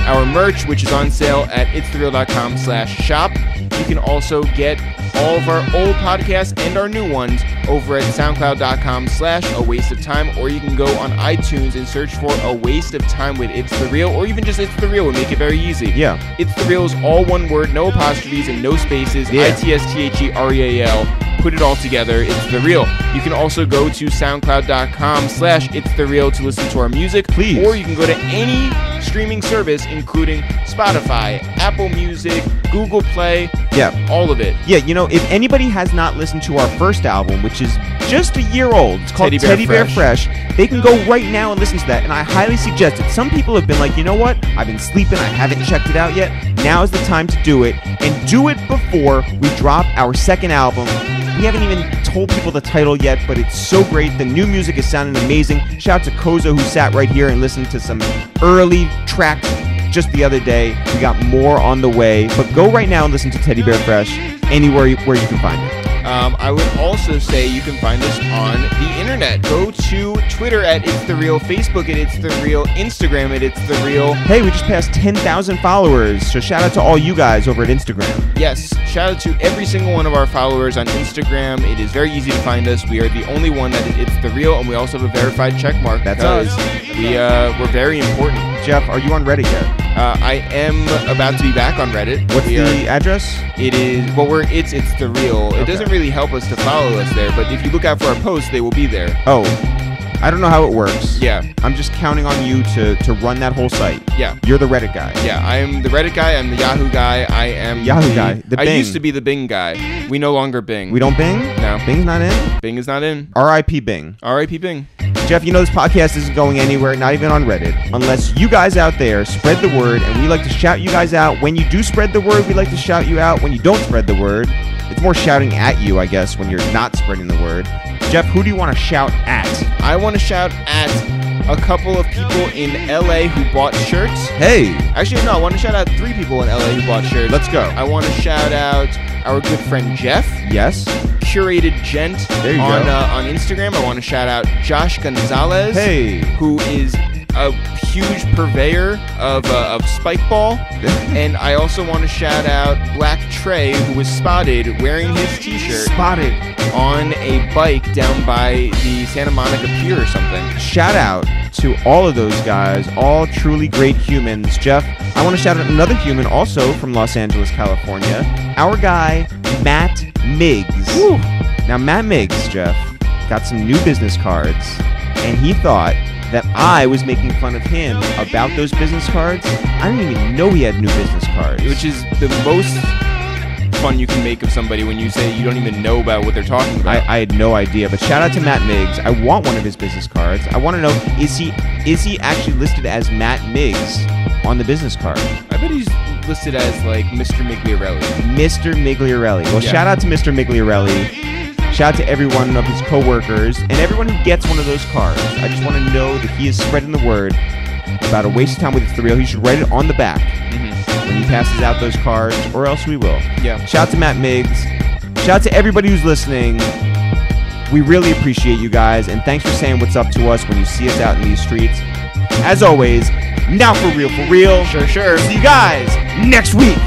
our merch, which is on sale at ItsTheReal.com/shop. You can also get all of our old podcasts and our new ones over at SoundCloud.com/awasteoftime, or you can go on iTunes and search for A Waste of Time with It's The Real, or even just It's The Real would make it very easy. Yeah. It's The Real is all one word, no apostrophes and no spaces. Yeah. ItsTheReal. Put it all together. It's The Real. You can also go to SoundCloud.com/ItsTheReal to listen to our music. Please. Or you can go to any streaming service, including Spotify, Apple Music, Google Play. Yeah. All of it. Yeah, you know, if anybody has not listened to our first album, which is just a year old, it's called Teddy Bear Fresh, they can go right now and listen to that. And I highly suggest it. Some people have been like, you know what? I've been sleeping. I haven't checked it out yet. Now is the time to do it. And do it before we drop our second album. We haven't even told people the title yet, but it's so great. The new music is sounding amazing. Shout out to Koza, who sat right here and listened to some early tracks just the other day. We got more on the way. But go right now and listen to Teddy Bear Fresh anywhere where you can find it. I would also say you can find us on the internet. Go to Twitter at It's The Real, Facebook at It's The Real, Instagram at It's The Real. Hey, we just passed 10,000 followers, so shout out to all you guys over at Instagram. Yes, shout out to every single one of our followers on Instagram. It is very easy to find us. We are the only one that is It's The Real, and we also have a verified check mark. That's because us. We're very important. Jeff, are you on Reddit yet? I am about to be back on Reddit. What's the address? It is, It's The Real. It doesn't really help us to follow us there, but if you look out for our posts, they will be there. Oh, I don't know how it works. Yeah. I'm just counting on you to run that whole site. Yeah. You're the Reddit guy. Yeah, I am the Reddit guy. I'm the Yahoo guy. I am Yahoo guy. The I Bing. used to be the Bing guy. We no longer Bing. We don't Bing? No. Bing's not in? Bing is not in. R.I.P. Bing. R.I.P. Bing. Jeff, you know this podcast isn't going anywhere, not even on Reddit, unless you guys out there spread the word, and we like to shout you guys out. When you do spread the word, we like to shout you out. When you don't spread the word, it's more shouting at you, I guess, when you're not spreading the word. Jeff, who do you want to shout at? I want to shout at a couple of people in LA who bought shirts. Hey. Actually, no, I want to shout out 3 people in LA who bought shirts. Let's go. I want to shout out our good friend Jeff. Yes. Curated Gent there you on go. On Instagram. I want to shout out Josh Gonzalez. Hey. Who is a huge purveyor of Spike Ball. And I also want to shout out Black Trey, who was spotted wearing his t-shirt. Spotted. On a bike down by the Santa Monica Pier or something. Shout out to all of those guys, all truly great humans. Jeff, I want to shout out another human also from Los Angeles, California. Our guy, Matt Miggs. Woo. Now, Matt Miggs, Jeff, got some new business cards, and he thought that I was making fun of him about those business cards. I didn't even know he had new business cards. Which is the most fun you can make of somebody when you say you don't even know about what they're talking about. I had no idea, but shout out to Matt Miggs. I want one of his business cards. I want to know, is he actually listed as Matt Miggs on the business card? I bet he's listed as like Mr. Migliarelli. Mr. Migliarelli. Well, yeah. Shout out to Mr. Migliarelli. Shout out to every one of his co-workers and everyone who gets one of those cards. I just want to know that he is spreading the word about A Waste of Time with It's The Real. He should write it on the back when he passes out those cards, or else we will. Yeah. Shout out to Matt Miggs. Shout out to everybody who's listening. We really appreciate you guys, and thanks for saying what's up to us when you see us out in these streets. As always, now for real, for real. Sure. See you guys next week.